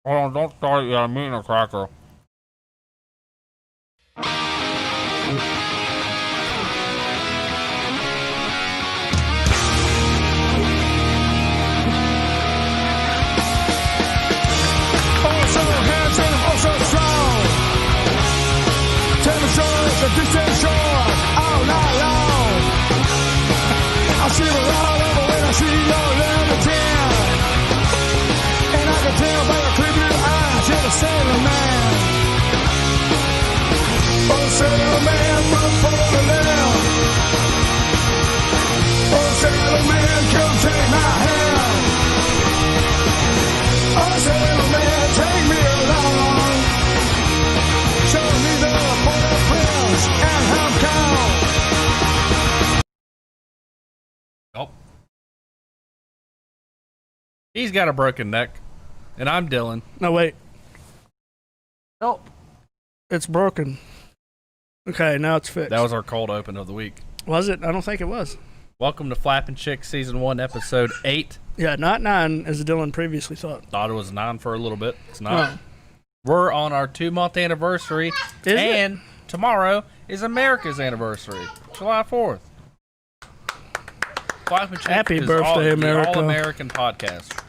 Hold on, don't start yet. I'm eating a cracker. The distant shores all night long. I see it all over when I see your little tin. And I can tell by your creepy eyes you're the sailor man. Oh, sailor man from Portland. Oh, sailor man, come take my hand. Oh, sailor man, take me along. Show me the port of Prince and Hong Kong. Oh. He's got a broken neck. And I'm Dylan. No, wait. Help. It's broken. Okay, now it's fixed. That was our cold open of the week. Was it? I don't think it was. Welcome to Flapinchick Season 1, Episode 8. Yeah, not 9, as Dylan previously thought. Thought it was 9 for a little bit. It's not. Oh. We're on our 2-month anniversary. Is and tomorrow is America's anniversary. July 4th. Flapinchick Happy is birthday, America. The All-American podcast.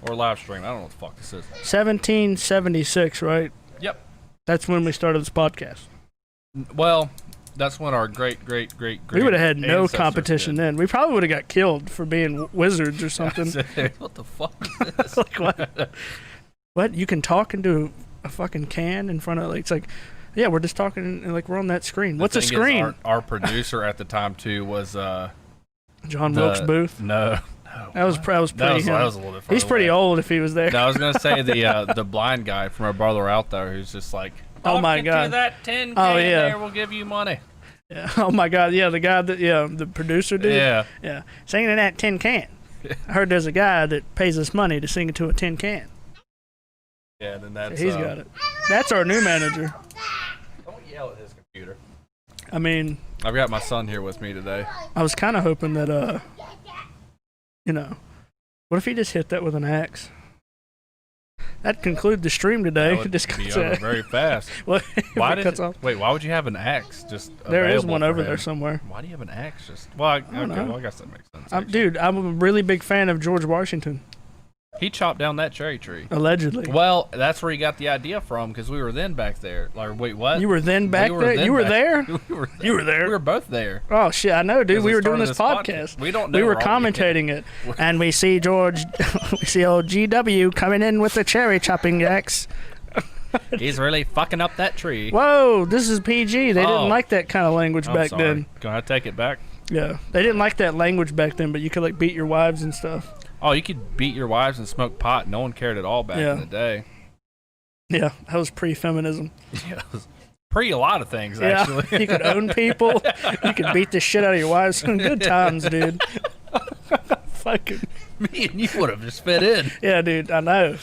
Or live stream. I don't know what the fuck this is. 1776, right? Yep. That's when we started this podcast. Well, that's when our great We would have had no ancestors competition did. then. We probably would have got killed for being wizards or something. What the fuck is this? Like, what? What? You can talk into a fucking can in front of, like, it's like, yeah, we're just talking, and like, we're on that screen. What's a thing is, screen? Our producer at the time, too, was... John Wilkes Booth? No. That was pretty That him. was a little bit further He's pretty away. old if he was there. No, I was going to say the blind guy from our brother out there who's just like, Oh, my get God. to that 10 Oh, can yeah. there, we'll give you money. Yeah. Oh, my God. Yeah, the guy that, the producer dude. Yeah. Yeah. Singing in that tin can. I heard there's a guy that pays us money to sing into a tin can. Yeah, then that's... He's got it. That's our new manager. Don't yell at his computer. I mean, I've got my son here with me today. I was kind of hoping that, what if he just hit that with an axe? That'd conclude the stream today. That would Just be cuts over out. very fast. Well, Why cuts off. Wait, why would you have an axe just There is available one for over him? there somewhere. Why do you have an axe? I guess that makes sense. actually. Dude, I'm a really big fan of George Washington. He chopped down that cherry tree. Allegedly. Well, that's where he got the idea from, because we were then back there. Like, wait, what? You were then back there? then You were back- there? We were You were there? We were both there. Oh, shit, I know, dude. 'Cause We were doing started this podcast. We don't know. We were Robbie. commentating it. And we see we see old GW coming in with the cherry chopping axe. He's really fucking up that tree. Whoa, this is PG. They didn't like that kind of language I'm back sorry. then. Can I take it back? Yeah, they didn't like that language back then, but you could, like, beat your wives and stuff. Oh, you could beat your wives and smoke pot. No one cared at all back in the day. Yeah, that was pre-feminism. Yeah, it was pre a lot of things, Yeah, actually. you could own people. You could beat the shit out of your wives. Some good times, dude. Fucking. Me and you would have just fit in. Yeah, dude, I know.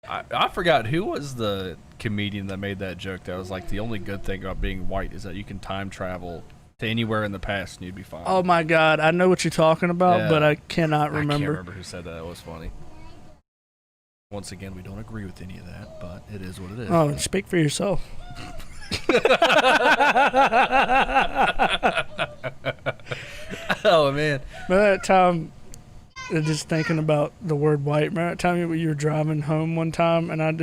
I forgot who was the comedian that made that joke that was like, the only good thing about being white is that you can time travel to anywhere in the past and you'd be fine. Oh, my God. I know what you're talking about, Yeah. but I cannot remember. I can't remember who said that. It was funny. Once again, we don't agree with any of that, but it is what it is. Oh, speak for yourself. Oh, man. Remember that time, just thinking about the word white, remember that time you were driving home one time and I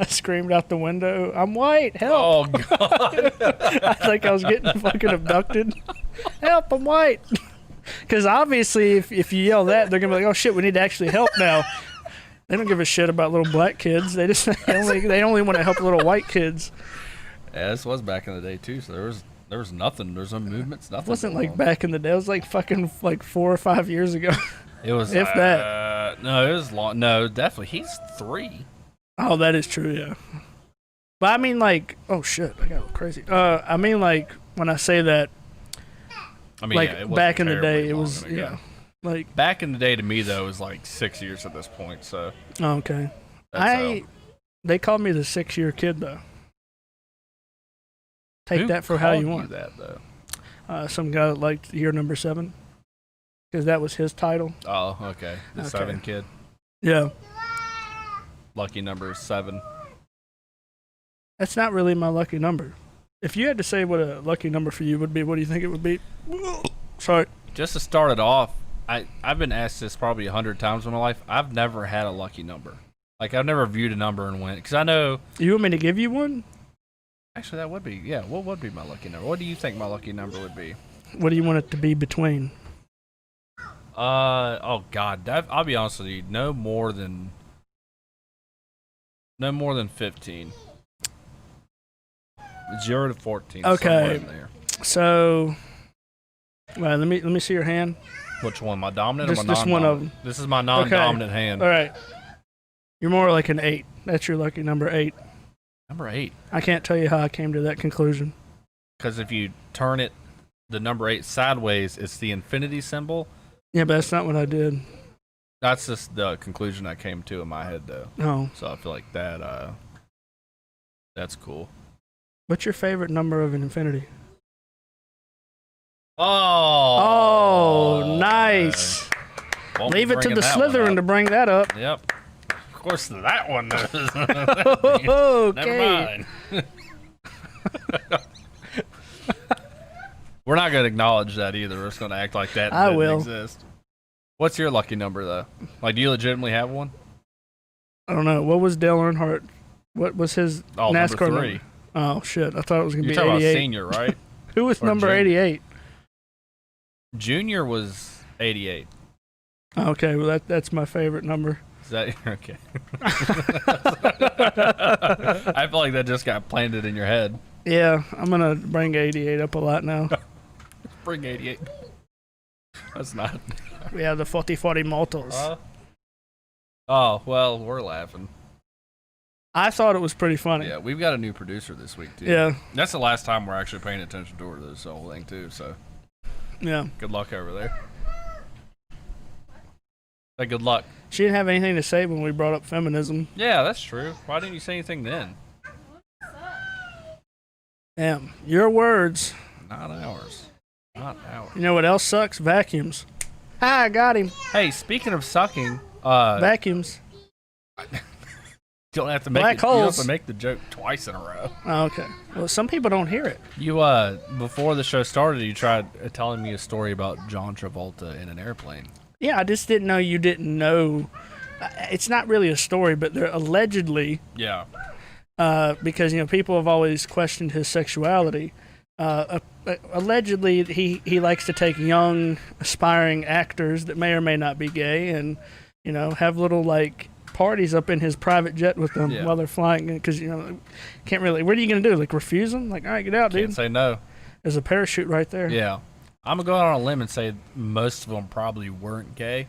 screamed out the window, "I'm white, help." Oh, God. I think I was getting fucking abducted. Help, I'm white. Because obviously, if you yell that, they're going to be like, oh, shit, we need to actually help now. They don't give a shit about little black kids. They only want to help little white kids. Yeah, this was back in the day, too, so there was nothing. There's no movements, nothing. It wasn't going like on. back in the day. It was like fucking like 4 or 5 years ago. It was, if that. No, it was long. No, definitely. He's 3. Oh, that is true, yeah. But I mean, like, oh, shit, I got a little crazy. I mean, like, when I say that, I mean, like, yeah, it wasn't back in the terribly day, it long was, ago. yeah. Like, Back in the day, to me, though, it was like 6 years at this point, so. oh, okay. That's They called me the 6-year kid, though. Take Who that for how called you want. that, though? Some guy that liked year number 7. Because that was his title. Oh, okay. The Okay. 7 kid. Yeah. lucky number is 7. That's not really my lucky number. If you had to say what a lucky number for you would be, what do you think it would be? Sorry. Just to start it off, I've been asked this probably 100 times in my life. I've never had a lucky number. Like, I've never viewed a number and went, because I know... You want me to give you one? Actually, that would be, yeah, what would be my lucky number? What do you think my lucky number would be? What do you want it to be between? Oh, God. I'll be honest with you. No more than 15. 0 to 14. Okay. Somewhere in there. So... Well, let me see your hand. Which one? My dominant or my Just non-dominant? one of them. This is my non-dominant hand. All right. You're more like an 8. That's your lucky number, 8. Number 8. I can't tell you how I came to that conclusion. Because if you turn it, the number 8 sideways, it's the infinity symbol. Yeah, but that's not what I did. That's just the conclusion I came to in my head, though. Oh. So I feel like that's cool. What's your favorite number of an infinity? Oh, nice. Won't Leave be it to bringing the that one Slytherin up. to bring that up. Yep. Of course, that one does. Okay. Never mind. We're not going to acknowledge that either. We're just going to act like that I didn't will. exist. What's your lucky number, though? Like, do you legitimately have one? I don't know. What was Dale Earnhardt? What was his Oh, NASCAR number 3. number? Oh, shit. I thought it was going to You're be talking 88. about senior, right? Who was or number junior? 88? Junior was 88. Okay, well, that's my favorite number. Is that okay? I feel like that just got planted in your head. Yeah, I'm going to bring 88 up a lot now. Bring 88. That's not. We have the 40-40 multiples. Oh, well, we're laughing. I thought it was pretty funny. Yeah, we've got a new producer this week, too. Yeah. That's the last time we're actually paying attention to her, this whole thing, too, so Yeah. good luck over there. Hey, good luck. She didn't have anything to say when we brought up feminism. Yeah, that's true. Why didn't you say anything then? Damn. Your words. Not ours. Not ours. You know what else sucks? Vacuums. Ah, I got him. Hey, speaking of sucking, Vacuums. you don't have to make Black it, you don't have holes. to make the joke twice in a row. Oh, okay. Well, some people don't hear it. You before the show started, you tried telling me a story about John Travolta in an airplane. Yeah, I just didn't know you didn't know. It's not really a story, but they're allegedly, Yeah. because, you know, people have always questioned his sexuality. Allegedly, he likes to take young, aspiring actors that may or may not be gay and, you know, have little, like, parties up in his private jet with them while they're flying. Because, you know, can't really, what are you going to do? Like, refuse them? Like, all right, get out, dude. Can't say no. There's a parachute right there. Yeah. I'm going to go out on a limb and say most of them probably weren't gay.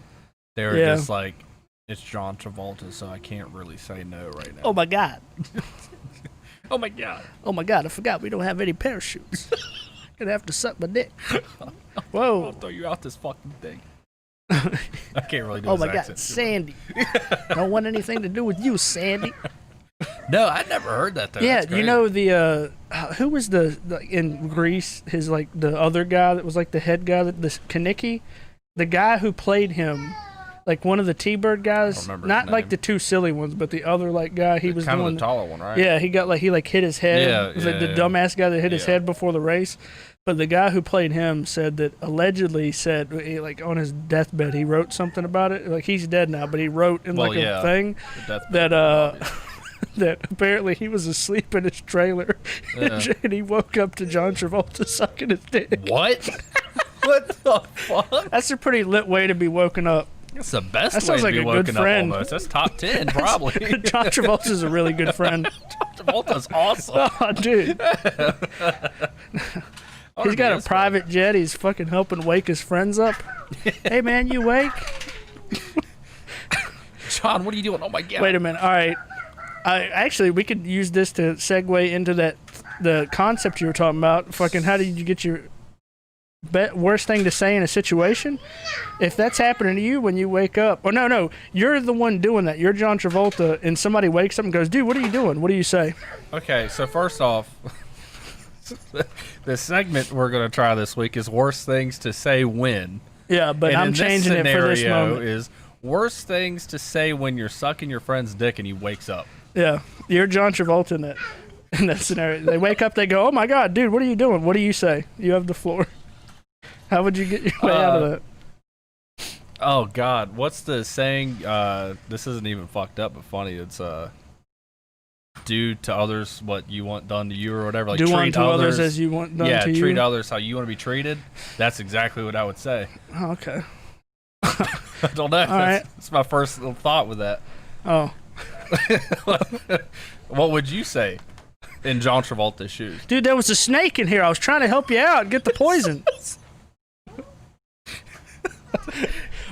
They were just like, it's John Travolta, so I can't really say no right now. Oh, my God. Oh, my God. Oh, my God. I forgot we don't have any parachutes. Gonna have to suck my dick. Whoa. I'll throw you out this fucking thing. I can't really do Oh, his my God. accent. Sandy. Don't want anything to do with you, Sandy. No, I'd never heard that, though. Yeah, That's you great. know the who was the in Greece? His like the other guy that was like the head guy, the Kaniki, the guy who played him, like one of the T-Bird guys, remember not his like name. the two silly ones, but the other like guy. He was kind the of one. the taller one, right? Yeah, he got like he hit his head. Yeah, It was like the yeah. dumbass guy that hit his Yeah. head before the race. But the guy who played him said that allegedly said like on his deathbed he wrote something about it. Like he's dead now, but he wrote in Well, like yeah. a thing The death that penalty, that apparently he was asleep in his trailer and he woke up to John Travolta sucking his dick. What? What the fuck? That's a pretty lit way to be woken up. That's the best That way sounds to like be a good woken up friend. almost. That's top 10, probably. John Travolta's a really good friend. Travolta's awesome. Oh, dude. He's got a private jet. He's fucking helping wake his friends up. Hey, man, you wake? John, what are you doing? Oh, my God. Wait a minute. All right. Actually, we could use this to segue into the concept you were talking about. Fucking how did you get your worst thing to say in a situation? If that's happening to you when you wake up. Oh, no. You're the one doing that. You're John Travolta, and somebody wakes up and goes, dude, what are you doing? What do you say? Okay, so first off, the segment we're going to try this week is worst things to say when. Yeah, but And I'm in this changing it for this scenario moment. is Worst things to say when you're sucking your friend's dick and he wakes up. Yeah, you're John Travolta in that scenario. They wake up, they go, "Oh my God, dude, what are you doing?" What do you say? You have the floor. How would you get your way out of that? Oh God, what's the saying? This isn't even fucked up, but funny. It's do to others what you want done to you, or whatever. Like Do treat unto others as you want done to you. Yeah, treat others how you want to be treated. That's exactly what I would say. Oh, okay. I don't know. That's my first little thought with that. Oh. What would you say in John Travolta's shoes? Dude, there was a snake in here. I was trying to help you out, get the poison.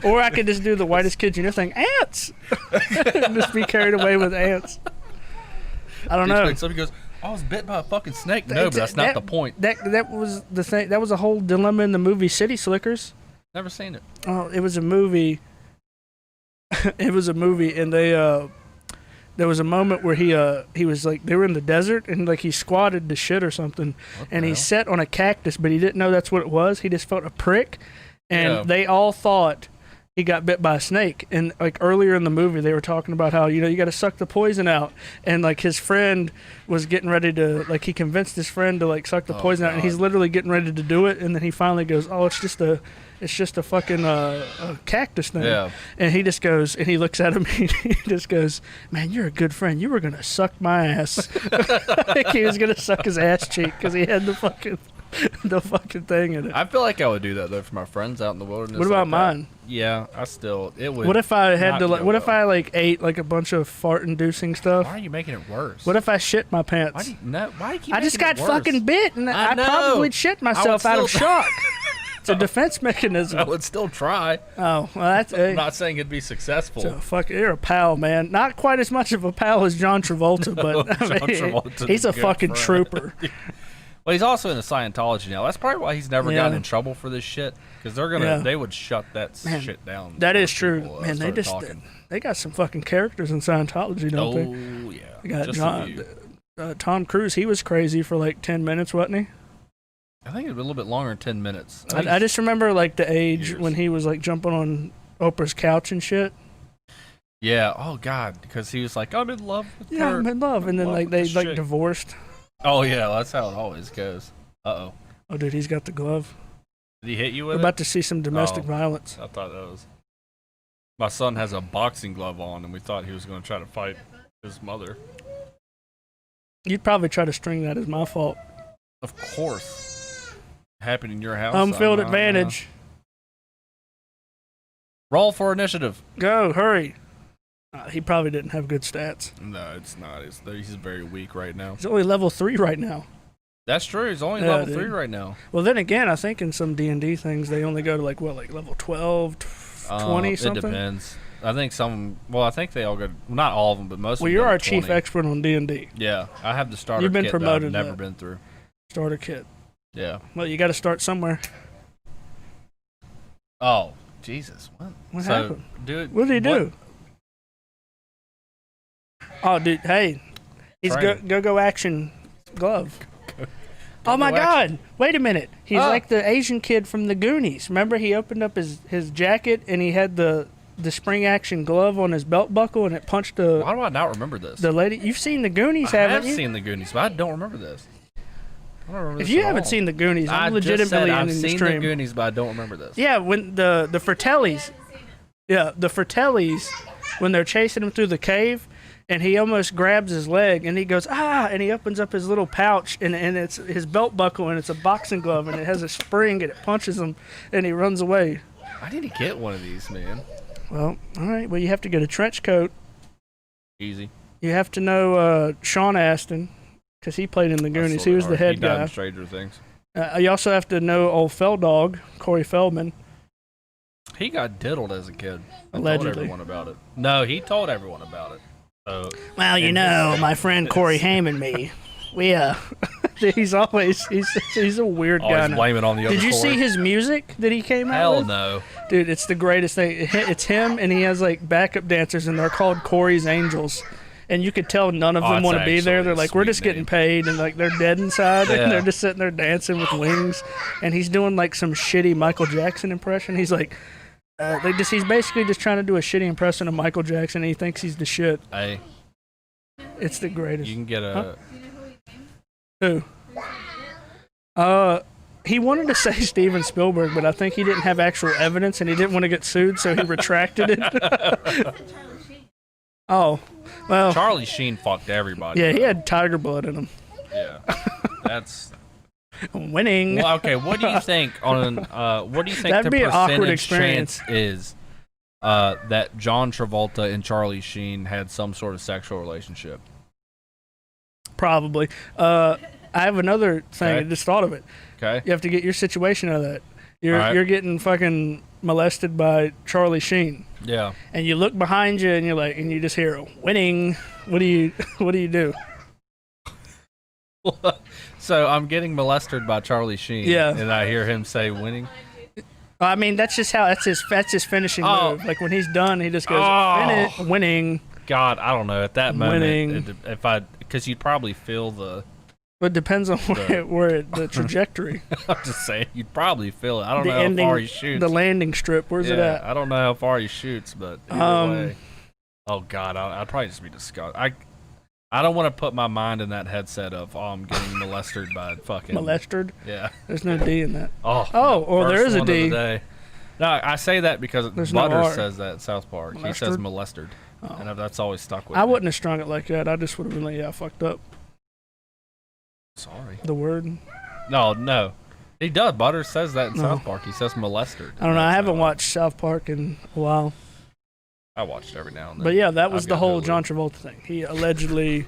Or I could just do the whitest kid you know thing. Ants! Just be carried away with ants. I don't know. Somebody goes, I was bit by a fucking snake. No, but that's not the point. That was the thing. That was a whole dilemma in the movie City Slickers. Never seen it. Oh, it was a movie. It was a movie, and they there was a moment where he was like, they were in the desert, and like he squatted to shit or something, and he sat on a cactus, but he didn't know that's what it was. He just felt a prick, and they all thought he got bit by a snake. And like earlier in the movie, they were talking about how, you know, you got to suck the poison out, and like his friend was getting ready to, like, he convinced his friend to like suck the poison out, and he's literally getting ready to do it, and then he finally goes, "Oh, it's just a fucking a cactus thing." Yeah. And he just goes, and he looks at him, and he just goes, "Man, you're a good friend. You were gonna suck my ass." Like he was gonna suck his ass cheek because he had the fucking thing in it. I feel like I would do that though for my friends out in the wilderness. What about like mine? Yeah, it would. What if I had to? not go What if well. I like ate like a bunch of fart-inducing stuff? Why are you making it worse? What if I shit my pants? Why do you keep I just making got it worse? fucking bit, and I know. probably shit myself out of still- shock. It's a defense mechanism. I would still try. Oh, well, that's I'm not saying it'd be successful. so fuck. You're a pal, man. Not quite as much of a pal as John Travolta, but I John mean, Travolta's he's a a good fucking friend. trooper. Well, he's also into Scientology now. That's probably why he's never Yeah. gotten in trouble for this shit. Because they would shut that Man, shit down. That is before true, people, man. They started just talking. they got some fucking characters in Scientology, don't they? Oh yeah, They got just a John, few. Tom Cruise. He was crazy for like 10 minutes, wasn't he? I think it was a little bit longer than 10 minutes. I just remember like the age years. when he was like jumping on Oprah's couch and shit. Yeah. Oh God, because he was like, I'm in love with Yeah, her. I'm in love, and then Love like with they this like chick. divorced. Oh yeah, that's how it always goes. Uh-oh. Oh, dude, he's got the glove. Did he hit you We're with about to see some domestic Oh. violence. I thought that was. My son has a boxing glove on, and we thought he was going to try to fight his mother. You'd probably try to string that as my fault. Of course. Happened in your house. Home field I don't know. advantage. Roll for initiative. Go, hurry. He probably didn't have good stats. No, it's not. He's very weak right now. He's only level 3 right now. That's true. He's only Yeah, level dude. 3 right now. Well, then again, I think in some D&D things, they only go to like level 12, 20 something? It depends. I think some. Well, I think they all go. Not all of them, but most. Well, of them you're go to our chief 20. expert on D&D. Yeah, I have the starter You've been kit promoted that I've to never that. been through. Starter kit. Yeah. Well, you got to start somewhere. Oh, Jesus! What so, happened? Dude, What did he do? Oh, dude, hey. He's Train. go action glove. Oh my Go God! Wait a minute. He's Oh. like the Asian kid from the Goonies. Remember, he opened up his jacket and he had the spring action glove on his belt buckle, and it punched Why do I not remember this? the lady. You've seen the Goonies, I haven't have you? seen the Goonies, but I don't remember this. I don't remember If this you at haven't all. seen the Goonies, I I'm just legitimately said I've ending the seen stream. the Goonies, but I don't remember this. Yeah, when the Fratellis, the Fratellis, when they're chasing him through the cave, and he almost grabs his leg, and he goes, ah, and he opens up his little pouch, and it's his belt buckle, and it's a boxing glove, and it has a spring, and it punches him, and he runs away. I need to get one of these, man. Well, all right, well, you have to get a trench coat. Easy. You have to know Sean Astin, because he played in the Goonies. He was the head He died guy. in Stranger Things. You also have to know old Dog, Corey Feldman. He got diddled as a kid. I Allegedly. told everyone about it. No, he told everyone about it. So, Well, you And know, my friend Corey Haim and me, we he's a weird guy. always now. blame it on the other Did you see Corey. his music that he came out Hell with? no. Dude, it's the greatest thing. It's him, and he has like backup dancers, and they're called Corey's Angels. And you could tell none of them that's want to be there. actually They're a like, we're sweet just getting name. paid, and like they're dead inside, Yeah. and they're just sitting there dancing with wings. And he's doing like some shitty Michael Jackson impression. He's like, he's basically just trying to do a shitty impression of Michael Jackson, and he thinks he's the shit. Hey, It's the greatest. you can get a. Who? He wanted to say Steven Spielberg, but I think he didn't have actual evidence, and he didn't want to get sued, so he retracted it. Oh, well. Charlie Sheen fucked everybody. Yeah, he had tiger blood in him. Yeah, that's. Winning. Well, okay, what do you think on? What do you think That'd the be an awkward percentage experience. chance is that John Travolta and Charlie Sheen had some sort of sexual relationship? Probably. I have another thing. Okay. I just thought of it. Okay. You have to get your situation out of that. You're All right. you're getting fucking molested by Charlie Sheen, Yeah. and you look behind you, and you're like, and you just hear winning. What do you do? So I'm getting molested by Charlie Sheen. Yeah. And I hear him say winning. I mean, that's just how that's his finishing Oh. move. Like when he's done, he just goes Oh. winning. God, I don't know. At that moment, Winning. because you'd probably feel the. But it depends on the trajectory, I'm just saying, you'd probably feel it. I don't the know ending, how far he shoots. the landing strip. Where's it Yeah, at? I don't know how far he shoots, but either way. Oh God, I'd probably just be disgusted. I don't want to put my mind in that headset of I'm getting molested by fucking Molested. Yeah. There's no D in that. Oh, or there first is a one of the D. day. No, I say that because There's no Butters R. says that in South Park. He says molested, and that's always stuck with I me. wouldn't have strung it like that. I just would have been like, yeah, I fucked up. Sorry. The word. No. He does. Butters says that in No. South Park. He says molested. I don't know. I That's haven't how- watched South Park in a while. I watched every now and then. But yeah, that was I've the got whole Hulu. John Travolta thing. He allegedly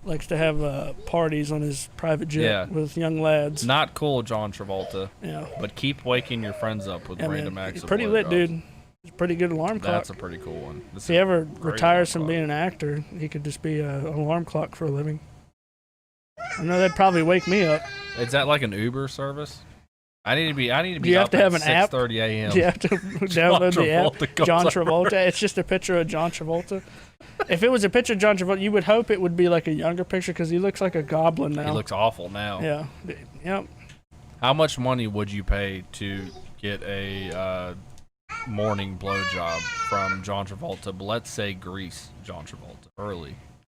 likes to have parties on his private jet Yeah. with young lads. Not cool, John Travolta. Yeah. But keep waking your friends up with Yeah, random man. acts He's of pretty lit, blowjobs. dude. He's a pretty good alarm clock. That's a pretty cool one. This If he is ever great retires alarm from clock. being an actor, he could just be an alarm clock for a living. I know that'd probably wake me up. Is that like an Uber service? I need to be Do you have up to have at an app? 6:30 a.m. Do you have to download the app? Travolta comes John over. Travolta. It's just a picture of John Travolta. If it was a picture of John Travolta, you would hope it would be like a younger picture because he looks like a goblin now. He looks awful now. Yeah. Yep. How much money would you pay to get a morning blowjob from John Travolta? But let's say Grease John Travolta early.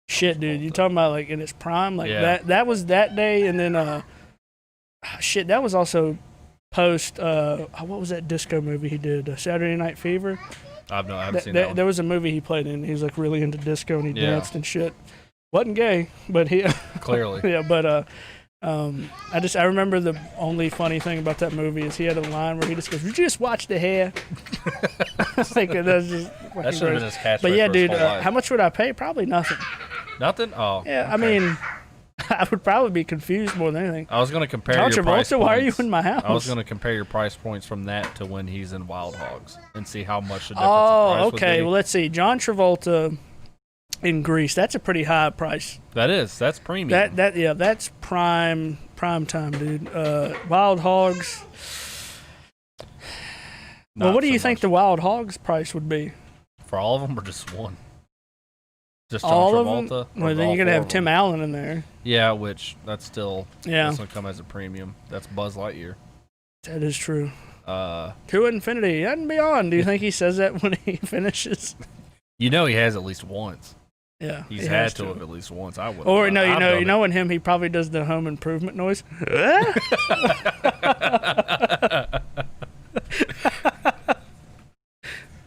Shit, dude. You talking about like in his prime? Like Yeah. that was that day, and then shit, that was also post what was that disco movie he did? Saturday Night Fever. I haven't seen that one. There was a movie he played in. He was like really into disco and he Yeah. danced and shit. Wasn't gay, but he Clearly. yeah, but I remember the only funny thing about that movie is he had a line where he just goes, "You just watch the hair." I was thinking that's just fucking That should have been gross. his catchphrase. But yeah, for his dude, whole life. how much would I pay? Probably nothing. Nothing? Oh. Yeah, I okay. mean, I would probably be confused more than anything. I was going to compare John your price Travolta, why are you points. in my house? I was going to compare your price points from that to when he's in Wild Hogs and see how much the difference Oh, in price would okay. be. Well, let's see. John Travolta in Greece. That's a pretty high price. That's premium. That's prime time, dude. Wild Hogs. Well, Not what do you so think much. the Wild Hogs price would be? For all of them or just one? Just John All Travolta? of them? or Well, then all you're gonna four have of Tim them? Allen in there. Yeah, which that's still Yeah. that's gonna come as a premium. That's Buzz Lightyear. That is true. To To infinity and beyond. Do you think he says that when he finishes? he has at least once. Yeah, He's he had has to have at least once. I would. Or no, I've done it. in him, he probably does the home improvement noise.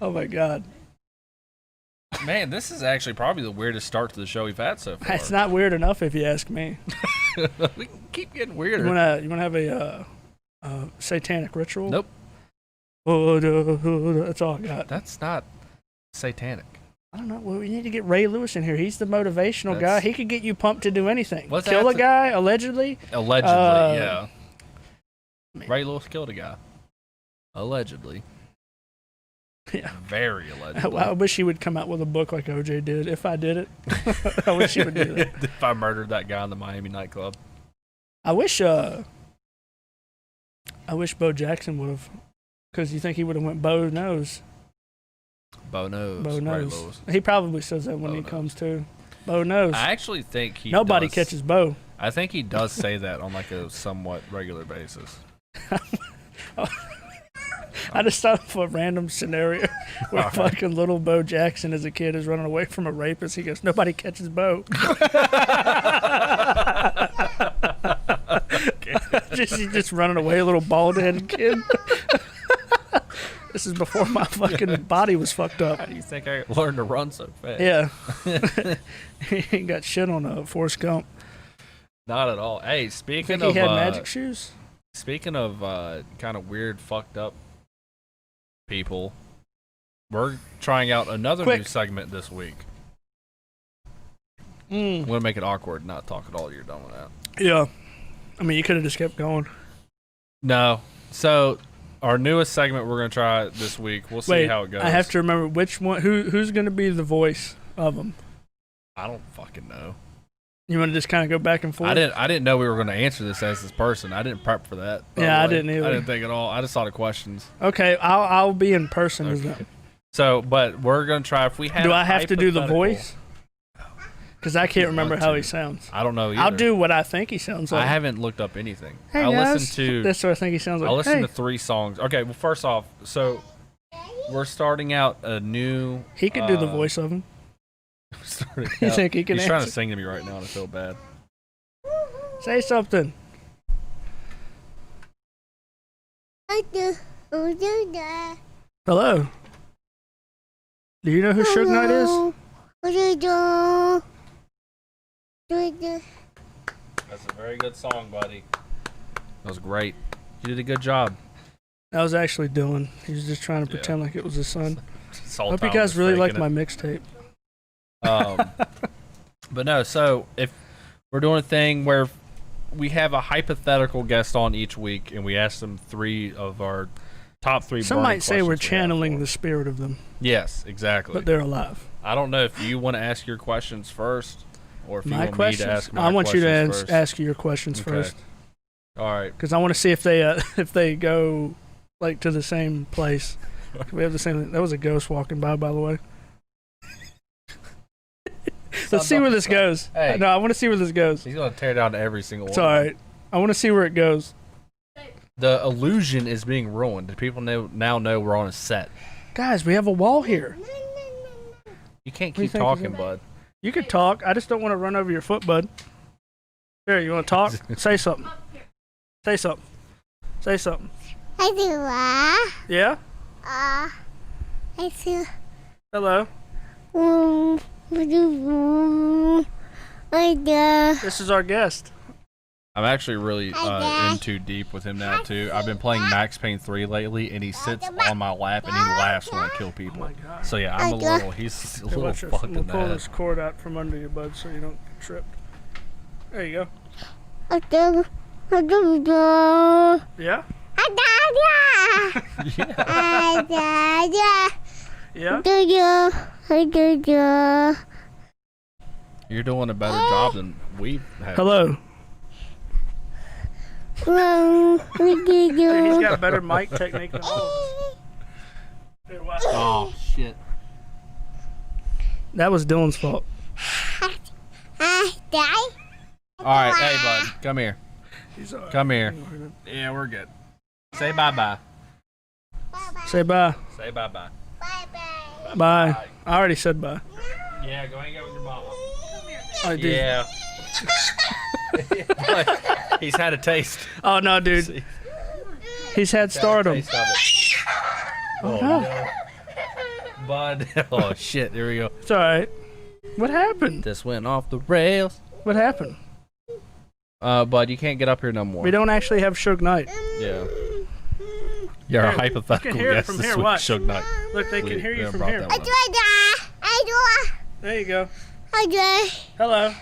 Oh my god, Man, this is actually probably the weirdest start to the show we've had so far. that's not weird enough if you ask me. We can keep getting You weirder. wanna have a satanic ritual? Nope. That's all I got. That's not satanic. I don't know. Well, we need to get Ray Lewis in here. He's the motivational guy. That's- He could get you pumped to do anything. What's Kill that a to- guy, allegedly. Allegedly, yeah. man. Ray Lewis killed a guy. Allegedly. Yeah. Very allegedly. I wish he would come out with a book like OJ did. If I did it, I wish he would do that. If I murdered that guy in the Miami nightclub. I wish Bo Jackson would have, because you think he would have went Bo knows. Bo knows. Bo Ray knows. Lewis. He probably says that when Bo he knows. comes to. Bo knows. I actually think he Nobody does- catches Bo. I think he does say that on like a somewhat regular basis. I just thought of a random scenario where All right. fucking little Bo Jackson as a kid is running away from a rapist. He goes, "Nobody catches Bo." He's just running away, a little bald-headed kid. This is before my fucking body was fucked up. How do you think I learned to run so fast? Yeah. He got shit on a Forrest Gump. Not at all. Hey, I speaking think of he had magic shoes. speaking of kind of weird, fucked up people, we're trying out another new Quick. segment this week. I'm Mm. gonna make it awkward, not talk at all. You're done with that. Yeah. I mean, you could have just kept going. No. So our newest segment we're gonna try this week. We'll see Wait, how it goes. I have to remember which one. Who's going to be the voice of them? I don't fucking know. You want to just kind of go back and forth? I didn't know we were gonna answer this as this person. I didn't prep for that. by Yeah, the I way. didn't either. I didn't think at all. I just thought of questions. Okay, I'll be in person as Okay. them. So, but we're gonna try if we have. Do a I have to do the hypothetical- voice? Because I can't remember how he sounds. I don't know either. I'll do what I think he sounds like. I haven't looked up anything. Hey I'll guys, listen to. that's what I think he sounds like. I'll listen Hey. to 3 songs. Okay, well, first off, so we're starting out a new. He could do the voice of him. starting You out- think he can He's trying to answer? sing to me right now, and I feel bad. Say something. Hello. Do you know who Suge Knight is? That's a very good song, buddy. That was great. You did a good job. That was actually Dylan. He was just trying to Yeah. pretend like it was his son. It's all Hope you Tom guys was really like faking my it. mixtape. But no, so if we're doing a thing where we have a hypothetical guest on each week, and we ask them 3 of our top 3. Some burning might say we're questions we have channeling for the spirit of them, them. Yes, exactly. but they're alive. I don't know if you want to ask your questions first, or if you My want questions? me to ask my I want you to questions first. ask you your questions Okay. first, All right. because I want to see if they if they go like to the same place. We have the same. That was a ghost walking by the way. Let's see where this goes. Hey. No, I want to see where this goes. He's gonna tear down every single one. It's all right. I want to see where it goes. The illusion is being ruined. Do people now know we're on a set? Guys, we have a wall here. You can't do you keep think talking, is bud. You could talk. I just don't want to run over your foot, bud. Here, you want to talk? Say something. Say something. Say something. Yeah? Hello. This is our guest. I'm actually really in too deep with him now too. I've been playing Max Payne 3 lately, and he sits on my lap and he laughs when I kill people. Oh my God. So yeah, I'm a little. He's a Here, little watch this. fucked I'm in gonna pull that. this cord out from under you, bud, so you don't get tripped. There you go. Yeah? Yeah? You're doing a better job than we have. Hello. Dude, he's got better mic technique than all of us. Here, watch. Oh shit. That was Dylan's fault. All right, hey bud, come here. He's all right. Come here. Yeah, we're good. Say bye bye. Say bye. Say bye bye. Bye. I already said bye. Yeah, go hang out with your mama. Oh, dude. Yeah. He's had a taste. Oh, no, dude. He's had stardom. Taste of it. Oh, no. Bud. Oh shit. There we go. It's all right. What happened? This went off the rails. What happened? Bud, you can't get up here no more. We don't actually have Suge Knight. Yeah. You're a Here, hypothetical you can hear it guest from this here, week, watch. Suge Knight. Look, they can hear you Yeah, from brought here. that one up. There you go. Hello.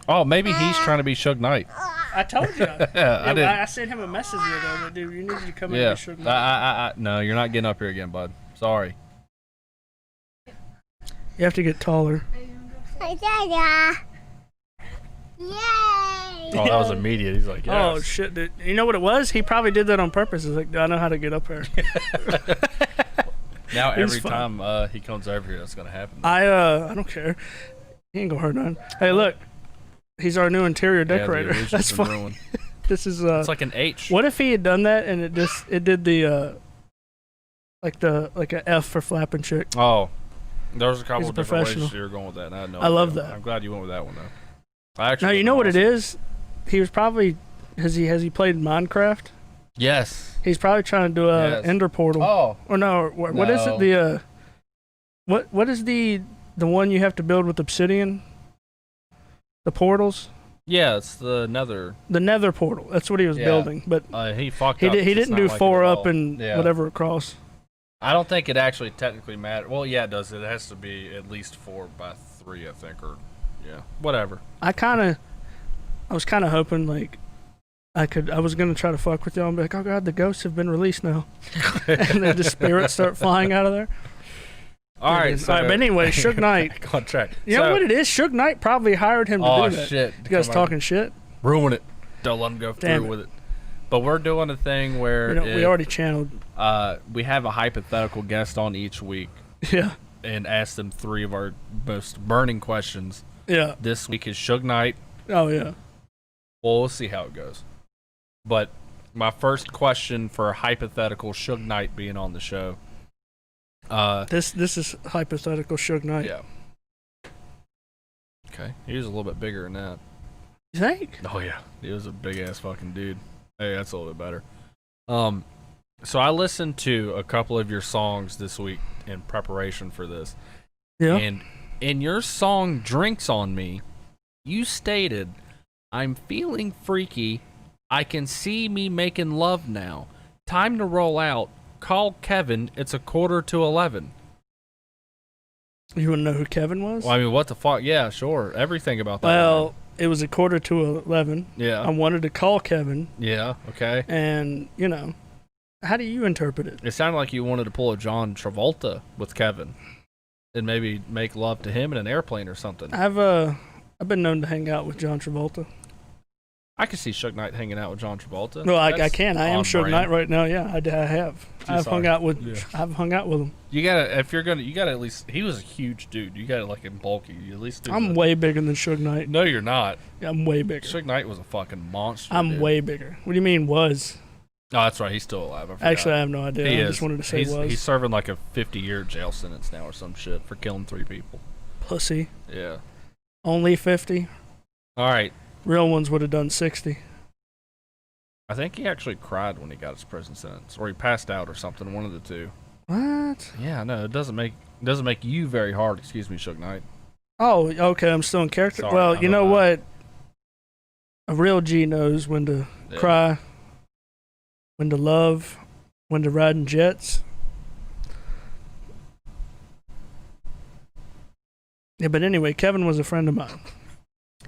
Oh, maybe he's trying to be Suge Knight. I told you. Yeah, I did. I sent him a message the other day, dude. You need to come in Yeah. and be Suge Knight. No, you're not getting up here again, bud. Sorry. You have to get taller. Oh, that was immediate. He's like, Oh, yes. shit, dude. You know what it was? He probably did that on purpose. He's like, I know how to get up here. Now He's every fun. time he comes over here, that's gonna happen. I don't care. He ain't gonna hurt none. Hey, look. He's our new interior Yeah, the decorator. illusion's That's been fine. ruined. This is It's like an H. What if he had done that and it did the like a F for Flapinchick? Oh, there's a couple He's a of different ways professional. you were going with that. And I had no I love idea. that. I'm glad you went with that one though. I actually Now you would've know what it awesome. is. He was probably has he played Minecraft? Yes. He's probably trying to do a Yes. Ender portal. Oh. Or no, what is it? No. The what is the one you have to build with obsidian? The portals. Yeah, it's the Nether. The Nether portal. That's what he was Yeah. building, but He fucked he up. did, he It's didn't not do like it 4 at up all. and Yeah. whatever across. I don't think it actually technically matters. Well, yeah, it does. It has to be at least 4 by 3, I think, or yeah, whatever. I was kind of hoping like I was gonna try to fuck with y'all and be like, oh god, the ghosts have been released now, and then the spirits start flying out of there. All right, so But anyway, Suge Knight. back on track. You know what it is? Suge Knight probably hired him to Oh do that. shit! You guys Come on. talking shit? Ruin it. Don't let him go Damn through it. with it. But we're doing a thing where We already channeled. we have a hypothetical guest on each week Yeah, and ask them 3 of our most burning questions. yeah. This week is Suge Knight. Oh yeah. Well, we'll see how it goes. But my first question for hypothetical Suge Knight being on the show. This is hypothetical Suge Knight. Yeah. Okay. He was a little bit bigger than that. You think? Oh yeah. He was a big ass fucking dude. Hey, that's a little bit better. So I listened to a couple of your songs this week in preparation for this. Yeah. And in your song Drinks on Me, you stated, I'm feeling freaky. I can see me making love now. Time to roll out. Call Kevin. It's 11:45. You want to know who Kevin was? Well, I mean, what the fuck? Yeah, sure. Everything about that. Well, it was 11:45. yeah. I wanted to call Kevin, Yeah, okay. and how do you interpret it? It sounded like you wanted to pull a John Travolta with Kevin and maybe make love to him in an airplane or something. I've been known to hang out with John Travolta. I could see Suge Knight hanging out with John Travolta. No, I That's can. I am on Suge brand. Knight right now. Yeah, I have. I've hung out with. Yeah. I've hung out with him. You gotta, if you're gonna, you gotta at least. He was a huge dude. You gotta like him bulky. You at least do. I'm way bigger than Suge Knight. No, you're not. Yeah, I'm way bigger. Suge Knight was a fucking monster. I'm dude. way bigger. What do you mean was? Oh, that's right. He's still alive. I forgot. Actually, I have no idea. he I is. just wanted to say he's, was. He's serving like a 50-year jail sentence now or some shit for killing 3 people. Pussy. Yeah. Only 50. All right. Real ones would have done 60. I think he actually cried when he got his prison sentence, or he passed out or something. One of the two. What? Yeah, no, it doesn't make you very hard. Excuse me, Suge Knight. Oh, okay. I'm still in character. Sorry, well, I you know know what? A real G knows when to Yeah. cry, when to love, when to ride in jets. Yeah, but anyway, Kevin was a friend of mine,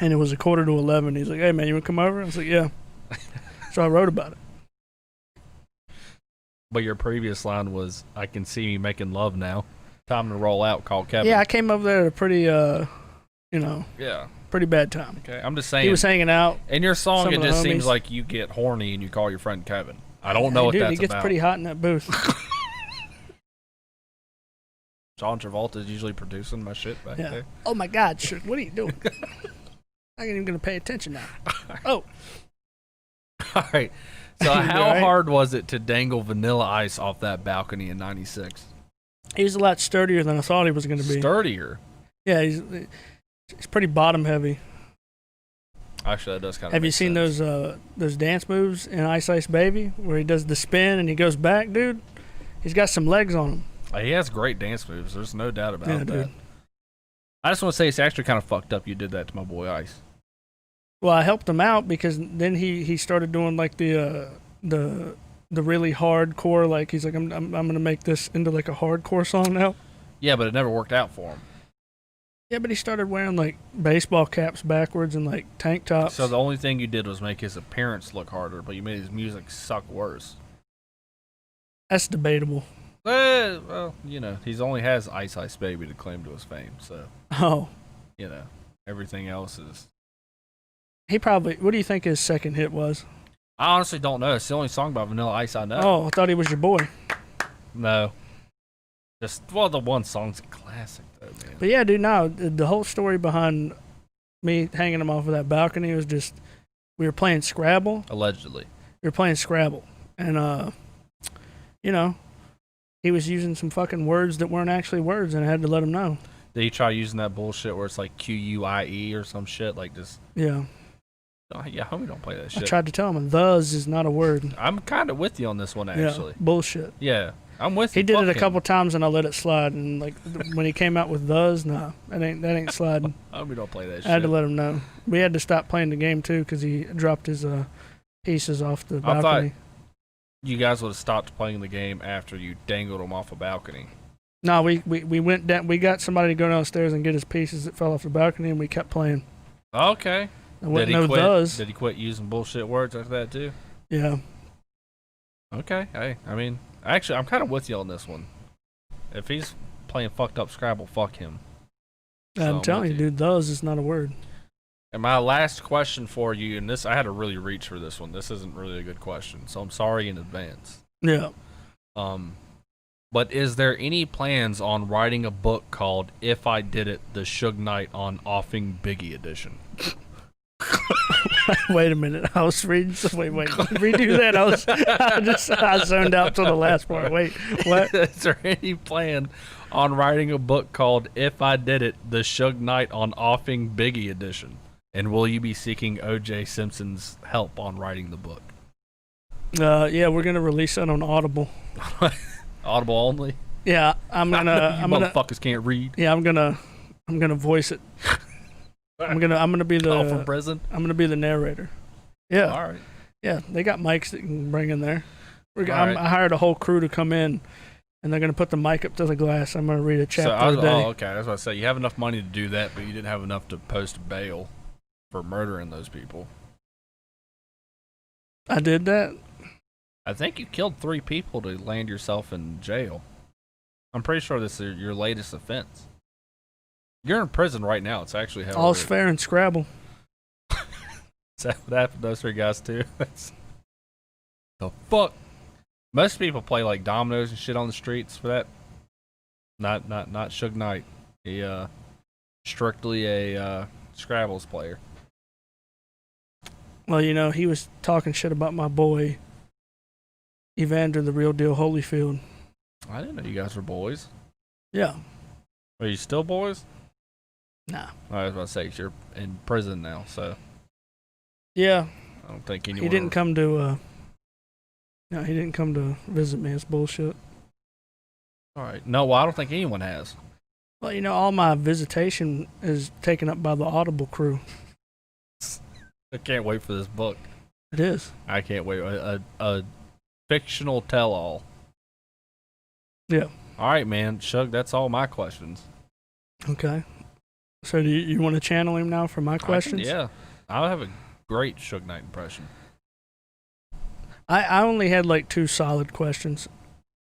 and it was 11:15. He's like, "Hey, man, you want to come over?" I was like, "Yeah." So I wrote about it. But your previous line was, "I can see me making love now. Time to roll out. Call Kevin." Yeah, I came over there at a pretty, Yeah. pretty bad time. Okay, I'm just saying. He was hanging out. In your song, some it of the just seems homies. like you get horny and you call your friend Kevin. I don't know Hey, what dude, that's he gets about. pretty hot in that booth. John Travolta's usually producing my shit back Yeah. there. Oh my God, shit, what are you doing? I ain't even gonna pay attention now. Oh, All right. So You how alright? hard was it to dangle Vanilla Ice off that balcony in '96? he was a lot sturdier than I thought he was gonna be. Sturdier. Yeah, he's pretty bottom heavy. Actually, that does kind of. Have you seen those dance moves in Ice Ice Baby where he does the spin and he goes back, dude? He's got some legs on him. He has great dance moves. There's no doubt about Yeah, that. dude. I just want to say it's actually kind of fucked up you did that to my boy Ice. Well, I helped him out because then he started doing like the really hardcore. Like he's like, I'm gonna make this into like a hardcore song now. Yeah, but it never worked out for him. Yeah, but he started wearing like baseball caps backwards and like tank tops. So the only thing you did was make his appearance look harder, but you made his music suck worse. That's debatable. Well, you know, he's only has Ice Ice Baby to claim to his fame, so Oh, you know, everything else is. he probably. What do you think his second hit was? I honestly don't know. It's the only song by Vanilla Ice I know. Oh, I thought he was your boy. No, just the one song's a classic though, man. But yeah, dude, no, the whole story behind me hanging him off of that balcony was just we were playing Scrabble. Allegedly. We were playing Scrabble, and you know, he was using some fucking words that weren't actually words, and I had to let him know. Did he try using that bullshit where it's like QUIE or some shit? Like just. Yeah. Oh, yeah, homie, don't play that I shit. tried to tell him, "Thus" is not a word. I'm kind of with you on this one, actually. Yeah, bullshit. Yeah, I'm with you. He did Fuck it a him. couple times, and I let it slide. And like when he came out with "thus," nah, that ain't sliding. Homie, don't play that shit. I had to let him know. We had to stop playing the game too because he dropped his pieces off the I balcony. thought you guys would have stopped playing the game after you dangled him off a balcony. No, we went down. We got somebody to go downstairs and get his pieces that fell off the balcony, and we kept playing. Okay. I wouldn't know "thus." Did he quit using bullshit words after that too? Yeah. Okay. Hey, I mean, actually, I'm kind of with you on this one. If he's playing fucked up Scrabble, fuck him. I'm telling you, dude, "thus" is not a word. And my last question for you, and this I had to really reach for this one. This isn't really a good question, so I'm sorry in advance. Yeah. But is there any plans on writing a book called "If I Did It: The Suge Knight on Offing Biggie Edition"? Wait a minute. I was reading. Wait. Redo that. I zoned out to the last part. Wait. What? Is there any plan on writing a book called "If I Did It: The Suge Knight on Offing Biggie Edition"? And will you be seeking O.J. Simpson's help on writing the book? Yeah, we're gonna release that on Audible. Audible only? Yeah, I'm gonna. Motherfuckers can't read. Yeah, I'm gonna voice it. I'm gonna be the. Call from prison. I'm gonna be the narrator. Yeah. All right. Yeah, they got mics that can bring in there. Right. I hired a whole crew to come in, and they're gonna put the mic up to the glass. I'm gonna read a chapter a day. Oh, okay. That's what I say. You have enough money to do that, but you didn't have enough to post bail for murdering those people. I did that. I think you killed 3 people to land yourself in jail. I'm pretty sure this is your latest offense. You're in prison right now. It's actually how All's fair in Scrabble. Is that what happened to those 3 guys too? That's the fuck. Most people play like dominoes and shit on the streets for that. Not Suge Knight. He strictly a Scrabbles player. Well, you know, he was talking shit about my boy Evander, the real deal Holyfield. I didn't know you guys were boys. Yeah. Are you still boys? Nah. I was about to say you're in prison now, so Yeah. I don't think anyone. He didn't come to. No, he didn't come to visit me. It's bullshit. All right. No, well, I don't think anyone has. Well, you know, all my visitation is taken up by the Audible crew. I can't wait for this book. It is. I can't wait. A fictional tell-all. Yeah. All right, man. Shug, that's all my questions. Okay. So do you want to channel him now for my questions? Yeah. I have a great Suge Knight impression. I only had like 2 solid questions.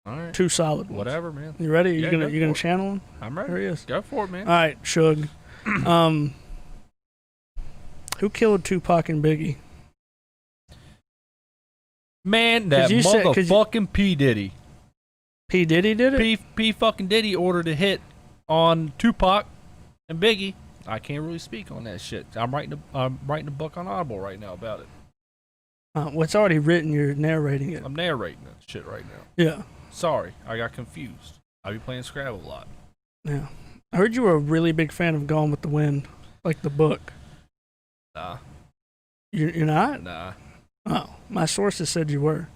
All right. 2 solid ones. Whatever, man. You ready? Yeah, You go gonna for it. channel him? I'm ready. There he is. Go for it, man. All right, Suge. Who killed Tupac and Biggie? Man, that you said- 'cause you- motherfucking P. Diddy. P. Diddy did it? P. fucking Diddy ordered a hit on Tupac and Biggie. I can't really speak on that shit. I'm writing a book on Audible right now about it. What's already written, you're narrating it. I'm narrating that shit right now. Yeah. Sorry, I got confused. I be playing Scrabble a lot. Yeah. I heard you were a really big fan of Gone with the Wind, like the book. Nah. You're not? Nah. Oh, my sources said you were.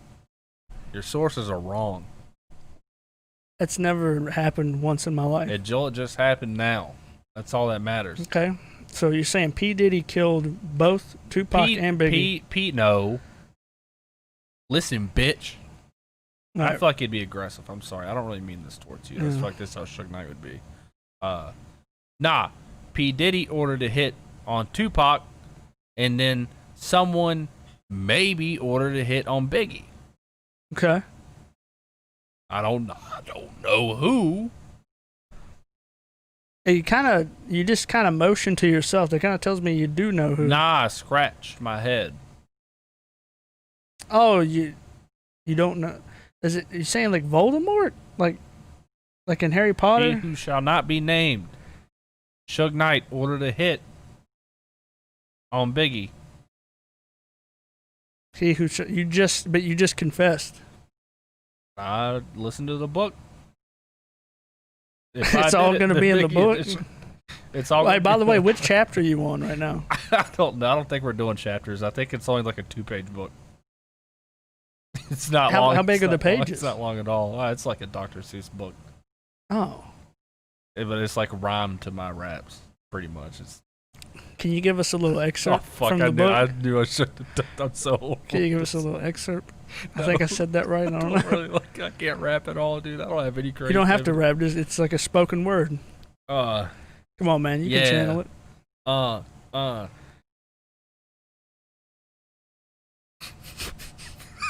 Your sources are wrong. That's never happened once in my life. It just happened now. That's all that matters. Okay. So you're saying P. Diddy killed both Tupac and Biggie? Pete, no. Listen, bitch. All I right. feel like it'd be aggressive. I'm sorry. I don't really mean this towards you. I just Yeah. feel like this is how Suge Knight would be. Nah. P. Diddy ordered a hit on Tupac, and then someone maybe ordered a hit on Biggie. Okay. I don't know who. You just kind of motion to yourself. That kind of tells me you do know who. Nah, I scratched my head. Oh, you don't know. Is it? You saying like Voldemort? Like in Harry He Potter? who shall not be named. Suge Knight ordered a hit on Biggie. He who you just confessed. I listened to the book. It's all going to be in the book. It's all. Hey, by the way, which chapter are you on right now? I don't know. I don't think we're doing chapters. I think it's only like a 2-page book. It's not long. How big are the Long. pages? It's not long at all. It's like a Dr. Seuss book. Oh. But it's like rhyme to my raps, pretty much. Can you give us a little excerpt from the book? I knew I should have done. I'm so old. Can you give us a little excerpt? I think I said that right. I don't know. Really, I can't rap at all, dude. I don't have any creativity. You don't have to rap. It's like a spoken word. Come on, man. You can channel it.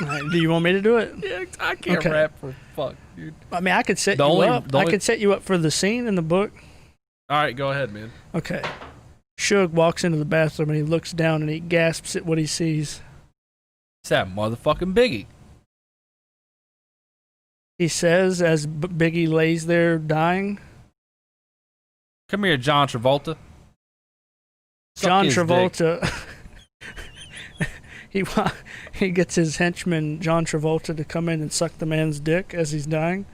Right, do you want me to do it? Yeah, I can't rap for fuck, dude. I mean, I could set you up. I could set you up for the scene in the book. All right, go ahead, man. Okay. Suge walks into the bathroom and he looks down and he gasps at what he sees. It's that motherfucking Biggie. He says as Biggie lays there dying. Come here, John Travolta. John Travolta. He gets his henchman John Travolta to come in and suck the man's dick as he's dying.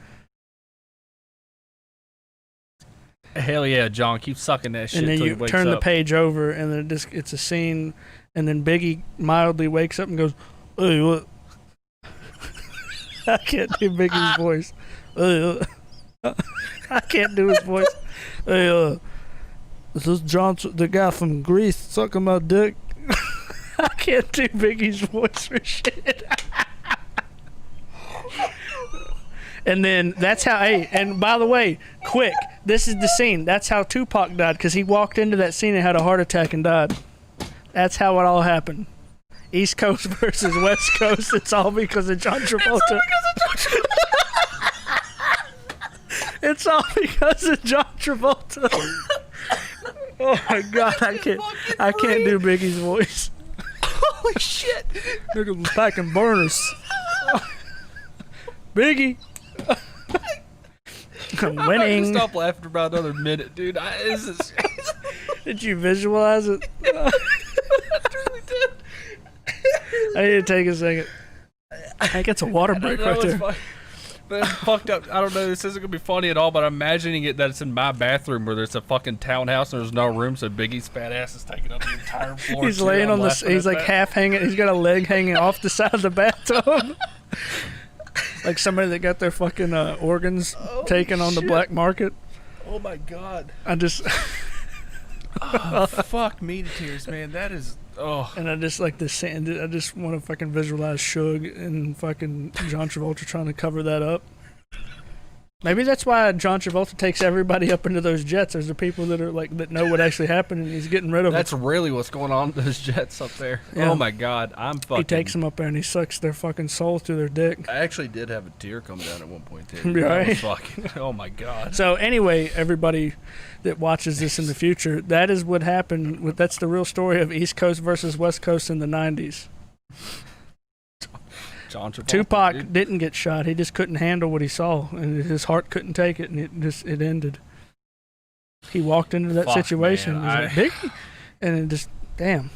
Hell yeah, John, keep sucking that shit. And then till you he wakes turn the up. page over, and then it's a scene, and then Biggie mildly wakes up and goes, "Hey, what?" I can't do Biggie's voice. I can't do his voice. Hey, this is John, the guy from Greece, sucking my dick. I can't do Biggie's voice for shit. And then that's how, and by the way, quick, this is the scene. That's how Tupac died, because he walked into that scene and had a heart attack and died. That's how it all happened. East Coast versus West Coast. It's all because of John Travolta. It's all because of John Travolta. Oh my God, I can't do Biggie's voice. Holy shit! Nigga was packing burners. Biggie. I'm winning. Stop laughing for about another minute, dude. Did you visualize it? I truly did. I need to take a second. I think it's a water break right there. But it's fucked up. I don't know. This isn't gonna be funny at all. But I'm imagining it that it's in my bathroom where there's a fucking townhouse and there's no room, so Biggie's fat ass is taking up the entire floor. He's laying on the. He's like that. half hanging. He's got a leg hanging off the side of the bathtub. Like somebody that got their fucking organs taken on the black market. Oh my God. I just. Oh, fuck me to tears, man. That is. Oh. And I just like the sand. I just want to fucking visualize Suge and fucking John Travolta trying to cover that up. Maybe that's why John Travolta takes everybody up into those jets. There's the people that are like that know what actually happened, and he's getting rid of them. That's really what's going on with those jets up there. Yeah. Oh my God, I'm fucking. He takes them up there and he sucks their fucking soul through their dick. I actually did have a tear come down at one point too. Right? That was fucking. Oh my God. So anyway, everybody that watches this in the future, that is what happened. That's the real story of East Coast versus West Coast in the '90s. John Travolta, Tupac dude. didn't get shot. He just couldn't handle what he saw, and his heart couldn't take it, and it ended. He walked into that Fuck, situation, man, he was like, Biggie, and it just damn.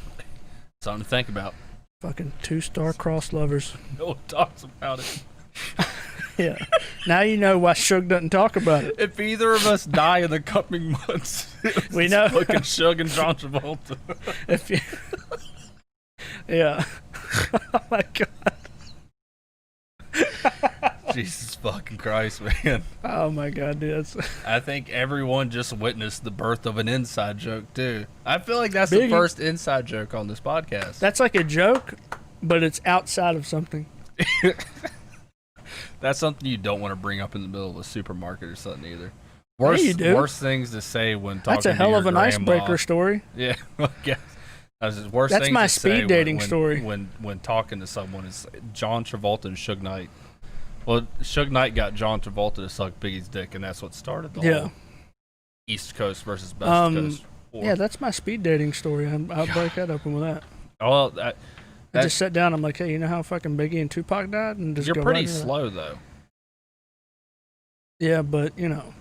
Something to think about. Fucking 2 star-crossed lovers. No one talks about it. Yeah. Now you know why Suge doesn't talk about it. If either of us die in the coming months, We know. Fucking Suge and John Travolta. If you, yeah. Oh my God. Jesus fucking Christ, man. Oh my God, dude. I think everyone just witnessed the birth of an inside joke too. I feel like that's Biggie. the first inside joke on this podcast. That's like a joke, but it's outside of something. That's something you don't want to bring up in the middle of a supermarket or something either. You do. Worst things to say when talking That's a to hell your of an grandma. icebreaker story. Yeah, I guess. Worst That's things my to say speed dating when, story. When talking to someone is John Travolta and Suge Knight. Well, Suge Knight got John Travolta to suck Biggie's dick, and that's what started the whole East Coast versus West Coast war. Yeah, that's my speed dating story. I'll break that open with that. Well, I just sat down. I'm like, hey, you know how fucking Biggie and Tupac died? And just you're go pretty right into that. slow though. Yeah, but you know,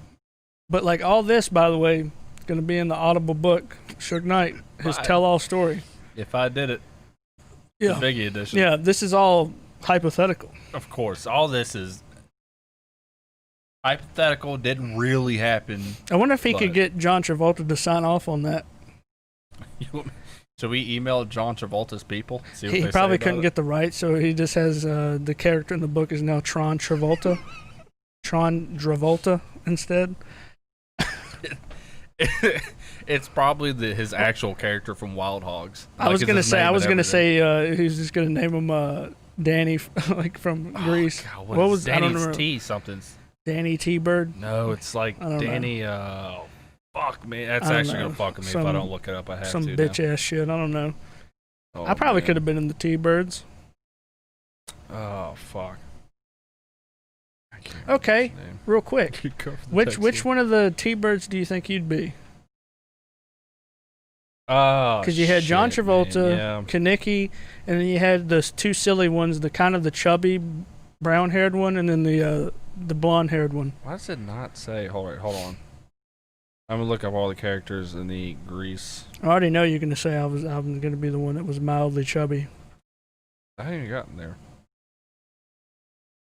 but like all this, by the way, is going to be in the Audible book. Suge Knight, his Right. tell-all story. If I did it, Yeah. The Biggie edition. Yeah, this is all hypothetical. Of course. All this is hypothetical. Didn't really happen. I wonder if he But- could get John Travolta to sign off on that. Should we email John Travolta's people? See what He they probably say about couldn't it? get the rights, so he just has the character in the book is now Tron Travolta. Tron Travolta instead. It's probably his actual character from Wild Hogs. I was it's gonna his say name I and was gonna everything. say he's just gonna name him Danny like from Greece. God, what was I don't Danny's remember. T something? Danny T Bird. No, it's like I don't know. Danny. Fuck me. That's I don't actually know. gonna fuck with me if Some- I don't look it up. I have Some to. bitch ass shit. I don't know. Oh, I probably man. could have been in the T Birds. Oh fuck. I can't remember Okay, his name. real quick. Which one of the T Birds do you think you'd be? Oh, Because you had John shit, Travolta, man. Kaneki, and then you had the two silly ones, the kind of the chubby brown-haired one, and then the blonde-haired one. Why does it not say? Hold on. I'm gonna look up all the characters in the Grease. I already know you're gonna say I'm gonna be the one that was mildly chubby. I haven't even gotten there.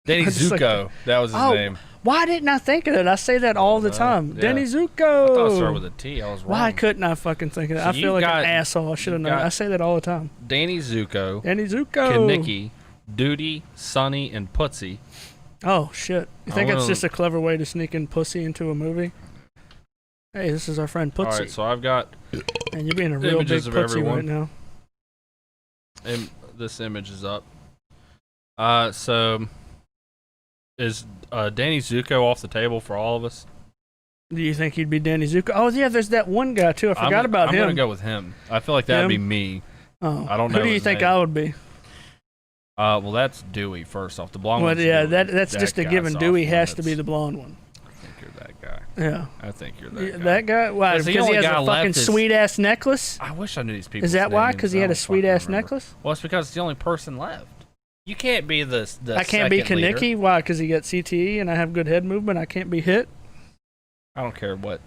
Danny Just like- Zuko. That was his Oh, name. Why didn't I think of that? I say that all the time. Yeah. Danny Zuko. I thought it started with a T. I was wrong. Why couldn't I fucking think of that? So I feel you've like got- an asshole. I should have you've known. got- I say that all the time. Danny Zuko, Danny Zuko. Kaneki, Duty, Sonny, and Putsy. Oh shit! You I think it's wanna- just a clever way to sneak in pussy into a movie? Hey, this is our friend Putsy. All right, so I've got And you're being a real big images of pussy everyone. right now. this image is up. So is Danny Zuko off the table for all of us? Do you think he'd be Danny Zuko? Oh yeah, there's that one guy too. I forgot about I'm him. gonna go with him. I feel like that'd be Him? me. Oh, I don't Who know do you his think name. I would be? Well, that's Dewey first off. The blonde Well, one's yeah, Dewey. that's That just a guy's given. off Dewey has to limits. be the blonde one. I think you're that guy. Yeah. I think you're Yeah, that guy. that guy? Why? 'Cause the Because he only has guy a left fucking is- sweet ass necklace? I wish I knew these people. Is that why? Because he had a sweet ass necklace? Well, it's because it's the only person left. You can't be the I can't be second leader. Kaneki. Why? Because he got CTE and I have good head movement. I can't be hit. I don't care what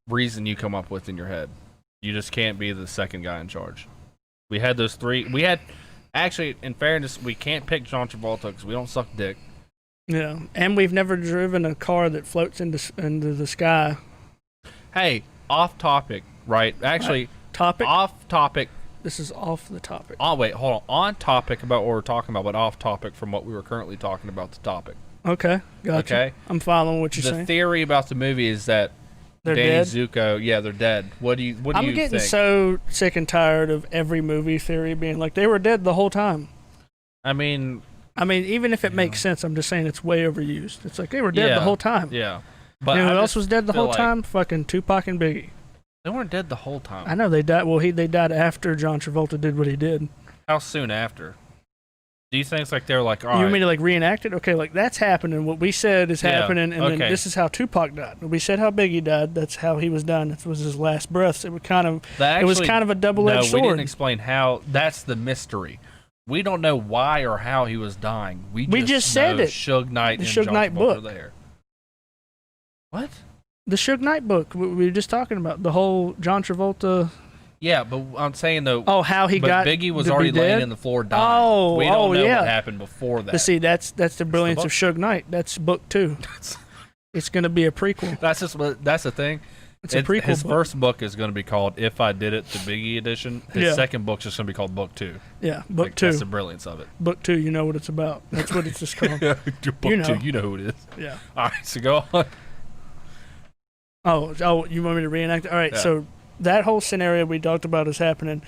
reason you come up with in your head. You just can't be the second guy in charge. We had those three. We had actually, in fairness, we can't pick John Travolta because we don't suck dick. Yeah, and we've never driven a car that floats into the sky. Hey, off topic, right? Actually, Topic. off topic. This is off the topic. Oh wait, hold on. On topic about what we're talking about, but off topic from what we were currently talking about. The topic. Okay, gotcha. Okay. I'm following what you're The saying. theory about the movie is that They're Danny dead? Zuko, yeah, they're dead. What do you I'm think? getting so sick and tired of every movie theory being like they were dead the whole time. I mean, even if it makes sense, I'm just saying it's way overused. It's like they were dead Yeah. the whole time. yeah. But You know I who else just was dead the feel whole like time? Fucking Tupac and Biggie. They weren't dead the whole time. I know they died. Well, they died after John Travolta did what he did. How soon after? Do you think it's like they were like, all You right, want me to like reenact it? Okay, like that's happening. What we said is Yeah, happening, and then okay. this is how Tupac died. We said how Biggie died. That's how he was done. That was his last breaths. It was kind of that it was actually- kind of a double-edged No, we sword. didn't explain how. That's the mystery. We don't know why or how he was dying. We just said know it. Suge Knight The and Suge John Knight Travolta book. are there. What? The Suge Knight book we were just talking about. The whole John Travolta. Yeah, but I'm saying though. Oh, how he but got Biggie was to be already laying dead? in the floor dying. Oh, we don't know yeah. what happened before that. But see, that's the brilliance book. of Suge Knight. That's book 2. It's going to be a prequel. That's just what. That's the thing. It's a prequel His book. first book is going to be called "If I Did It," the Biggie edition. His Yeah. second book's just going to be called Book 2. Yeah, book Like, 2. That's the brilliance of it. Book 2. You know what it's about. That's what it's just called. Book You know. 2. You know who it is. Yeah. All right, so go on. Oh, you want me to reenact it? All right, Yeah. so that whole scenario we talked about is happening.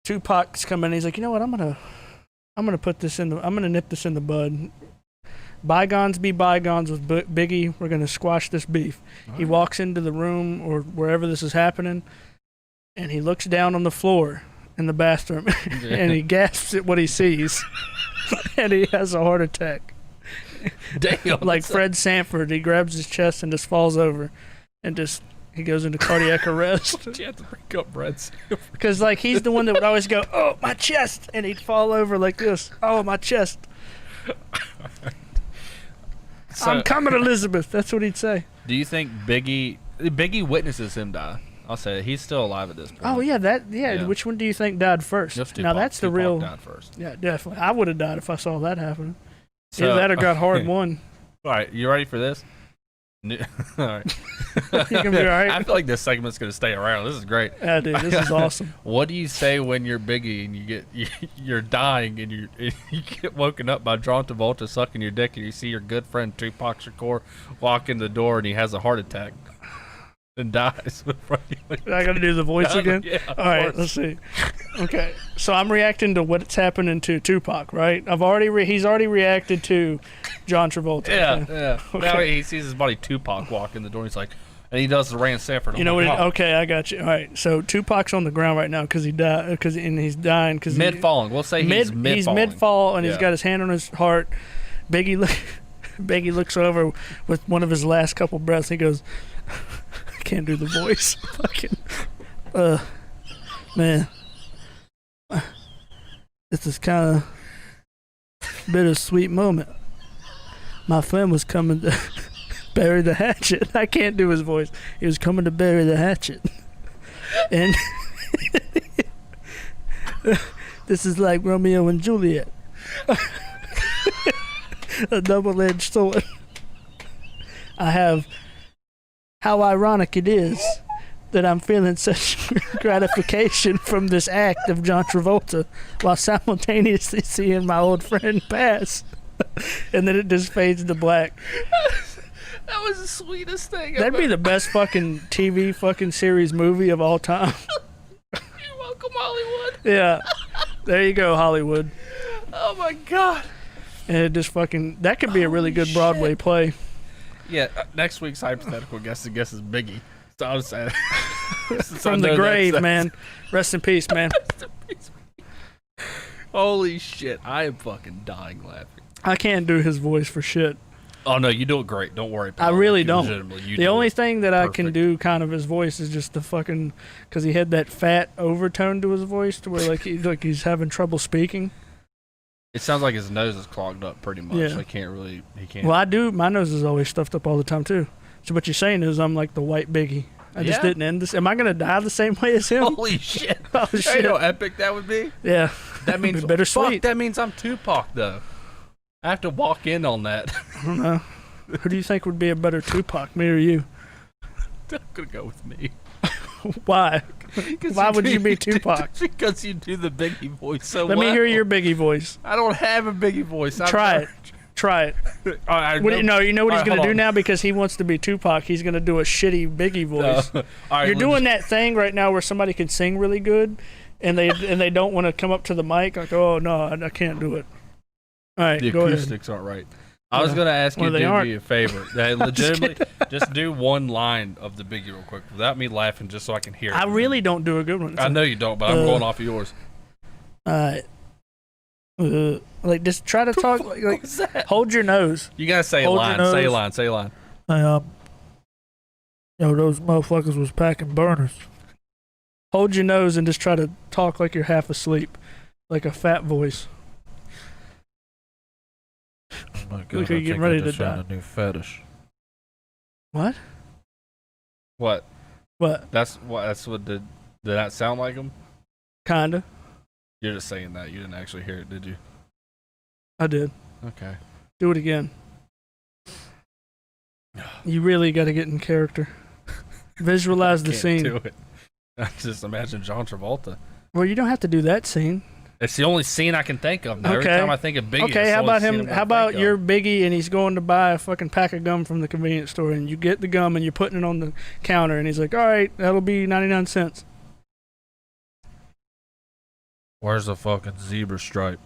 Tupac's coming. He's like, you know what? I'm gonna put this in the. I'm gonna nip this in the bud. Bygones be bygones with Biggie. We're gonna squash this beef. He walks into the room or wherever this is happening, and he looks down on the floor in the bathroom, and he gasps at what he sees, and he has a heart attack. Damn. Like Fred Sanford, he grabs his chest and just falls over, and just he goes into cardiac arrest. Did you have to bring up Red Because like he's the one that would always go, "Oh, my chest," and he'd fall over like this. "Oh, my chest." So, I'm coming, Elizabeth. That's what he'd say. do you think Biggie witnesses him die? I'll say it. He's still alive at this point. Oh yeah, Yeah. Which one do you think died first? Just Now Tupac. that's the Tupac real. died first. Yeah, definitely. I would have died if I saw that happen. So, Either that or got hard won. All right, you ready for this? All right. You can be all right. I feel like this segment's gonna stay around. This is great. Yeah, dude, this is awesome. What do you say when you're Biggie and you're dying and you get woken up by John Travolta sucking your dick and you see your good friend Tupac Shakur walk in the door and he has a heart attack and dies? I got to do the voice again? Yeah, all right, let's see. Okay, so I'm reacting to what's happening to Tupac, right? He's already reacted to John Travolta. Yeah, okay? yeah. Okay. Now he sees his buddy Tupac walk in the door and he's like, and he does the Rand Sanford. You know what? Okay, I got you. All right, so Tupac's on the ground right now because he died. And he's dying because Mid falling. We'll say he's mid falling. He's mid fall and he's Yeah. got his hand on his heart. Biggie looks over with one of his last couple breaths. He goes, I can't do the voice. Fucking, man, this is kind of bittersweet moment. My friend was coming to bury the hatchet. I can't do his voice. He was coming to bury the hatchet. And this is like Romeo and Juliet. A double-edged sword. I have... How ironic it is that I'm feeling such gratification from this act of John Travolta while simultaneously seeing my old friend pass. And then it just fades to black. That was the sweetest thing. That'd be the best fucking TV fucking series movie of all time. You're welcome, Hollywood. Yeah. There you go, Hollywood. Oh my god. And it just fucking... That could be a really good Broadway play. Yeah, next week's hypothetical guess is Biggie. So I'm saying. From the grave, man. Rest in peace, man. Holy shit, I am fucking dying laughing. I can't do his voice for shit. Oh no, you do it great. Don't worry. I really don't. Legitimately, you The do only it thing that I can perfect. do kind of his voice is just the fucking... Because he had that fat overtone to his voice to where like he's having trouble speaking. It sounds like his nose is clogged up pretty much. Yeah. I can't really. He can't. Well, I do. My nose is always stuffed up all the time, too. So what you're saying is I'm like the white Biggie. I just Yeah. didn't end this. Am I going to die the same way as him? Holy shit! Oh, You shit. know how epic that would be. Yeah. That means bittersweet. Fuck, that means I'm Tupac though. I have to walk in on that. I don't know. Who do you think would be a better Tupac, me or you? I'm gonna go with me. Why? Why would you be Tupac? Because you do the Biggie voice so Let well. me hear your Biggie voice. I don't have a Biggie voice. Try it. Try it. No, you know what he's going to do now because he wants to be Tupac. He's going to do a shitty Biggie voice. You're doing that thing right now where somebody can sing really good, and they don't want to come up to the mic. Like, oh no, I can't do it. All right, The go ahead. acoustics aren't right. I was gonna ask you Well, to they do aren't. me a favor. That legitimately, just do one line of the Biggie real quick without me laughing, just so I can hear it. I really don't do a good one. I know you don't, but I'm going off of yours. Like just try to talk. Like What's that? hold your nose. You gotta say a Hold your line. Say a nose. line. Say a line. Hey, those motherfuckers was packing burners. Hold your nose and just try to talk like you're half asleep, like a fat voice. Oh my God, Look, you're getting ready to die. A new fetish. What? What? What? That's what did that sound like him? Kinda. You're just saying that. You didn't actually hear it, did you? I did. Okay. Do it again. You really got to get in character. Visualize the Can't scene. do it. I just imagine John Travolta. Well, you don't have to do that scene. It's the only scene I can think of. Now. Every Okay. time I think of Biggie, Okay, it's how the only about scene him? I'm gonna How about think you're of. Biggie and he's going to buy a fucking pack of gum from the convenience store, and you get the gum and you're putting it on the counter, and he's like, "All right, that'll be 99 cents." Where's the fucking zebra stripe?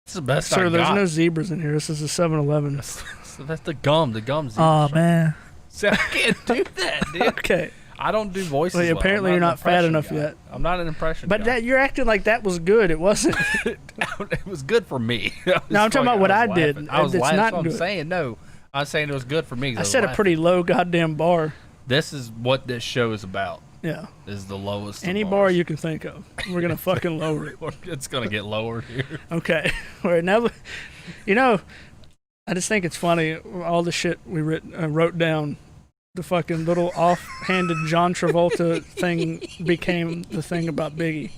It's the best Sir, I there's got. no zebras in here. This is a 7-Eleven. That's the gum. The gum's. Oh man. See, I can't do that, dude. Okay. I don't do voices. Well, well. apparently I'm you're an not fat impression enough guy. yet. I'm not an impression But guy. that you're acting like that was good. It wasn't. It was good for me. No, I'm talking about what I did. I was It's laughing. not That's what good. I'm saying. No, I was saying it was good for me. 'Cause I was set a laughing. pretty low goddamn bar. This is what this show is about. Yeah. Is the lowest. of Any bar bars. you can think of. We're gonna fucking lower it. It's gonna get lower here. Okay. All right, now, you know, I just think it's funny all the shit we wrote down. The fucking little offhanded John Travolta thing became the thing about Biggie.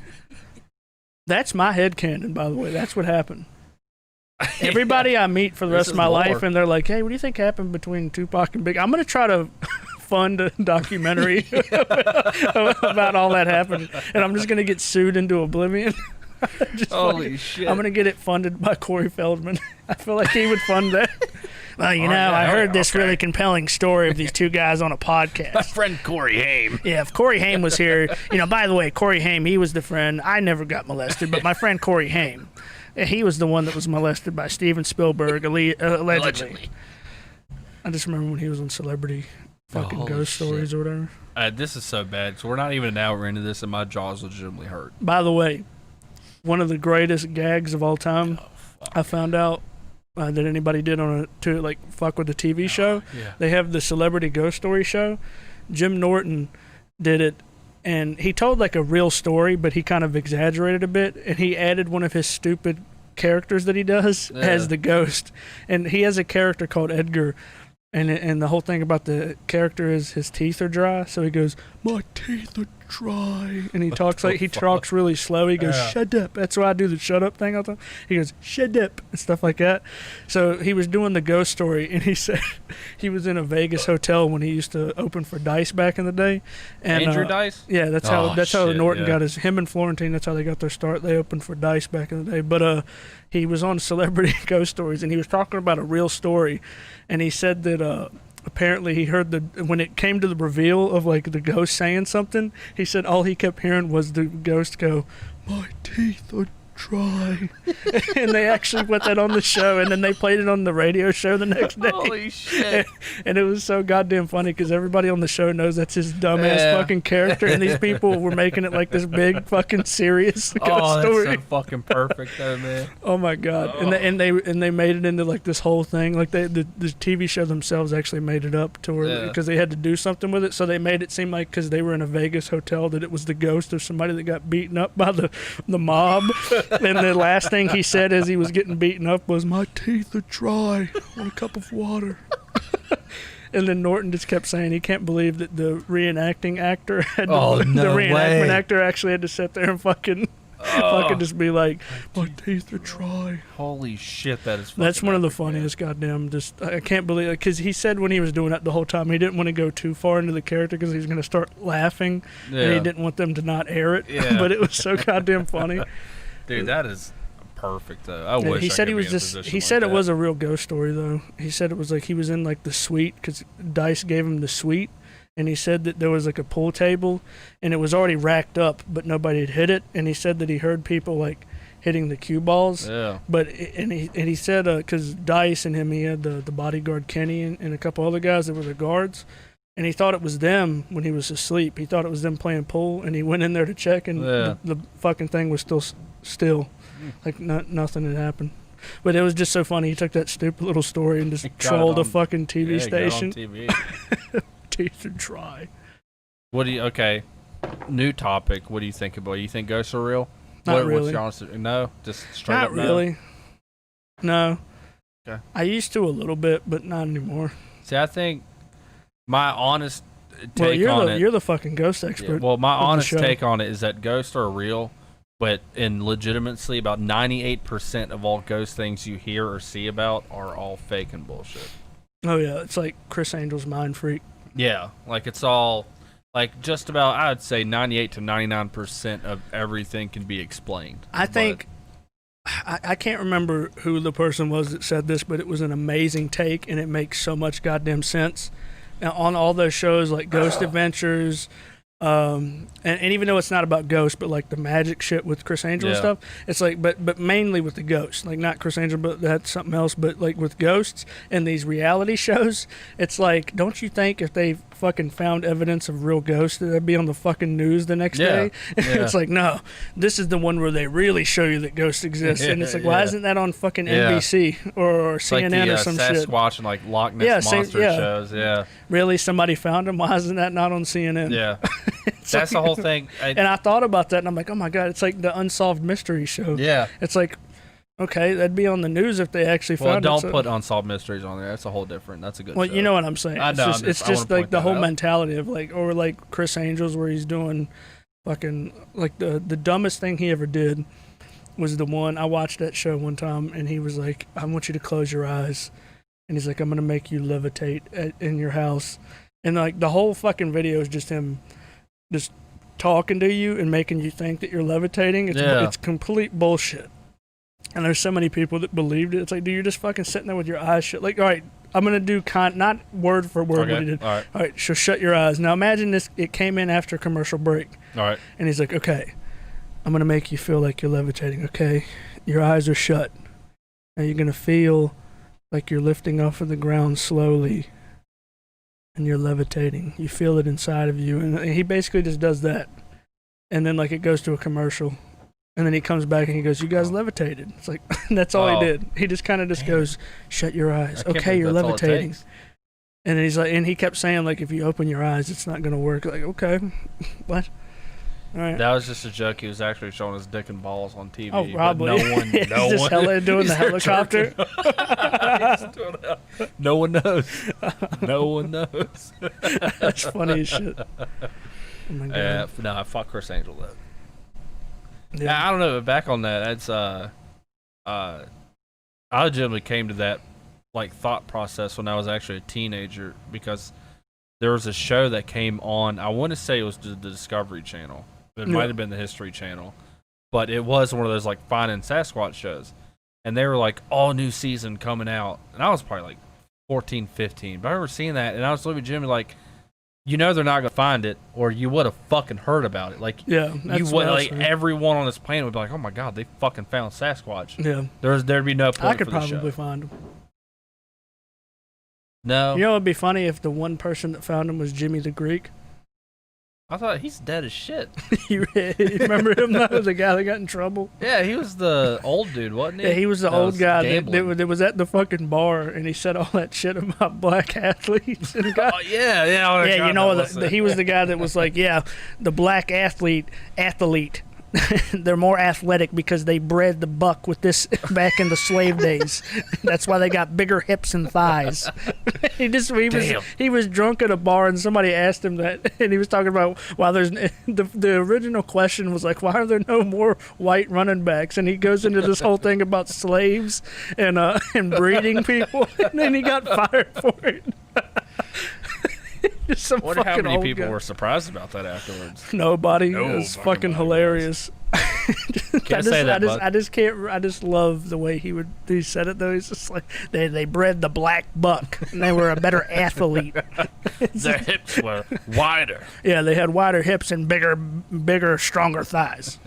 That's my headcanon, by the way. That's what happened. Everybody I meet for the rest of my life, and they're like, "Hey, what do you think happened between Tupac and Biggie?" I'm gonna try to fund a documentary about all that happened, and I'm just gonna get sued into oblivion. Holy shit! I'm gonna get it funded by Corey Feldman. I feel like he would fund that. Well, I heard this really compelling story of these two guys on a podcast. My friend Corey Haim. Yeah, if Corey Haim was here, by the way, Corey Haim, he was the friend. I never got molested, but my friend Corey Haim, he was the one that was molested by Steven Spielberg, allegedly. I just remember when he was on Celebrity fucking Ghost Stories or whatever. This is so bad. So we're not even an hour into this, and my jaw's legitimately hurt. By the way, one of the greatest gags of all time, I found out that anybody did to like fuck with the TV show. Yeah. They have the Celebrity Ghost Story show. Jim Norton did it, and he told like a real story, but he kind of exaggerated a bit, and he added one of his stupid characters that he does as the ghost. And he has a character called Edgar, and the whole thing about the character is his teeth are dry, so he goes, "My teeth are dry," and he talks really slow. He goes, "Shut up." That's why I do the shut up thing all the time. He goes, "Shut up," and stuff like that. So he was doing the ghost story, and he said he was in a Vegas hotel when he used to open for Dice back in the day. And Andrew Dice? Yeah, that's how Norton got him and Florentine, that's how they got their start. They opened for Dice back in the day. But he was on Celebrity Ghost Stories, and he was talking about a real story, and he said that apparently he heard when it came to the reveal of like the ghost saying something, he said all he kept hearing was the ghost go, "My teeth are dry." And they actually put that on the show, and then they played it on the radio show the next day. Holy shit. And it was so goddamn funny because everybody on the show knows that's his dumbass fucking character, and these people were making it like this big fucking serious ghost story. That's so fucking perfect though, man. Oh my god! Oh. And they made it into like this whole thing. Like the TV show themselves actually made it up to where because they had to do something with it, so they made it seem like because they were in a Vegas hotel that it was the ghost of somebody that got beaten up by the mob. And the last thing he said as he was getting beaten up was, "My teeth are dry. I want a cup of water." And then Norton just kept saying he can't believe that the reenacting actor had reenactment actor actually had to sit there and fucking just be like, "My teeth are dry." Holy shit, that is fucking That's one of the funniest goddamn, I can't believe it, because he said when he was doing that the whole time he didn't want to go too far into the character because he was going to start laughing, and he didn't want them to not air it. But it was so goddamn funny. Dude, that is perfect though. I wish he said I could he was be in a just. position He like said that. it was a real ghost story though. He said it was like he was in like the suite because Dice gave him the suite, and he said that there was like a pool table, and it was already racked up, but nobody had hit it. And he said that he heard people like hitting the cue balls. Yeah. But he said because Dice and him, he had the bodyguard Kenny and a couple other guys that were the guards. And he thought it was them when he was asleep. He thought it was them playing pool, and he went in there to check, and the fucking thing was still, like nothing had happened. But it was just so funny. He took that stupid little story and just trolled a fucking TV station. Got it on TV. Teeth are dry. Okay, new topic. What do you think about? You think ghosts are real? Not really. What's your honest? No, just straight Not up no? really. No. Okay. I used to a little bit, but not anymore. See, I think my honest take on it. You're the fucking ghost expert. Yeah, well, my honest take on it is that ghosts are real, but in legitimacy, about 98% of all ghost things you hear or see about are all fake and bullshit. Oh yeah, it's like Chris Angel's Mind Freak. Yeah, like it's all like just about. I'd say 98 to 99% of everything can be explained. I think. I can't remember who the person was that said this, but it was an amazing take, and it makes so much goddamn sense. Now, on all those shows like Ghost Adventures, and even though it's not about ghosts, but like the magic shit with Chris Angel and stuff, it's like, but mainly with the ghosts, like not Chris Angel, but that's something else. But like with ghosts and these reality shows, it's like, don't you think if they fucking found evidence of real ghosts, that'd be on the fucking news the next day? It's like, no, this is the one where they really show you that ghosts exist, and it's like, why isn't that on fucking NBC or CNN like or some shit? Sasquatch and like Loch Ness monster shows. Yeah, really, somebody found him. Why isn't that not on CNN? Yeah. That's the whole thing. And I thought about that, and I'm like, oh my god, it's like the Unsolved Mystery Show. Yeah. It's like, Okay, that'd be on the news if they actually Well, found it. don't so- put Unsolved Mysteries on there. That's a whole different. That's a good. Well, show. you know what I'm saying. I know, It's I just wanna like point the that whole out. mentality of like, or like Chris Angels, where he's doing fucking like the dumbest thing he ever did was the one I watched that show one time, and he was like, "I want you to close your eyes," and he's like, "I'm gonna make you levitate in your house," and like the whole fucking video is just him, just talking to you and making you think that you're levitating. It's complete bullshit. And there's so many people that believed it. It's like, dude, you're just fucking sitting there with your eyes shut. Like, all right, I'm gonna do not word for word what he did. All right. All right, so shut your eyes. Now imagine this. It came in after a commercial break, All right. and he's like, okay, I'm gonna make you feel like you're levitating. Okay, your eyes are shut. Now you're gonna feel like you're lifting off of the ground slowly, and you're levitating. You feel it inside of you, and he basically just does that. And then like it goes to a commercial. And then he comes back and he goes, "You guys levitated." It's like that's all he did. He just kind of just goes, "Shut your eyes." I can't Okay, believe you're that's all it levitating. takes. And then he's like, and he kept saying like, "If you open your eyes, it's not gonna work." Like, okay, what? All right. That was just a joke. He was actually showing his dick and balls on TV. Oh, but probably. No one. He's No just one. hella doing the he's there helicopter. no one knows. No one knows. That's funny as shit. Oh my god. No, I fuck Chris Angel though. Yeah. I don't know. Back on that, it's I legitimately came to that like thought process when I was actually a teenager because there was a show that came on. I want to say it was the Discovery Channel. It might have been the History Channel, but it was one of those like finding Sasquatch shows, and they were like all new season coming out, and I was probably like 14, 15. But I remember seeing that, and I was looking at Jimmy like, you know, they're not gonna find it, or you would have fucking heard about it. Like, Yeah, you that's would what I was like saying. everyone on this planet would be like, oh my god, they fucking found Sasquatch. Yeah, There'd be no point I could for the probably show. find him. No, You know, it'd be funny if the one person that found him was Jimmy the Greek. I thought he's dead as shit. You remember him though, the guy that got in trouble? Yeah, he was the old dude, wasn't he? Yeah, he was the That old guy gambling. that was at the fucking bar, and he said all that shit about black athletes. And Oh yeah. yeah, you know, he was the guy that was like, yeah, the black athlete, they're more athletic because they bred the buck with this back in the slave days. That's why they got bigger hips and thighs. He was drunk at a bar, and somebody asked him that, and he was talking about the original question was like, why are there no more white running backs? And he goes into this whole thing about slaves and breeding people, and then he got fired for it. Just some Wonder how fucking many old people guy. were surprised about that afterwards. Nobody. No It was fucking fucking body hilarious. Can't say that, bud. I just can't. I just love the way he said it though. He's just like they bred the black buck and they were a better athlete. Their hips were wider. Yeah, they had wider hips and bigger, stronger thighs.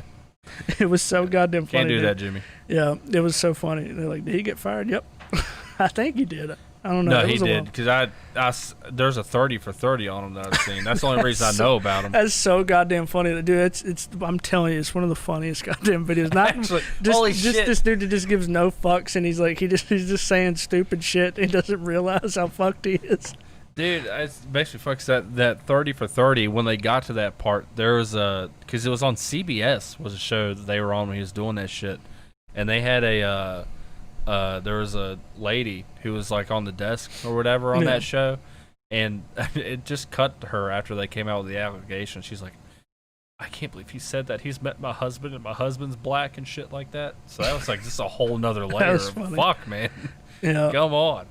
It was so goddamn funny. Can't do dude. that, Jimmy. Yeah, it was so funny. They're like, did he get fired? Yep. I think he did. I don't know. No, It he was a did while. because there's a 30 for 30 on him that I've seen. That's the only reason I know about him. That's so goddamn funny, dude. It's. I'm telling you, it's one of the funniest goddamn videos. Not Actually, just, holy just shit. this dude that just gives no fucks, and he's just saying stupid shit. He doesn't realize how fucked he is. Dude, it's basically fucks that 30 for 30. When they got to that part, there was because it was on CBS was a show that they were on when he was doing that shit, and they had there was a lady who was like on the desk or whatever on Yeah. that show, and it just cut to her after they came out with the allegation. She's like, I can't believe he said that. He's met my husband and my husband's black and shit like that. So that was like just a whole nother layer was of funny. fuck, man. Yeah. Come on.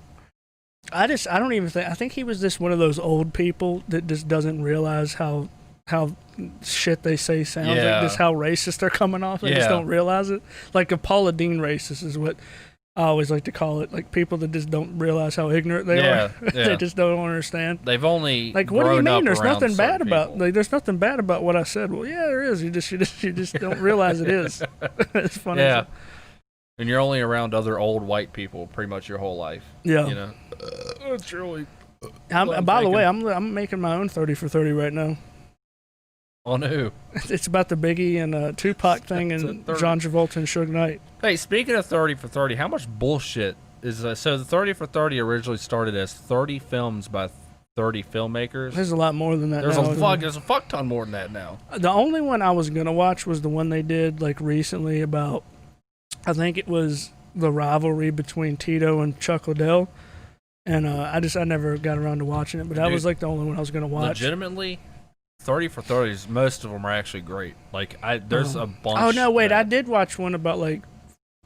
I don't even think. I think he was just one of those old people that just doesn't realize how shit they say sounds Yeah. like, just how racist they're coming off. They just Yeah. don't realize it. Like a Paula Dean racist is what I always like to call it. Like people that just don't realize how ignorant they Yeah, are. yeah. They just don't understand. They've only Like, what do you grown up mean? There's around nothing bad certain about. people. Like, there's nothing bad about what I said. Well, yeah, there is. You just don't realize it is. It's funny. Yeah. And you're only around other old white people pretty much your whole life. Yeah. You know? It's really By the way, I'm making my own 30 for 30 right now. on who? It's about the Biggie and Tupac thing It's a and 30. John Travolta and Suge Knight. Hey, speaking of 30 for 30, how much bullshit is so the 30 for 30 originally started as 30 films by 30 filmmakers. There's a lot more than that. There's now, a isn't fuck. there? There's a fuck ton more than that now. The only one I was gonna watch was the one they did like recently about I think it was the rivalry between Tito and Chuck Liddell. And I never got around to watching it, but that Dude, was like the only one I was going to watch. Legitimately, 30 for 30s, most of them are actually great. Like, there's a bunch. Oh, no, wait. that- I did watch one about, like,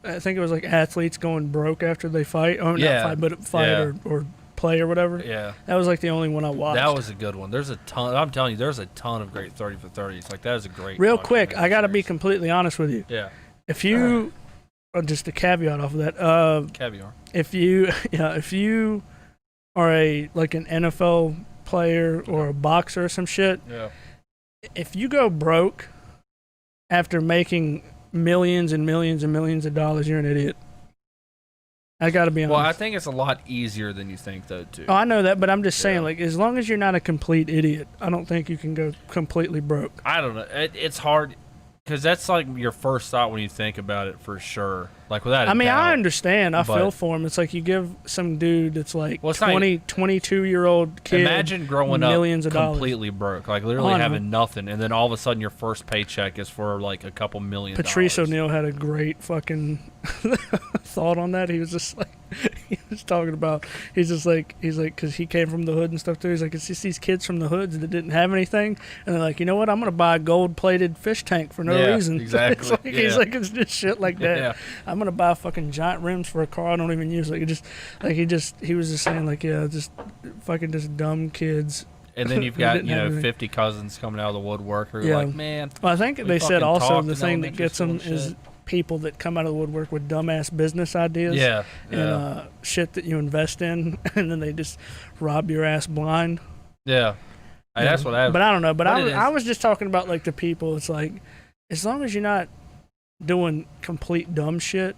I think it was like athletes going broke after they fight. Oh, Yeah. not fight, but fight Yeah. or play or whatever. Yeah. That was like the only one I watched. That was a good one. There's a ton. I'm telling you, there's a ton of great 30 for 30s. Like, that is a great. Real fucking quick, I got to be series. completely honest with you. Yeah. If you, just a caveat off of that, Caviar. if you are an NFL player or a boxer or some shit, Yeah. if you go broke after making millions and millions and millions of dollars, you're an idiot. I got to be honest. Well, I think it's a lot easier than you think, though, too. Oh, I know that, but I'm just saying, Yeah. like, as long as you're not a complete idiot, I don't think you can go completely broke. I don't know. It's hard because that's like your first thought when you think about it, for sure. Like, without. I mean, doubt. I understand. I but- feel for him. It's like you give some dude that's like Well, it's not- 22-year-old kid. Imagine growing millions up of dollars. completely broke, like literally Oh, I know. having nothing, and then all of a sudden your first paycheck is for like a couple million. Patrice dollars. O'Neal had a great fucking thought on that. He was just like, he was talking about, he's like, because he came from the hood and stuff too. He's like, it's just these kids from the hoods that didn't have anything, and they're like, you know what? I'm gonna buy a gold-plated fish tank for no Yeah, reason. exactly, It's like, He's yeah. like, it's just shit like that. Yeah. I'm gonna buy fucking giant rims for a car I don't even use. Like, he was just saying like, yeah, just fucking just dumb kids. And then you've Who got didn't have anything. 50 cousins coming out of the woodwork who are Yeah. like, man, Well, I think We they said fucking also talked the in thing that elementary gets them school and is shit. people that come out of the woodwork with dumbass business ideas. yeah, And yeah, shit that you invest in, and then they just rob your ass blind. yeah. Hey, that's what I. But I don't know. But But it I is. was just talking about like the people. It's like, as long as you're not doing complete dumb shit.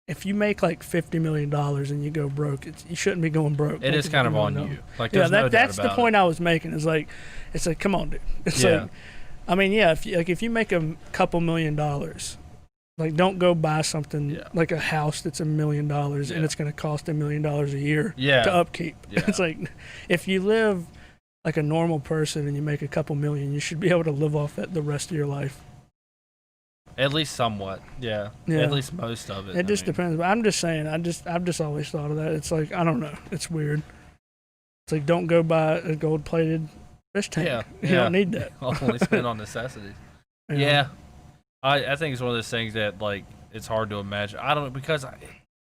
If you make like $50 million and you go broke, you shouldn't be going broke. It is kind of on $50 you. Like, Yeah, there's no doubt that's the about point I was making. Is like, it's like, come on, dude. It's Yeah. like, I mean, yeah. If you make a couple $1 million, like, don't go buy something Yeah. like a house that's $1 million and Yeah. it's going to cost $1 million a year Yeah. to upkeep. Yeah. It's like, if you live like a normal person and you make a couple million, you should be able to live off that the rest of your life. At least somewhat. Yeah. Yeah. At least most of it. It just I mean. depends. But I'm just saying, I've just always thought of that. It's like, I don't know. It's weird. It's like, don't go buy a gold plated fish tank. Yeah, You yeah. don't need that. I'll only spend on necessities. You know? Yeah. I think it's one of those things that, like, it's hard to imagine. I don't know, because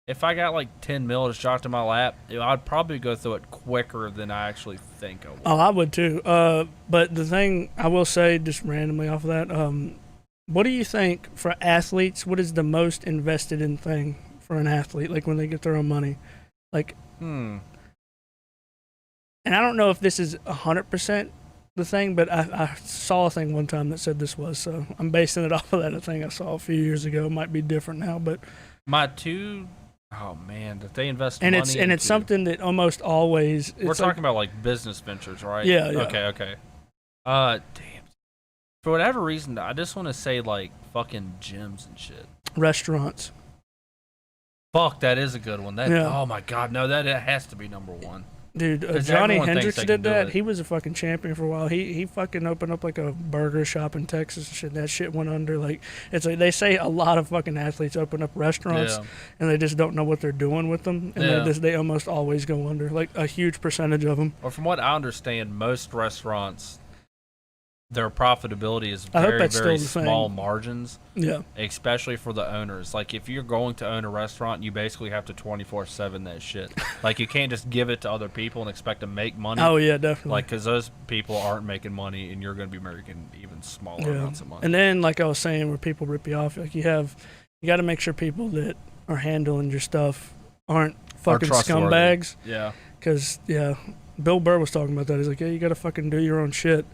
if I got like 10 mil just dropped in my lap, I'd probably go through it quicker than I actually think I would. Oh, I would too. But the thing I will say, just randomly off of that, what do you think for athletes? What is the most invested in thing for an athlete? Like when they get their own money, like, and I don't know if this is 100% the thing, but I saw a thing one time that said this was. So I'm basing it off of that. A thing I saw a few years ago. It might be different now, but Oh man, that they invest and money it's into. something that almost always We're it's like, talking about like business ventures, right? Yeah, yeah. Okay. Damn. For whatever reason, I just want to say like fucking gyms and shit. restaurants. Fuck, that is a good one. That Yeah. Oh my god, no, that it has to be number one. Dude, 'Cause Johnny everyone thinks Hendricks they did can do that. it. He was a fucking champion for a while. He fucking opened up like a burger shop in Texas and shit. That shit went under. Like, it's like they say a lot of fucking athletes open up restaurants Yeah. and they just don't know what they're doing with them, and Yeah. they almost always go under. Like a huge percentage of them. Or from what I understand, most restaurants, their profitability is I hope very, that's still very the thing. small margins, Yeah, especially for the owners. Like, if you're going to own a restaurant, you basically have to 24/7 that shit. Like, you can't just give it to other people and expect to make money. oh yeah, definitely. Like, because those people aren't making money, and you're going to be making even smaller Yeah. amounts of money. And then, like I was saying, where people rip you off, like you got to make sure people that are handling your stuff aren't fucking trustworthy. scumbags. Yeah. Because, yeah, Bill Burr was talking about that. He's like, yeah, you got to fucking do your own shit.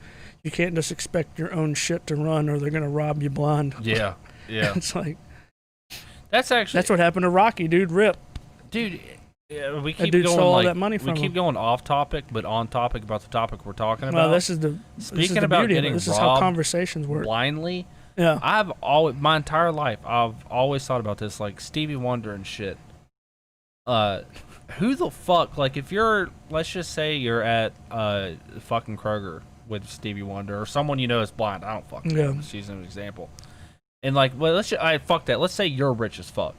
You can't just expect your own shit to run or they're going to rob you blind. Yeah. Yeah. It's like, That's actually. that's what happened to Rocky, dude. Rip. Dude, yeah, we That keep dude going stole all like that money we from keep him. going off topic, but on topic about the topic we're talking about. Well, this is the Speaking about beauty of it. getting This is how robbed conversations work. blindly, Yeah. I've always my entire life I've always thought about this, like Stevie Wonder and shit. Who the fuck, like, if you're, let's just say you're at fucking Kroger with Stevie Wonder or someone you know is blind. I don't fucking know. Yeah. She's an example. And like, well, fuck that. Let's say you're rich as fuck.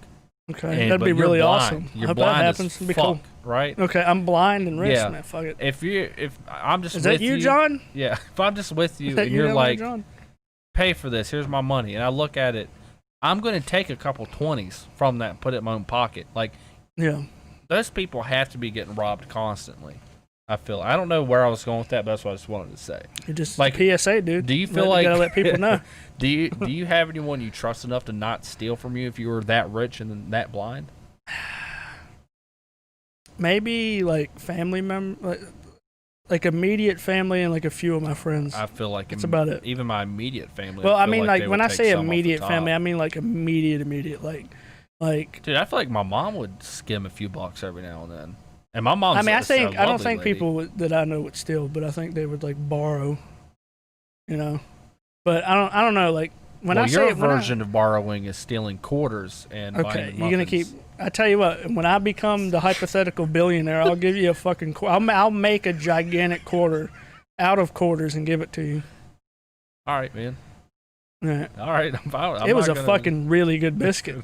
Okay, But that'd be you're really blind. awesome. I You're hope blind that as happens. It'd be fuck, cool. right? Okay, I'm blind and rich, Yeah. man. Fuck it. If I'm just Is with that you, John? Yeah. If I'm just with you Is that and you you're down there, like, John? pay for this, here's my money, and I look at it, I'm gonna take a couple 20s from that and put it in my own pocket. Like, Yeah. those people have to be getting robbed constantly. I feel. I don't know where I was going with that, but that's what I just wanted to say. You just Like, PSA, dude. Do you feel like you gotta let people know? do you have anyone you trust enough to not steal from you if you were that rich and that blind? Maybe like family member, like immediate family, and like a few of my friends. I feel like That's about it. Even my immediate family. Well, I feel mean, they like would when I take say some off the immediate top. family, I mean like immediate, like. Dude, I feel like my mom would skim a few bucks every now and then. And my mom's. I mean, a I don't lovely think lady. people that I know would steal, but I think they would like borrow, you know. But I don't know. Like when Well, I your say version of borrowing is stealing quarters and okay, buying you're gonna keep. muffins. I tell you what, when I become the hypothetical billionaire, I'll give you a fucking. I'll make a gigantic quarter out of quarters and give it to you. All right, man. Yeah. All right, I'm It was not a gonna- fucking really good biscuit.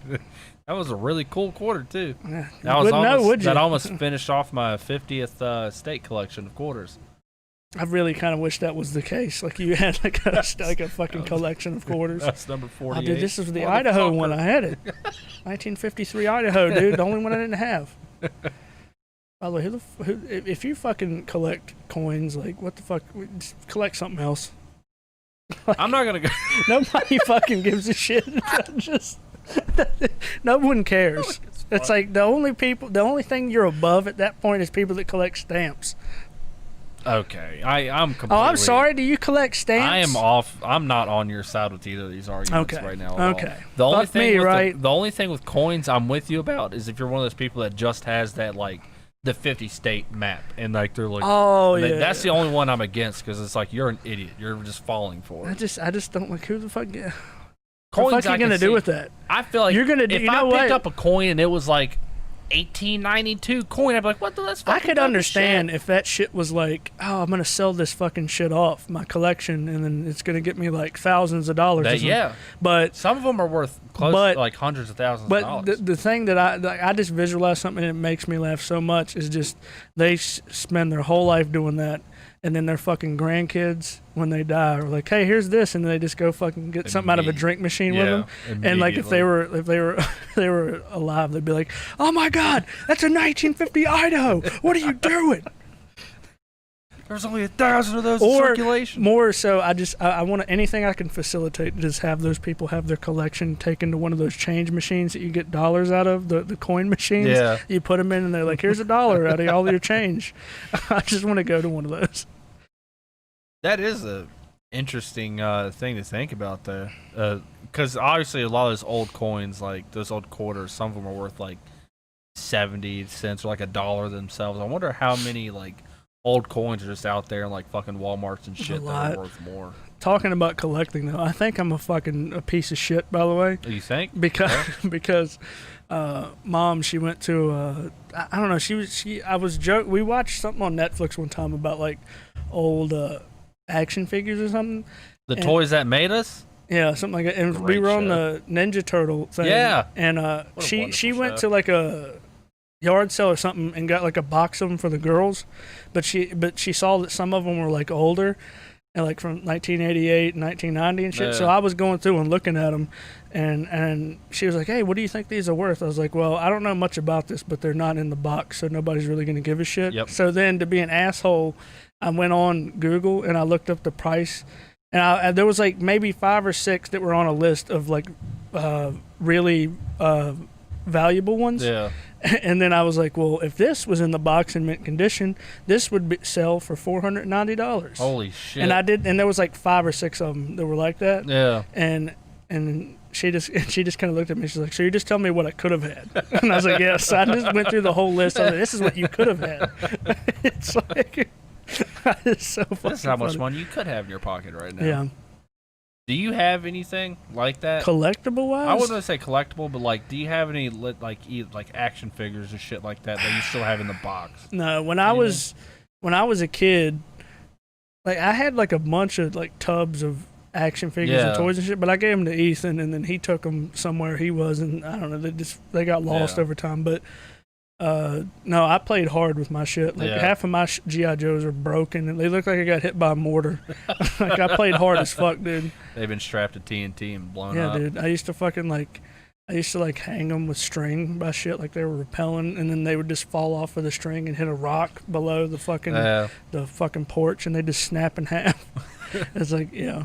That was a really cool quarter too. Yeah. That You was wouldn't know, almost, would you? That almost finished off my 50th state collection of quarters. I really kind of wish that was the case. Like you had like a fucking collection of quarters. That's number I 48. did. This was the Idaho Motherfucker. one. I had it. 1953 Idaho, dude. The only one I didn't have. By the way, if you fucking collect coins, like what the fuck? Just collect something else. I'm not gonna go. Nobody fucking gives a shit. Just no one cares. It's like the only thing you're above at that point is people that collect stamps. Okay, I'm completely. Oh, I'm sorry. Do you collect stamps? I am off. I'm not on your side with either of these arguments Okay. right now. At Okay. All. The only Fuck thing me, with right? the only thing with coins I'm with you about is if you're one of those people that just has that like the 50 state map and like they're like, Oh yeah. that's the only one I'm against because it's like you're an idiot. You're just falling for I it. just don't like who the fuck. What Coins, the fuck I you can gonna do see. with that? I feel like You're gonna do- if you I know picked what? up a coin and it was like 1892 coin, I'd be like, what the? That's I fucking could dumb as understand shit. if that shit was like, oh, I'm gonna sell this fucking shit off my collection, and then it's gonna get me like thousands of dollars. or That, something. yeah, But some of them are worth close But- to like hundreds of thousands of but dollars. the thing that I just visualize something that makes me laugh so much is just they spend their whole life doing that, and then their fucking grandkids when they die are like, hey, here's this, and they just go fucking get something out of a drink machine with them. And like if they were they were alive, they'd be like, oh my god, that's a 1950 Idaho. What are you doing? There's only 1,000 of those in Or circulation. more so, I want anything I can facilitate to just have those people have their collection taken to one of those change machines that you get dollars out of, the coin machines. Yeah. You put them in and they're like, here's $1 out of all your change. I just want to go to one of those. That is a interesting thing to think about, though, because obviously a lot of those old coins, like those old quarters, some of them are worth like 70 cents or like $1 themselves. I wonder how many like old coins are just out there in like fucking Walmarts and shit that lot. are worth more. Talking about collecting though, I think I'm a piece of shit, by the way. You think? Because mom, she went to I don't know, we watched something on Netflix one time about like old action figures or something. The And- toys that made us? Yeah, something like that. And we Great were on show. the Ninja Turtle thing. Yeah. And a she wonderful went show. to like a yard sale or something and got like a box of them for the girls, but she saw that some of them were like older and like from 1988 and 1990 and shit. So Yeah. I was going through and looking at them, and she was like, "Hey, what do you think these are worth?" I was like, "Well, I don't know much about this, but they're not in the box, so nobody's really gonna give a shit." Yep. So then, to be an asshole, I went on Google and I looked up the price, and there was like maybe 5 or 6 that were on a list of like really valuable ones. Yeah. And then I was like, well, if this was in the box in mint condition, this would sell for $490. Holy shit. And I did, and there was like 5 or 6 of them that were like that. Yeah. And she just kind of looked at me. She's like, so you're just telling me what I could have had? And I was like, yes. I just went through the whole list. I was like, this is what you could have had. It's like, it's so fucking This is how much funny. money you could have in your pocket right now. Yeah. Do you have anything like that? Collectible wise? I wouldn't say collectible, but like, do you have any like action figures or shit like that that you still have in the box? No, when I was a kid, like I had like a bunch of like tubs of action figures and Yeah. toys and shit. But I gave them to Ethan, and then he took them somewhere he was, and I don't know. They got lost Yeah. over time. But no, I played hard with my shit. Like Yeah. half of my GI Joes are broken, and they look like I got hit by a mortar. Like I played hard as fuck, dude. They've been strapped to TNT and blown Yeah, up. dude. I used to hang them with string by shit like they were repelling, and then they would just fall off of the string and hit a rock below the fucking porch, and they just snap in half. It's like, yeah.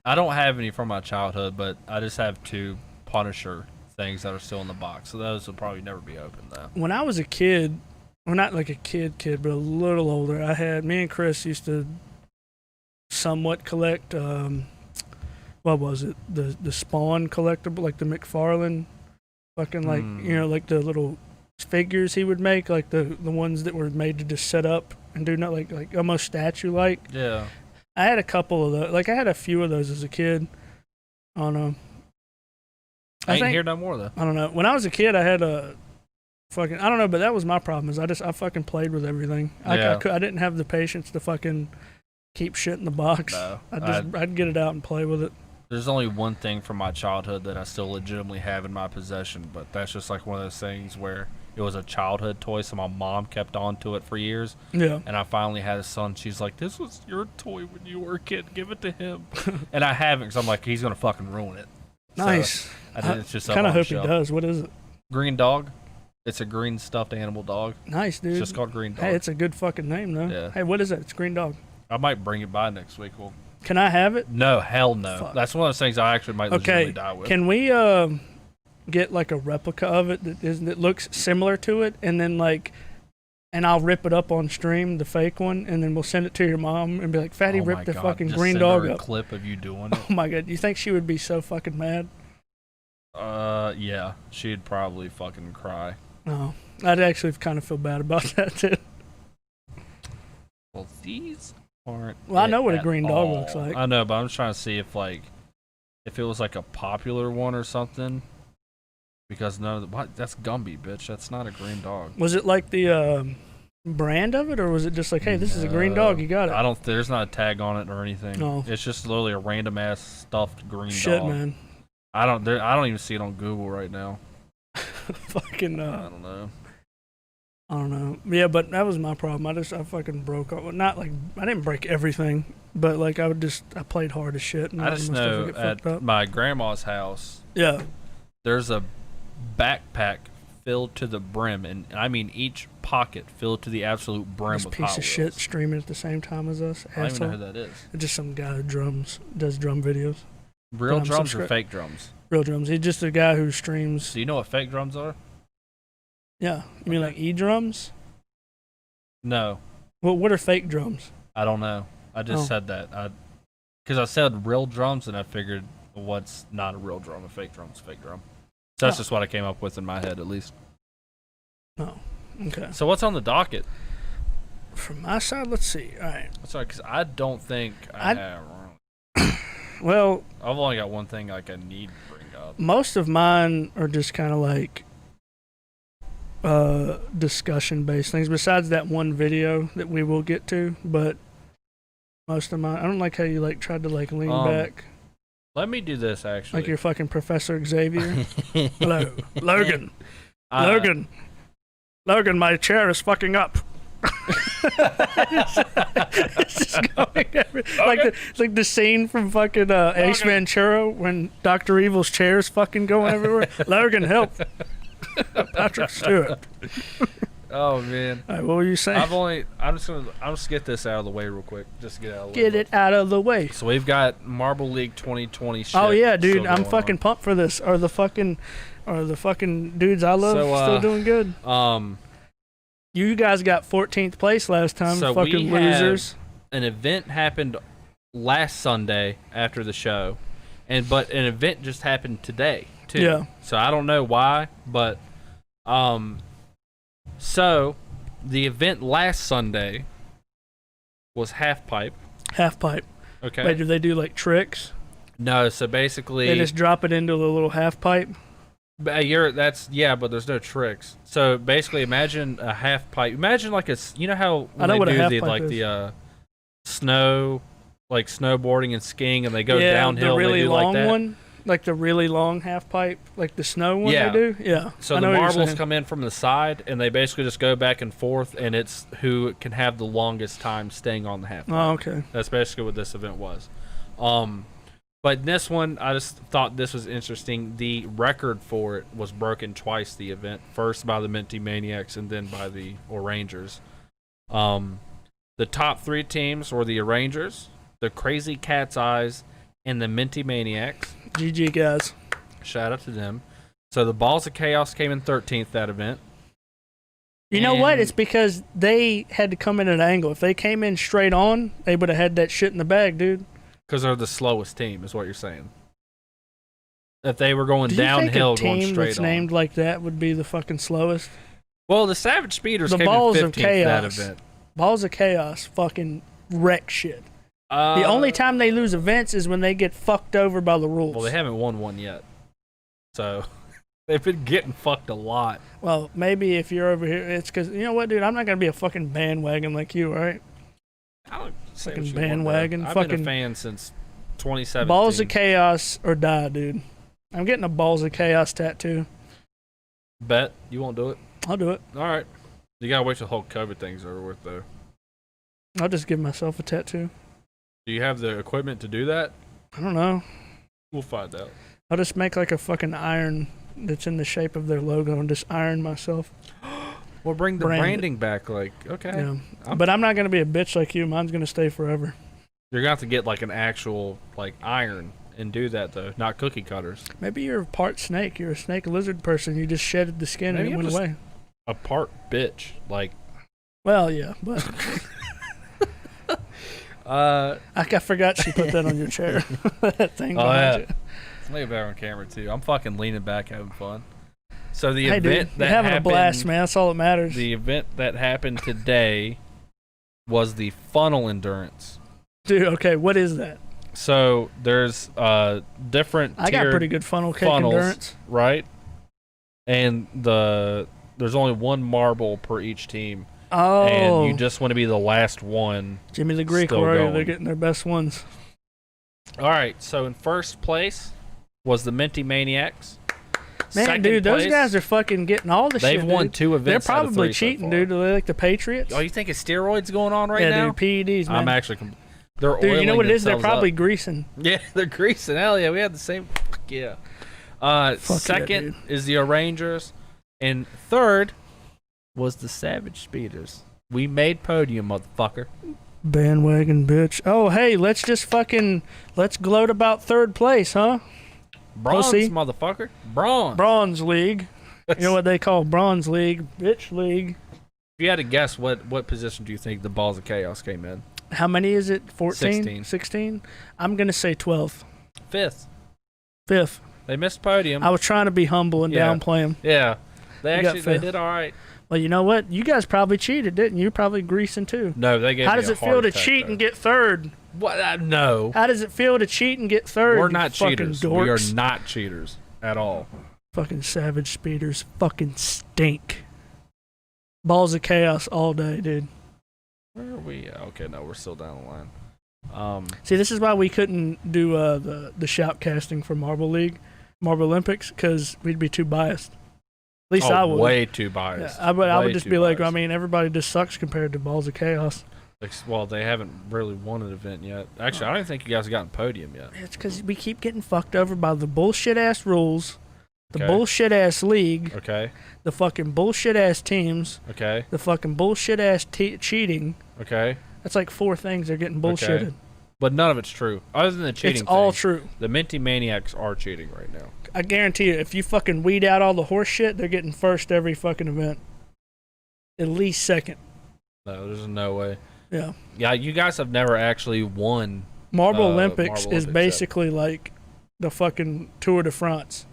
I don't have any from my childhood, but I just have 2 Punisher things that are still in the box. So those will probably never be opened though. When I was a kid, well, not like a kid, but a little older, me and Chris used to somewhat collect, what was it? The Spawn collectible, like the McFarlane, fucking like, like the little figures he would make, like the ones that were made to just set up and do not like almost statue-like. Yeah. I had a couple of those. Like, I had a few of those as a kid. I don't know. I ain't hear no more though. I don't know. When I was a kid, I had a fucking... I don't know, but that was my problem. Is I fucking played with everything. I didn't have the patience to fucking keep shit in the box. No, I'd get it out and play with it. There's only one thing from my childhood that I still legitimately have in my possession, but that's just like one of those things where it was a childhood toy, so my mom kept on to it for years. Yeah. And I finally had a son. She's like, "This was your toy when you were a kid. Give it to him." And I haven't, because I'm like, he's gonna fucking ruin it. Nice. So it's just kind of hope he does. What is it? Green dog. It's a green stuffed animal dog. Nice, dude. It's just called Green Dog. Hey, it's a good fucking name, though. Yeah. Hey, what is it? It's Green Dog. I might bring it by next week. Can I have it? No, hell no. Fuck. That's one of those things I actually might legitimately Okay. die with. Can we get like a replica of it that looks similar to it, and then and I'll rip it up on stream, the fake one, and then we'll send it to your mom and be like, "Fatty Oh my ripped the God, fucking just Green send Dog her a up." clip of you doing it. Oh my God, you think she would be so fucking mad? Yeah, she'd probably fucking cry. No, I'd actually kind of feel bad about that too. Well, these aren't. Well, I know it what a at green dog all. looks like. I know, but I'm just trying to see if it was like a popular one or something. Because that's Gumby, bitch. That's not a green dog. Was it like the brand of it, or was it just like, "Hey, this is a green dog, you got it"? There's not a tag on it or anything. No. It's just literally a random ass stuffed green Shit, dog. man. I don't even see it on Google right now. Fucking I don't know. I don't know. Yeah, but that was my problem. I fucking broke up. Not like I didn't break everything, but like I played hard as shit. And I just my stuff know would get fucked at up. my grandma's house, Yeah. there's a backpack filled to the brim, and I mean each pocket filled to the absolute brim This with piece Hot of shit Wheels. streaming at the same time as us. I don't even know who Asshole. that is. It's just some guy who does drum videos. Real I'm drums or subscri- fake drums? Real drums. He's just a guy who streams. Do you know what fake drums are? Yeah. You mean like e-drums? No, Well, what are fake drums? I don't know. I just Oh. said that. Because I said real drums, and I figured what's not a real drum, a fake drum's a fake drum. So that's Oh. just what I came up with in my head, at least. Oh, okay. So what's on the docket? From my side, let's see. All right. Sorry, because I don't think I have. Well, I've only got one thing like I need to bring up. most of mine are just kind of like discussion based things, besides that one video that we will get to. But most of mine, I don't like how you like tried to like lean back Let me do this, actually. like you're fucking Professor Xavier. Hello, Logan. Uh, Logan, my chair is fucking up. It's just going it's like the scene from fucking Ace Ventura when Dr. Evil's chair is fucking going everywhere. Logan, help. Patrick Stewart. Oh man. All right, what were you saying? I'm just get this out of the way real quick. Just get out of the way. Get it out of the way. So we've got Marble League 2020 shit. Oh yeah, dude, still I'm going fucking pumped for this. Are the fucking dudes I love still doing good? on. You guys got 14th place last time, So fucking we have- losers. An event happened last Sunday after the show, but an event just happened today too. Yeah. So I don't know why, but so the event last Sunday was half pipe. Half pipe. Okay. Wait, do they do like tricks? No, so basically They just drop it into the little half pipe. but there's no tricks. So basically, imagine a half pipe. Imagine like you know how when I know they what a do half the pipe like is. the snow, like snowboarding and skiing, and they go yeah, downhill. the really they do long like that. one, like the really long half pipe, like the snow one Yeah. they do. Yeah. So I the know what you're marbles saying. come in from the side, and they basically just go back and forth, and it's who can have the longest time staying on the half pipe. Oh, okay. That's basically what this event was. But this one, I just thought this was interesting. The record for it was broken twice. The event, first by the Minty Maniacs, and then by the Orangers. The top 3 teams were the Orangers, the Crazy Cat's Eyes, and the Minty Maniacs. GG guys. Shout out to them. So the Balls of Chaos came in 13th that event. You know what? And- It's because they had to come in at an angle. If they came in straight on, they would have had that shit in the bag, dude. Because they're the slowest team, is what you're saying. If they were going Do you downhill, think a going team straight that's on. named like that would be the fucking slowest? Well, the Savage Speeders The came Balls in of 15th that Chaos. event. Balls of Chaos fucking wreck shit. The only time they lose events is when they get fucked over by the rules. Well, they haven't won one yet. So, they've been getting fucked a lot. Well, maybe if you're over here, it's because, you know what, dude? I'm not going to be a fucking bandwagon like you, all right? I don't say Fucking what you want, bro. bandwagon, I've been fucking- a fan since 2017. Balls of Chaos or die, dude. I'm getting a Balls of Chaos tattoo. Bet you won't do it. I'll do it. All right. You gotta wait till the whole COVID thing's over with, though. I'll just give myself a tattoo. Do you have the equipment to do that? I don't know. We'll find out. I'll just make like a fucking iron that's in the shape of their logo and just iron myself. We'll bring the Brand it. branding back. Like, okay, Yeah. But I'm not going to be a bitch like you. Mine's going to stay forever. you're gonna have to get like an actual like iron and do that though, not cookie cutters. Maybe you're part snake. You're a snake lizard person. You just shedded the skin Maybe and it I'm went just- away. A part bitch. Like, Well, yeah, but I forgot she put that on your chair. That thing Oh, behind yeah. you. lay it back on camera too. I'm fucking leaning back having fun. So the Hey, dude, event you're that having happened, a blast, man. That's all that matters. the event that happened today was the funnel endurance. Dude, okay, what is that? So there's different I got tiered pretty good funnel cake funnels, endurance. right? And there's only one marble per each team, Oh, and you just want to be the last one. Jimmy the Greek still warrior. going. They're getting their best ones. All right, so in first place was the Minty Maniacs. Man, Second dude, those place, guys are fucking getting all the shit. they've won dude. 2 events. They're out of probably 3 so cheating, far. dude. Are they like the Patriots? Oh, you think it's steroids going on right yeah, now? dude, PEDs, man. I'm actually. They're Dude, you know oiling what it is? They're themselves probably up. greasing. Yeah, they're greasing. Hell yeah, we had the same. Fuck yeah. yeah, Second dude. is the Orangers, and third was the Savage Speeders. We made podium, motherfucker. Bandwagon bitch. Oh, hey, let's gloat about third place, huh? Bronze, Pussy. motherfucker. Bronze. Bronze League. You know what they call Bronze League? Bitch League. If you had to guess, what position do you think the Balls of Chaos came in? How many is it? 14? 16. 16? I'm going to say 12th. 5th. 5th. They missed podium. I was trying to be humble and Yeah. downplay them. Yeah. They You got actually they fifth. did all right. Well, you know what? You guys probably cheated, didn't you? You're probably greasing too. No, they gave How me does a it feel heart to attack, cheat though. and get third? What? No. How does it feel to cheat and get third? We're you not fucking cheaters. Dorks? We are not cheaters at all. Fucking Savage Speeders fucking stink. Balls of Chaos all day, dude. Where are we? Okay, no, we're still down the line. See, this is why we couldn't do the shoutcasting for Marble League, Marble Olympics, because we'd be too biased. At least I would. Way too biased. Yeah, I Way would just too be like, I biased. mean, everybody just sucks compared to Balls of Chaos. Well, they haven't really won an event yet. Actually, I don't even think you guys have gotten podium yet. It's because we keep getting fucked over by the bullshit ass rules, the Okay. bullshit ass league, Okay. the fucking bullshit ass teams, Okay. the fucking bullshit ass cheating. Okay. That's like 4 things they're getting bullshitted. Okay. But none of it's true. Other than the cheating It's all thing, true. the Minty Maniacs are cheating right now. I guarantee you, if you fucking weed out all the horse shit, they're getting first every fucking event. At least second. No, there's no way. Yeah. Yeah, you guys have never actually won. Marble Marble Olympics is Olympics, yeah. basically like the fucking Tour de France.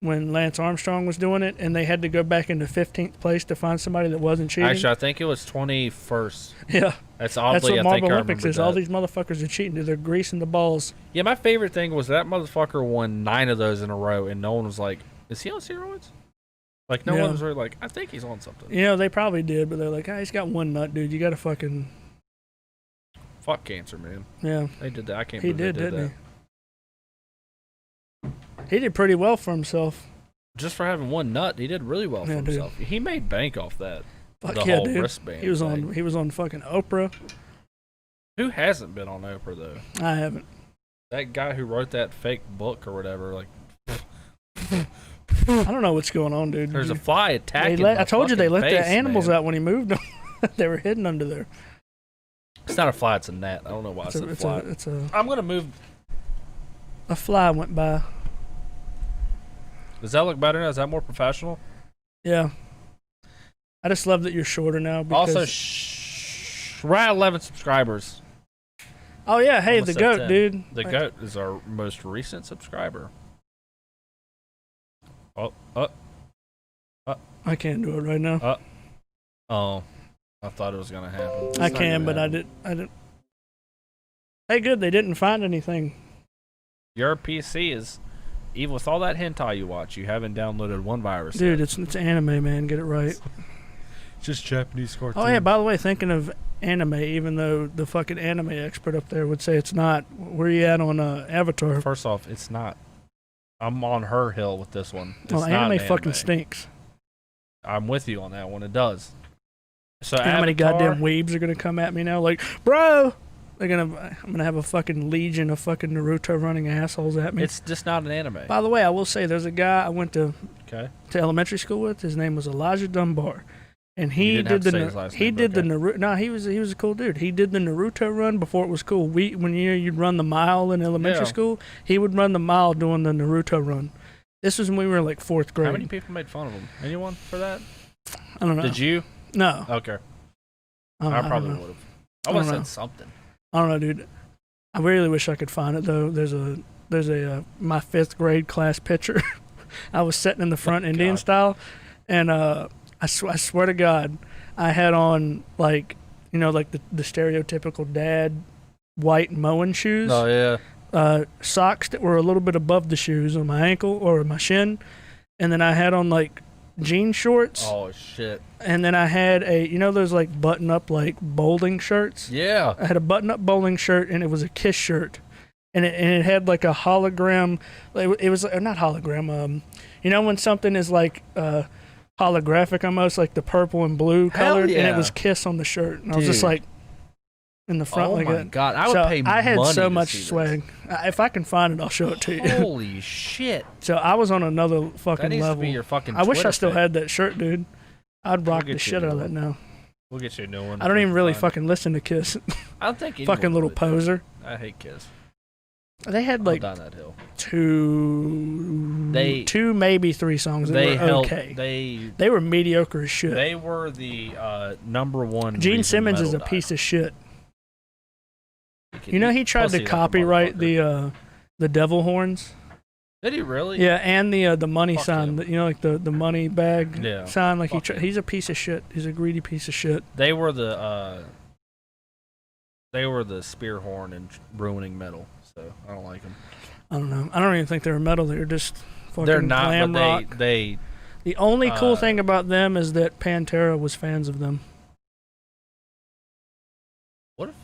When Lance Armstrong was doing it, and they had to go back into 15th place to find somebody that wasn't cheating. Actually, I think it was 21st. yeah. That's That's oddly, what I Marble think I Olympics remember is. that. All these motherfuckers are cheating. Dude. They're greasing the balls. Yeah, my favorite thing was that motherfucker won 9 of those in a row, and no one was like, "Is he on steroids?" Like, no Yeah. one was really like, "I think he's on something." You know, they probably did, but they're like, he's got one nut, dude. You got to fucking... Fuck cancer, man. Yeah, They did that. I can't he believe did, they did didn't that. he? He did pretty well for himself. Just for having one nut, he did really well for Yeah, dude. himself. He made bank off that. Fuck The yeah, whole dude. wristband He was thing. on. He was on fucking Oprah. Who hasn't been on Oprah though? I haven't. That guy who wrote that fake book or whatever, like I don't know what's going on, dude. there's a fly They attacking. let, my I told you they fucking let the face, animals man. out when he moved them. They were hidden under there. It's not a fly, it's a gnat. I don't know why it's a fly. It's a I'm gonna move. fly went by. Does that look better now? Is that more professional? Yeah. I just love that you're shorter now. Because, Also, we're at 11 subscribers. oh yeah, hey, almost the at goat, 10. dude. The goat is our most recent subscriber. Oh, I can't do it right now. oh! I thought it was gonna happen. It's I not can, gonna but I happen. didn't. Hey, good. They didn't find anything. Your PC is even with all that hentai you watch. You haven't downloaded one virus, Dude, yet. it's anime, man. Get it right. Just Japanese cartoons. Oh yeah. By the way, thinking of anime, even though the fucking anime expert up there would say it's not. Where you at on Avatar? First off, it's not. I'm on her hill with this one. It's Well, not anime an fucking stinks. I'm with you on that one. It does. So How many Avatar- goddamn weebs are gonna come at me now? Like, bro, I'm gonna have a fucking legion of fucking Naruto running assholes at me. It's just not an anime. By the way, I will say there's a guy I went to Okay. elementary school with. His name was Elijah Dunbar, and he You didn't have did to the say his last he name, did but the Naruto. No, he was a cool dude. He did the Naruto run before it was cool. When you'd run the mile in elementary Yeah. school, he would run the mile doing the Naruto run. This was when we were in, like 4th grade. How many people made fun of him? Anyone for that? I don't know. Did you? No, Okay. I, don't- I I probably don't know. would have. I I would don't have know. said something. I don't know, dude. I really wish I could find it though. There's a my 5th grade class picture. I was sitting in the front Indian God. style, and I swear to God, I had on like like the stereotypical dad white mowing shoes, Oh yeah. socks that were a little bit above the shoes on my ankle or my shin, and then I had on like jean shorts, Oh shit. and then I had a those like button up like bowling shirts. Yeah. I had a button-up bowling shirt, and it was a Kiss shirt, and it had like a hologram. It was not hologram. When something is like holographic, almost like the purple and blue Hell colored, and yeah. it was Kiss on the shirt, and I was just Dude. like in the front Oh like my that. god. I would So pay I had money so to much see this. swag. If I can find it, I'll show it to you. Holy shit. So I was on another That fucking needs level. to be your fucking I wish I Twitter still feed. had that shirt, dude. I'd rock get the you shit a out of new that one. now. We'll get you a new one. I don't even really Fine. fucking listen to Kiss. I don't think anyone Fucking little would. poser. I hate Kiss. They had I'll like down that hill. two, maybe 3 songs that They were helped. okay. They They were mediocre as shit. They were the number one. Gene reason Simmons is a metal piece died. of shit. can You know eat he tried pussy to like a copyright motherfucker. the devil horns. Did he really? Yeah, and the money Fuck sign. him. Like the money bag Yeah, sign. Like fuck him. he's a piece of shit. He's a greedy piece of shit. They were the spear horn and ruining metal. So I don't like them. I don't know. I don't even think they were metal. They were just fucking They're not, glam but rock. they The only cool uh, thing about them is that Pantera was fans of them. what if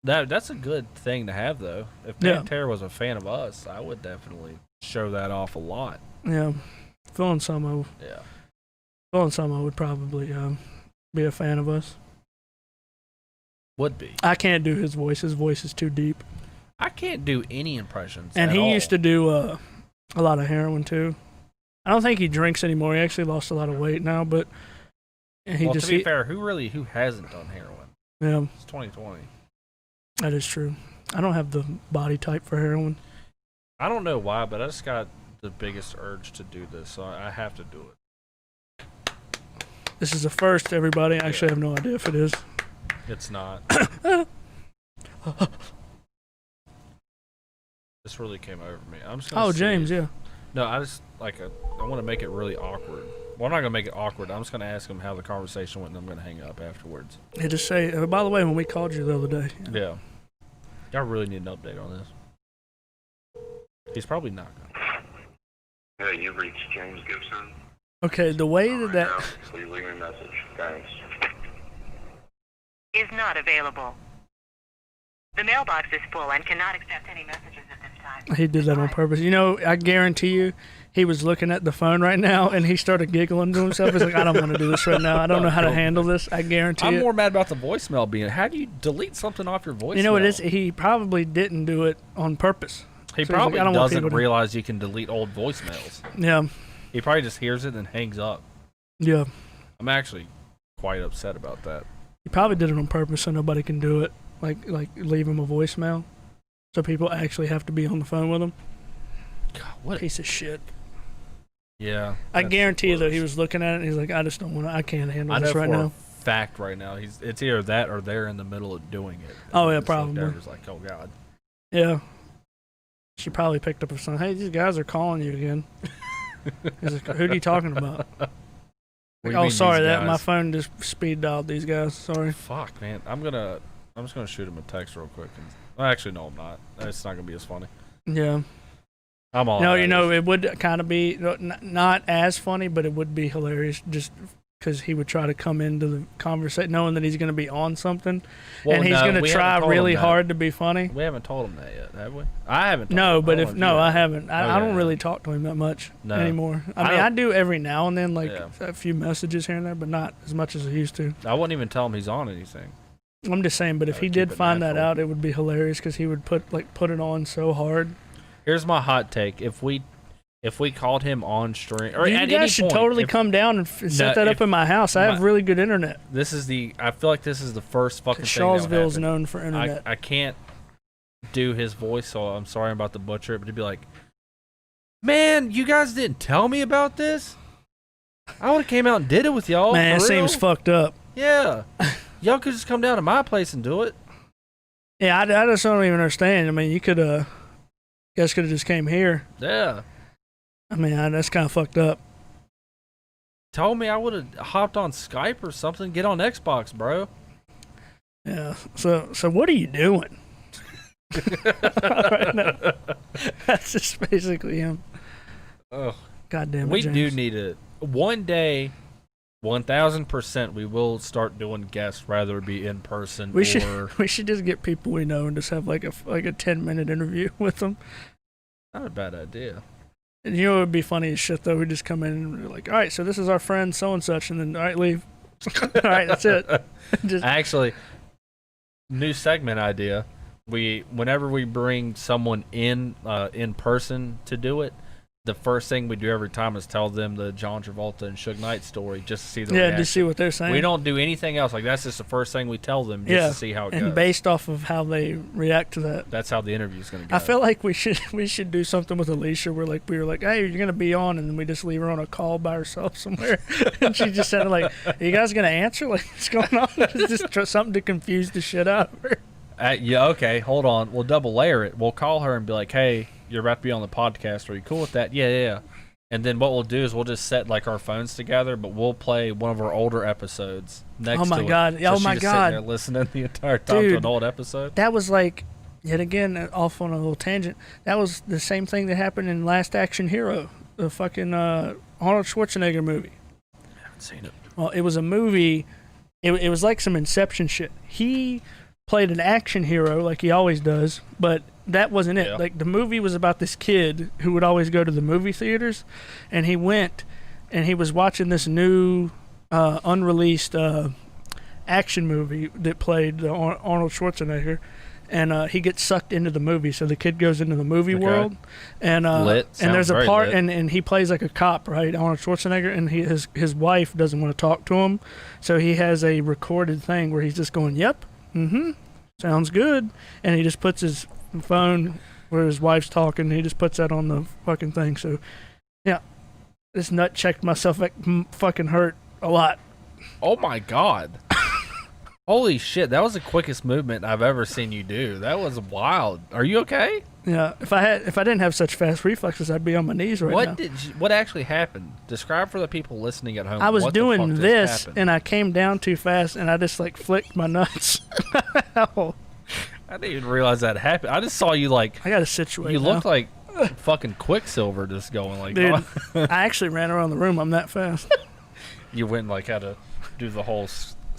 that's a good thing to have though. If Yeah. Pantera was a fan of us, I would definitely show that off a lot. Yeah, Phil Anselmo Yeah. would probably be a fan of us. Would be. I can't do his voice. His voice is too deep. I can't do any impressions. And at he all. used to do a lot of heroin too. I don't think he drinks anymore. He actually lost a lot of weight now, but he Well, just to be fair, who hasn't done heroin? yeah, It's 2020. that is true. I don't have the body type for heroin. I don't know why, but I just got the biggest urge to do this, so I have to do it. This is a first, everybody. I actually have no idea if it is. It's not. This really came over me. I'm just gonna Oh, see James, if- yeah. No, I just I want to make it really awkward. Well, I'm not gonna make it awkward. I'm just gonna ask him how the conversation went, and I'm gonna hang up afterwards. He just say. By the way, when we called you the other day, Yeah. I really need an update on this. He's probably not gonna. Hey, you've reached James Gibson. okay, the way Right that now, please leave me a message. Thanks. Is not available. The mailbox is full and cannot accept any messages at this time. He did that on purpose. You know, I guarantee you, he was looking at the phone right now, and he started giggling to himself. He's like, I don't want to do this right now. I don't know how to handle this. I guarantee I'm it. more mad about the voicemail being. How do you delete something off your voicemail? You know what it is? He probably didn't do it on purpose. He So he's probably like, I don't want doesn't people to- realize you can delete old voicemails. Yeah, He probably just hears it and hangs up. yeah. I'm actually quite upset about that. He probably did it on purpose so nobody can do it. Like leave him a voicemail, so people actually have to be on the phone with him. God, what? Piece of shit. Yeah. I that's guarantee you the though, he worst. was looking at it and he's like, I just don't want to. I can't handle I know this for right a now. fact right now. It's either that or they're in the middle of doing it. Oh, yeah, Just looked probably. over, was like, oh god. Yeah. She probably picked up her son. Hey, these guys are calling you again. He's like, who are you talking about? What do you mean, Sorry, these that my guys? phone just speed dialed these guys. Sorry. Fuck, man. I'm just gonna shoot him a text real quick. Well, actually, no, I'm not. It's not gonna be as funny. Yeah. I'm all. No, you know, it would kind of be not as funny, but it would be hilarious just because he would try to come into the conversation knowing that he's going to be on something, Well, and he's no, going we to haven't try told him really that. hard to be funny. We haven't told him that yet, have we? I haven't. Told No, him. but I if don't know no, you I have. haven't. I Okay, don't yeah. really talk to him that much No. anymore. I I mean, I don't- do every now and then, like Yeah. a few messages here and there, but not as much as I used to. I wouldn't even tell him he's on anything. I'm just saying, but if Gotta he keep did it find that natural. out, it would be hilarious because he would put it on so hard. Here's my hot take: if we called him on stream, or You at guys any should point, totally if- come down and set No, that if up in my house. I have my- really good internet. This is the. I feel like this is the first fucking thing that would Shawsville's happen. known for internet. I can't do his voice, so I'm sorry I'm about to butcher it, but he'd be like, "Man, you guys didn't tell me about this. I would have came out and did it with y'all. Man, it for seems real. fucked up. Yeah, y'all could just come down to my place and do it. Yeah, I just don't even understand. I mean, you guys could have just came here. Yeah, I mean, that's kind of fucked up. told me I would have hopped on Skype or something. Get on Xbox, bro. Yeah. So what are you doing? Right now. That's just basically him. Ugh. God damn it, We James. do need it. One day, 1,000%, we will start doing guests, rather it be in person We or. should just get people we know and just have like a 10-minute interview with them. Not a bad idea. And you know what would be funny as shit though? We just come in and we're like, all right, so this is our friend so and such, and then all right, leave. All right, that's it. Just Actually, new segment idea. Whenever we bring someone in person to do it, the first thing we do every time is tell them the John Travolta and Suge Knight story just to see the reaction. just see what they're saying. We don't do anything else. Like that's just the first thing we tell them just to see how it and goes. based off of how they react to that. That's how the interview's gonna go. I feel like we should do something with Alicia where we were like, hey, you're gonna be on, and then we just leave her on a call by herself somewhere, and she just said like, are you guys gonna answer? Like, what's going on? It's just something to confuse the shit out of her. Yeah, okay, hold on. We'll double layer it. We'll call her and be like, hey, you're about to be on the podcast. Are you cool with that? Yeah. And then what we'll do is we'll just set like our phones together, but we'll play one of our older episodes next to it. Oh my God. So Oh she my just God. sitting there listening the entire time to Dude. an old episode. That was like, yet again, off on a little tangent. That was the same thing that happened in Last Action Hero, the fucking Arnold Schwarzenegger movie. I haven't seen it. Well, it was a movie. It was like some Inception shit. He played an action hero like he always does, but that wasn't it. Yeah. Like the movie was about this kid who would always go to the movie theaters, and he went and he was watching this new unreleased action movie that played Arnold Schwarzenegger. And he gets sucked into the movie, so the kid goes into the movie Okay. world, and Lit. and there's Sounds a very part, lit. and he plays like a cop, right? Arnold Schwarzenegger, and his wife doesn't want to talk to him, so he has a recorded thing where he's just going, "Yep, sounds good," and he just puts his phone where his wife's talking. He just puts that on the fucking thing. So, yeah, this nut checked myself fucking hurt a lot. Oh my God. Holy shit, that was the quickest movement I've ever seen you do. That was wild. Are you okay? Yeah, if I didn't have such fast reflexes, I'd be on my knees right now. What actually happened? Describe for the people listening at home. I was what the doing fuck just this, happened. and I came down too fast, and I just like flicked my nuts. Ow. I didn't even realize that happened. I just saw you like I got a situation. you looked like fucking Quicksilver, just going like. Dude, oh. I actually ran around the room. I'm that fast. You went and like had to do the whole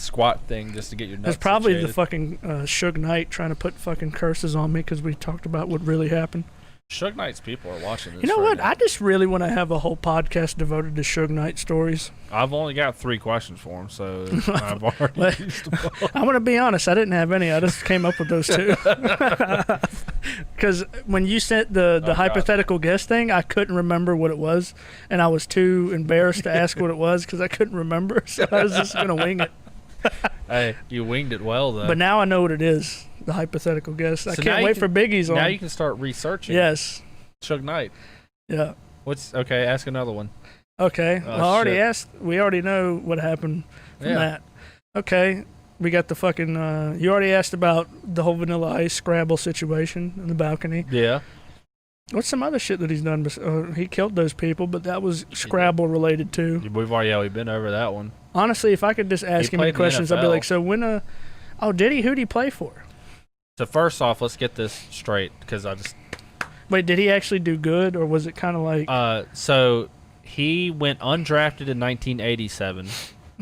squat thing just to get your nuts. It's probably the situated. fucking Suge Knight trying to put fucking curses on me because we talked about what really happened. Suge Knight's people are watching this. You know right what? now. I just really want to have a whole podcast devoted to Suge Knight stories. I've only got 3 questions for him, so I've already used them all. I'm going to be honest. I didn't have any. I just came up with those 2. Because when you sent the God. hypothetical guest thing, I couldn't remember what it was. And I was too embarrassed to ask what it was because I couldn't remember. So I was just going to wing it. Hey, you winged it well, though. But now I know what it is. The hypothetical guest. I So now can't you wait can- for Biggie's on. now you can start researching. Yes. Suge Knight. Yeah. Okay? Ask another one. Okay. Oh, Well, I already shit. asked. We already know what happened from Yeah. that. Okay. We got the fucking. You already asked about the whole Vanilla Ice Scrabble situation in the balcony. Yeah. What's some other shit that he's done? He killed those people, but that was Scrabble related too. We've been over that one. Honestly, if I could just ask him played any in the questions, I'd be NFL. like, so when. Oh, did he? Who'd he play for? So first off, let's get this straight because I just. Wait, did he actually do good, or was it kind of like. So he went undrafted in 1987,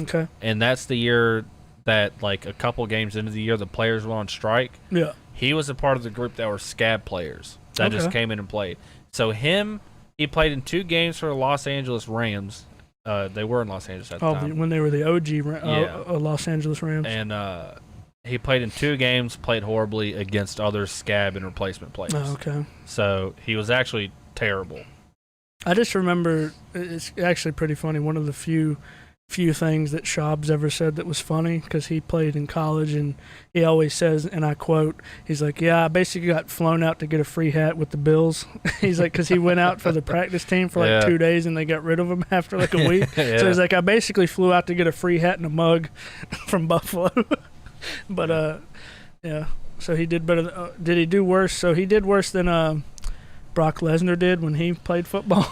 Okay. and that's the year that, like, a couple games into the year, the players went on strike. Yeah. He was a part of the group that were scab players that just Okay. came in and played. So he played in 2 games for the Los Angeles Rams. They were in Los Angeles at the Oh, time. when they were the OG Yeah. Los Angeles Rams. And he played in 2 games, played horribly against other scab and replacement players. Oh, okay. So he was actually terrible. I just remember it's actually pretty funny. One of the few things that Schaub's ever said that was funny because he played in college and he always says, and I quote, he's like, "Yeah, I basically got flown out to get a free hat with the Bills." He's like, because he went out for the practice team for like Yeah. 2 days and they got rid of him after like a week. Yeah. So he's like, "I basically flew out to get a free hat and a mug from Buffalo." But yeah. So he did better. Did he do worse? So he did worse than Brock Lesnar did when he played football.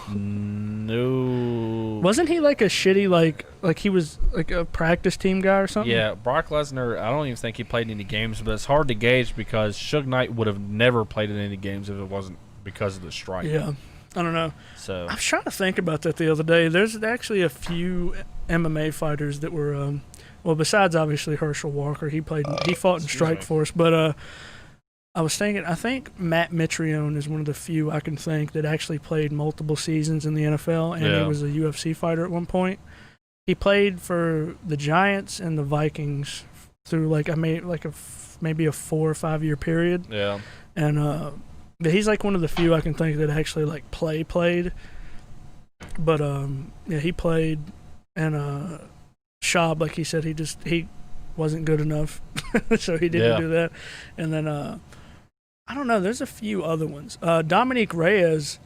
No. Wasn't he like a shitty like he was like a practice team guy or something? Yeah, Brock Lesnar, I don't even think he played in any games, but it's hard to gauge because Suge Knight would have never played in any games if it wasn't because of the strike. Yeah. I don't know. So I was trying to think about that the other day. There's actually a few MMA fighters that were well, besides obviously Herschel Walker, he fought in Strike Force, but I was thinking, I think Matt Mitrione is one of the few I can think that actually played multiple seasons in the NFL, and he Yeah. was a UFC fighter at one point. He played for the Giants and the Vikings through maybe a 4 or 5 year period, yeah. and but he's like one of the few I can think that actually like played. But yeah, he played, and Schaub, like he said, he wasn't good enough, so he didn't Yeah. do that. And then I don't know. There's a few other ones. Dominique Reyes,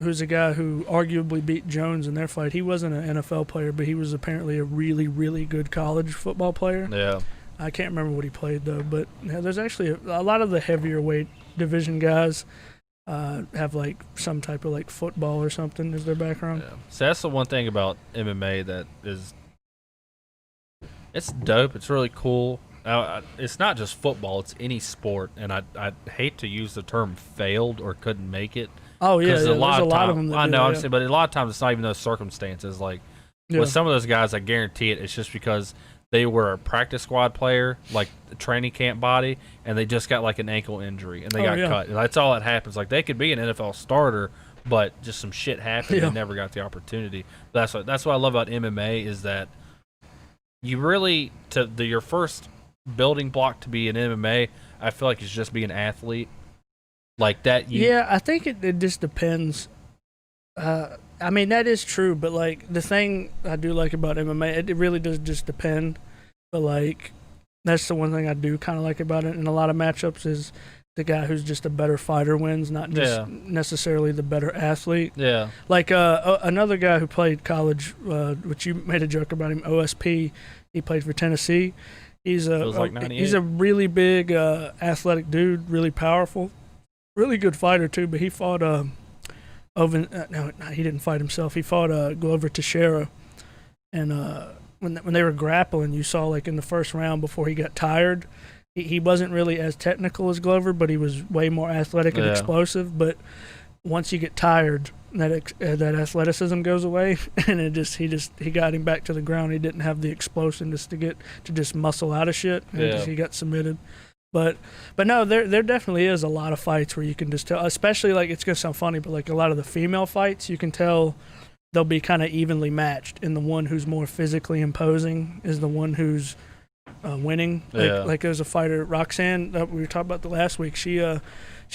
who's a guy who arguably beat Jones in their fight. He wasn't an NFL player, but he was apparently a really, really good college football player. Yeah. I can't remember what he played though. But yeah, there's actually a lot of the heavier weight division guys have like some type of like football or something as their background. Yeah. So that's the one thing about MMA that is, it's dope. It's really cool. It's not just football; it's any sport. And I hate to use the term "failed" or "couldn't make it." Oh yeah, Because there's a lot of of them. That I do know, that, I'm yeah. saying, but a lot of times it's not even those circumstances. Like Yeah. with some of those guys, I guarantee it. It's just because they were a practice squad player, like a training camp body, and they just got like an ankle injury and they Oh, got yeah. cut. And that's all that happens. Like they could be an NFL starter, but just some shit happened. Yeah. They never got the opportunity. That's what I love about MMA is that you really your first building block to be an MMA. I feel like it's just be an athlete. Like that. Yeah, I think it just depends. I mean, that is true, but like the thing I do like about MMA, it really does just depend. But like, that's the one thing I do kind of like about it in a lot of matchups is the guy who's just a better fighter wins, not just Yeah. necessarily the better athlete. Yeah. Like another guy who played college, which you made a joke about him, OSP. He played for Tennessee. He's It was like 98. he's a really big athletic dude, really powerful, really good fighter too. But he fought no, he didn't fight himself. He fought Glover Teixeira, and when they were grappling, you saw like in the first round before he got tired, he wasn't really as technical as Glover, but he was way more athletic and Yeah. explosive. But once you get tired, that athleticism goes away, and he got him back to the ground. He didn't have the explosiveness to just muscle out of shit. And he got submitted. But no, there definitely is a lot of fights where you can just tell, especially like it's gonna sound funny, but like a lot of the female fights, you can tell they'll be kind of evenly matched, and the one who's more physically imposing is the one who's winning. Like there's a fighter, Roxanne, that we were talking about the last week. She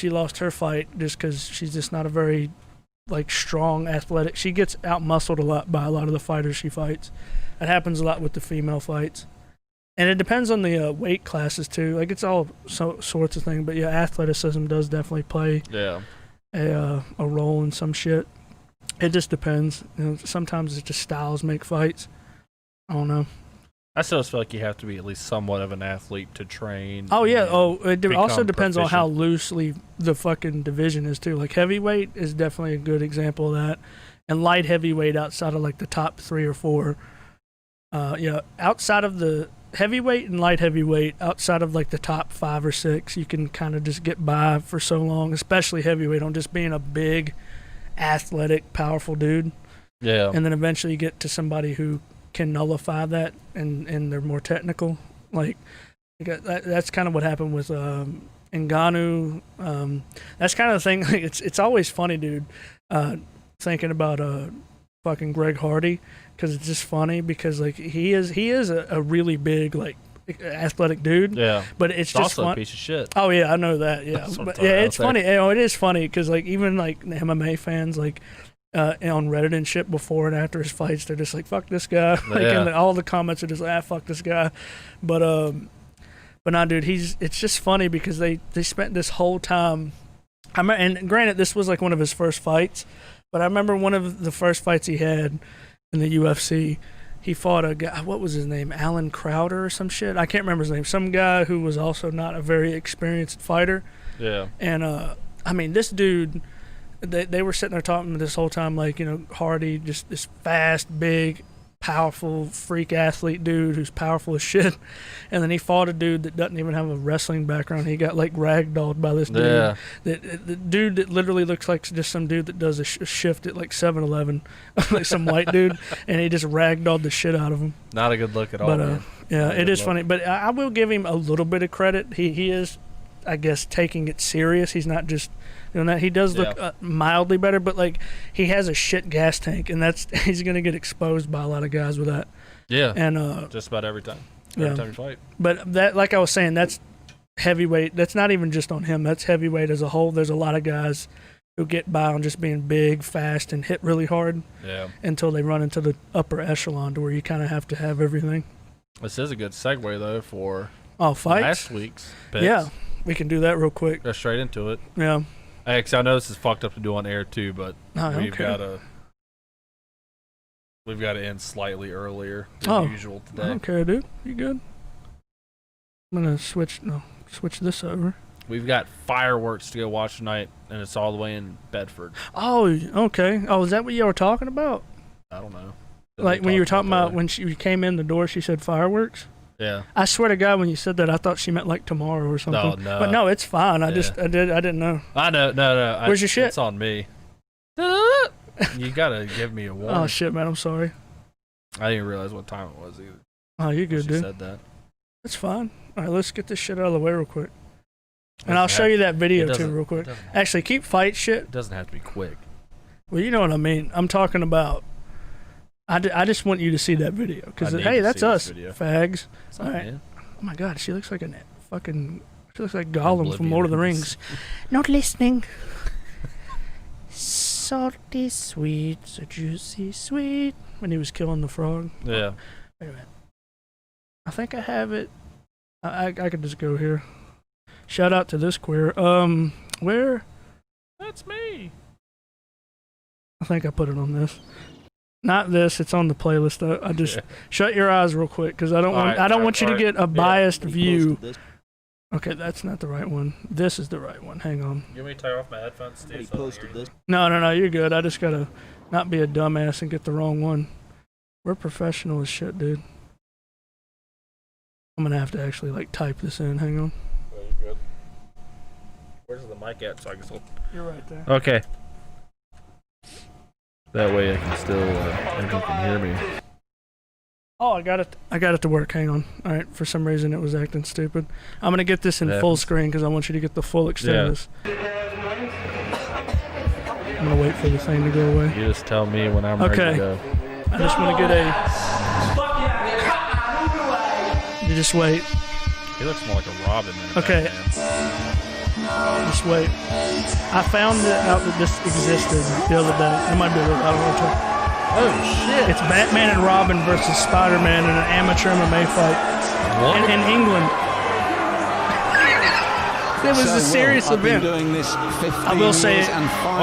lost her fight just because she's just not a very like strong, athletic. She gets out muscled a lot by a lot of the fighters she fights. That happens a lot with the female fights. And it depends on the weight classes too. Like it's all sorts of things, but yeah, athleticism does definitely play a role in some shit. It just depends. You know, sometimes it's just styles make fights. I don't know. I still feel like you have to be at least somewhat of an athlete to train. Oh yeah. It also depends on how proficient. loosely the fucking division is too. Like heavyweight is definitely a good example of that, and light heavyweight outside of like the top 3 or 4. Outside of the heavyweight and light heavyweight, outside of like the top 5 or 6, you can kind of just get by for so long, especially heavyweight, on just being a big, athletic, powerful dude. Yeah. And then eventually you get to somebody who can nullify that, and they're more technical. Like that's kind of what happened with Ngannou. That's kind of the thing. Like, it's always funny, dude, thinking about fucking Greg Hardy, because it's just funny because like he is a really big like athletic dude. Yeah. But it's just also fun. a piece of shit. Oh yeah, I know that. Yeah, That's what I'm but talking yeah, about it's there. funny. You know, it is funny because like even like the MMA fans like on Reddit and shit before and after his fights, they're just like fuck this guy. Like and all the comments are just like fuck this guy. But nah, dude, it's just funny because they spent this whole time. And granted, this was like one of his first fights, but I remember one of the first fights he had in the UFC. He fought a guy, what was his name? Alan Crowder or some shit. I can't remember his name. Some guy who was also not a very experienced fighter. Yeah. And I mean, this dude, they were sitting there talking this whole time, like, you know, Hardy, just this fast, big, powerful freak athlete dude who's powerful as shit. And then he fought a dude that doesn't even have a wrestling background. He got like ragdolled by this dude. Yeah. The dude that literally looks like just some dude that does a shift at like 7-Eleven, like some white dude, and he just ragdolled the shit out of him. Not a good look at all. But man. yeah, Not a it good is look. funny. But I will give him a little bit of credit. He is, I guess, taking it serious. He's not just doing that. He does look mildly better, but like he has a shit gas tank, and he's gonna get exposed by a lot of guys with that. Yeah. And Just about every time. Every time you fight. but that, like I was saying, that's heavyweight. That's not even just on him. That's heavyweight as a whole. There's a lot of guys who get by on just being big, fast, and hit really hard Yeah. until they run into the upper echelon to where you kind of have to have everything. This is a good segue though for Fights. last week's picks. Yeah, we can do that real quick. Go straight into it. Yeah. Hey, 'cause I know this is fucked up to do on air too, but No, we've okay. got to end slightly earlier than usual I today. don't care, dude. You good? I'm gonna switch this over. We've got fireworks to go watch tonight, and it's all the way in Bedford. Oh, okay. Oh, is that what you were talking about? I don't know. Like when you were talking about when she came in the door, she said fireworks. Yeah. I swear to God, when you said that, I thought she meant like tomorrow or something. Oh, no. But no, it's fine. I Yeah. didn't know. I know. No. Where's your shit? It's on me. You gotta give me a warning. Oh shit, man. I'm sorry. I didn't realize what time it was either. Oh, you're good, She dude. said that. It's fine. All right, let's get this shit out of the way real quick. And I'll show you that video too, real quick. Actually, keep fight shit. It doesn't have to be quick. Well, you know what I mean. I'm talking about. I just want you to see that video because I need hey, to that's see this us, video. fags. It's All not right. me. Oh my God, she looks like a fucking. She looks like Gollum from Oblivion. Lord of the Rings. Not listening. Salty sweet, so juicy sweet. When he was killing the frog. Yeah. Wait a minute. I think I have it. I could just go here. Shout out to this queer. Where? That's me. I think I put it on this. Not this. It's on the playlist. I just shut your eyes real quick because I don't want. Alright, I don't want you to alright. get a biased He view. posted this. Okay, that's not the right one. This is the right one. Hang on. You want me to take off my headphones, Steve? He posted this. No. You're good. I just gotta not be a dumbass and get the wrong one. We're professional as shit, dude. I'm gonna have to actually like type this in. Hang on. Oh, you're good. Where's the mic at? So I guess You're right there. Okay. That way I can still, everyone can hear me. Oh, I got it to work. Hang on. All right. For some reason, it was acting stupid. I'm gonna get this in full screen because I want you to get the full extent of this. I'm gonna wait for the thing to go away. You just tell me when I'm ready to go. I just want to get a. You just wait. He looks more like a Robin than a Okay. Batman. Just wait. I found out that this existed the other day. It might be a little. I don't know. Oh shit! It's Batman and Robin versus Spider-Man in an amateur MMA fight What? in England. It was a serious event. I will say,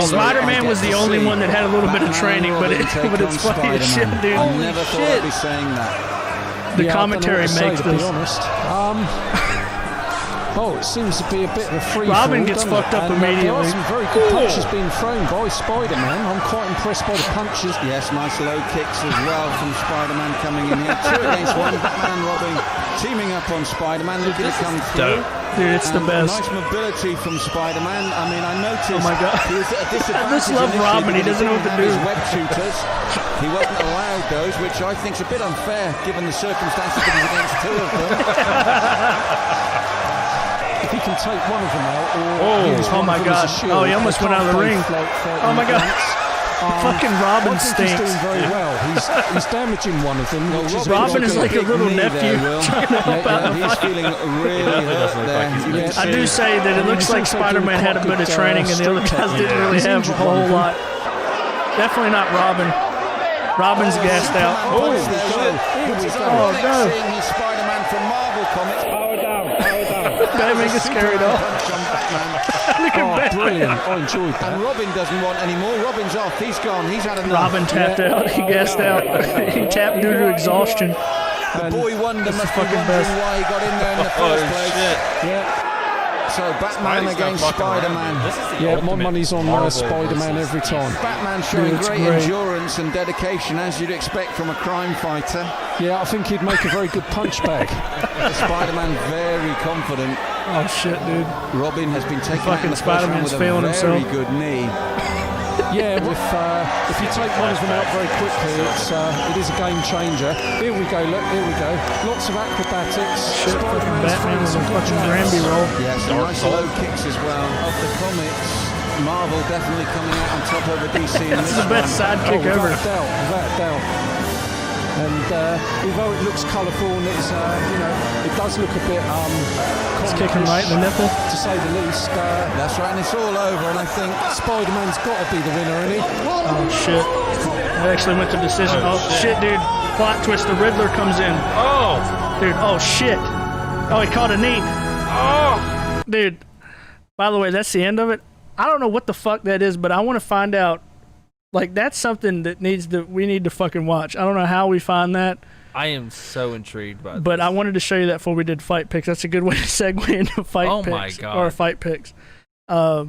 Spider-Man was the only one that had a little bit of training, but it's funny as shit, dude. I never thought I'd be saying that. The commentary makes this. Oh, it seems to be a bit of a free Robin gets fucked up immediately. There are some very good punches being thrown by Spider-Man. I'm quite impressed by the punches. Yes, nice low kicks as well from Spider-Man coming in here. 2 against 1. Batman and Robin teaming up on Spider-Man, looking to come through. Dude, it's the best. Nice mobility from Spider-Man. I mean, I noticed Oh my God. he was at a disadvantage. I just love initially Robin. He because doesn't know what to do. didn't have his web shooters. He wasn't allowed those, which I think is a bit unfair given the circumstances that he's against 2 of them. If he can take one of them out, or use one my of them God. as a shield, Oh, he almost they went out of the can't ring. both fight Oh my at God. once. Fucking Robin I think stinks. he's doing very well. He's damaging one of them. Which is Robin is like a little nephew trying to help out the he's fight. feeling really hurt there. I do say that it looks like Spider-Man had a bit of training and the other guys didn't really have a whole lot. Definitely not Robin. Robin's gassed out. Oh, here we go. Oh, no. Seeing his Spider-Man from Marvel Comics. Power down. Batman gets carried off. Look at Batman. Brilliant. I enjoyed that. And Robin doesn't want any more. Robin's off. He's gone. He's had enough. Robin tapped out. He gassed out. He tapped due to exhaustion. The boy wonder must be fucking wondering best. why he got in there in the first place. Shit. Yeah. So Batman Spidey's against not fucking around, Spider-Man. dude. This is the Yeah, my ultimate money's on Marvel Spider-Man versus every time. Dude, Batman showing it's great great. endurance and dedication, as you'd expect from a crime fighter. Yeah, I think he'd make a very good punch bag. Spider-Man very confident. Oh shit, dude. Robin has been taken out in Fucking the first round Spider-Man's with feeling a very himself. good knee. Yeah, if you take one of them out very quickly, it is a game changer. Here we go, look, here we go. Lots of acrobatics. Shit, fucking Batman was a fucking Granby roll. Yes, nice low kicks as well. Of the comics, Marvel definitely coming out on top over DC in That's this the best one. sidekick ever. Without a doubt. And although it looks colourful and it's, it does look a bit It's kicking right in the nipple. to say the least. That's right, and it's all over, and I think Spider-Man's got to be the winner, isn't he? Oh shit. It actually went to decision. Oh shit, dude. Plot twist. The Riddler comes in. Oh! Dude, oh shit. Oh, he caught a knee. Oh! Dude, by the way, that's the end of it. I don't know what the fuck that is, but I want to find out. Like, that's something that we need to fucking watch. I don't know how we find that, I am so intrigued by but this. I wanted to show you that before we did fight picks. That's a good way to segue into fight Oh picks. my God. Or fight picks. What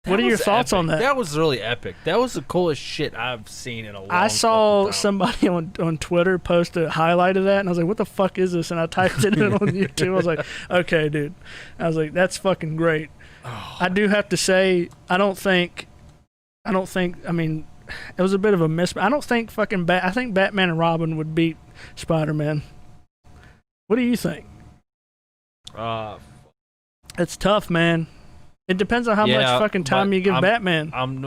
are your thoughts on that? That was really epic. That was the coolest shit I've seen in a long I saw fucking time. somebody on Twitter post a highlight of that, and I was like, what the fuck is this? And I typed it in on YouTube. I was like, okay, dude. I was like, that's fucking great. I do have to say, I mean, it was a bit of a miss. I don't think fucking I think Batman and Robin would beat Spider-Man. What do you think? It's tough, man. It depends on how much fucking time you give Batman. I'm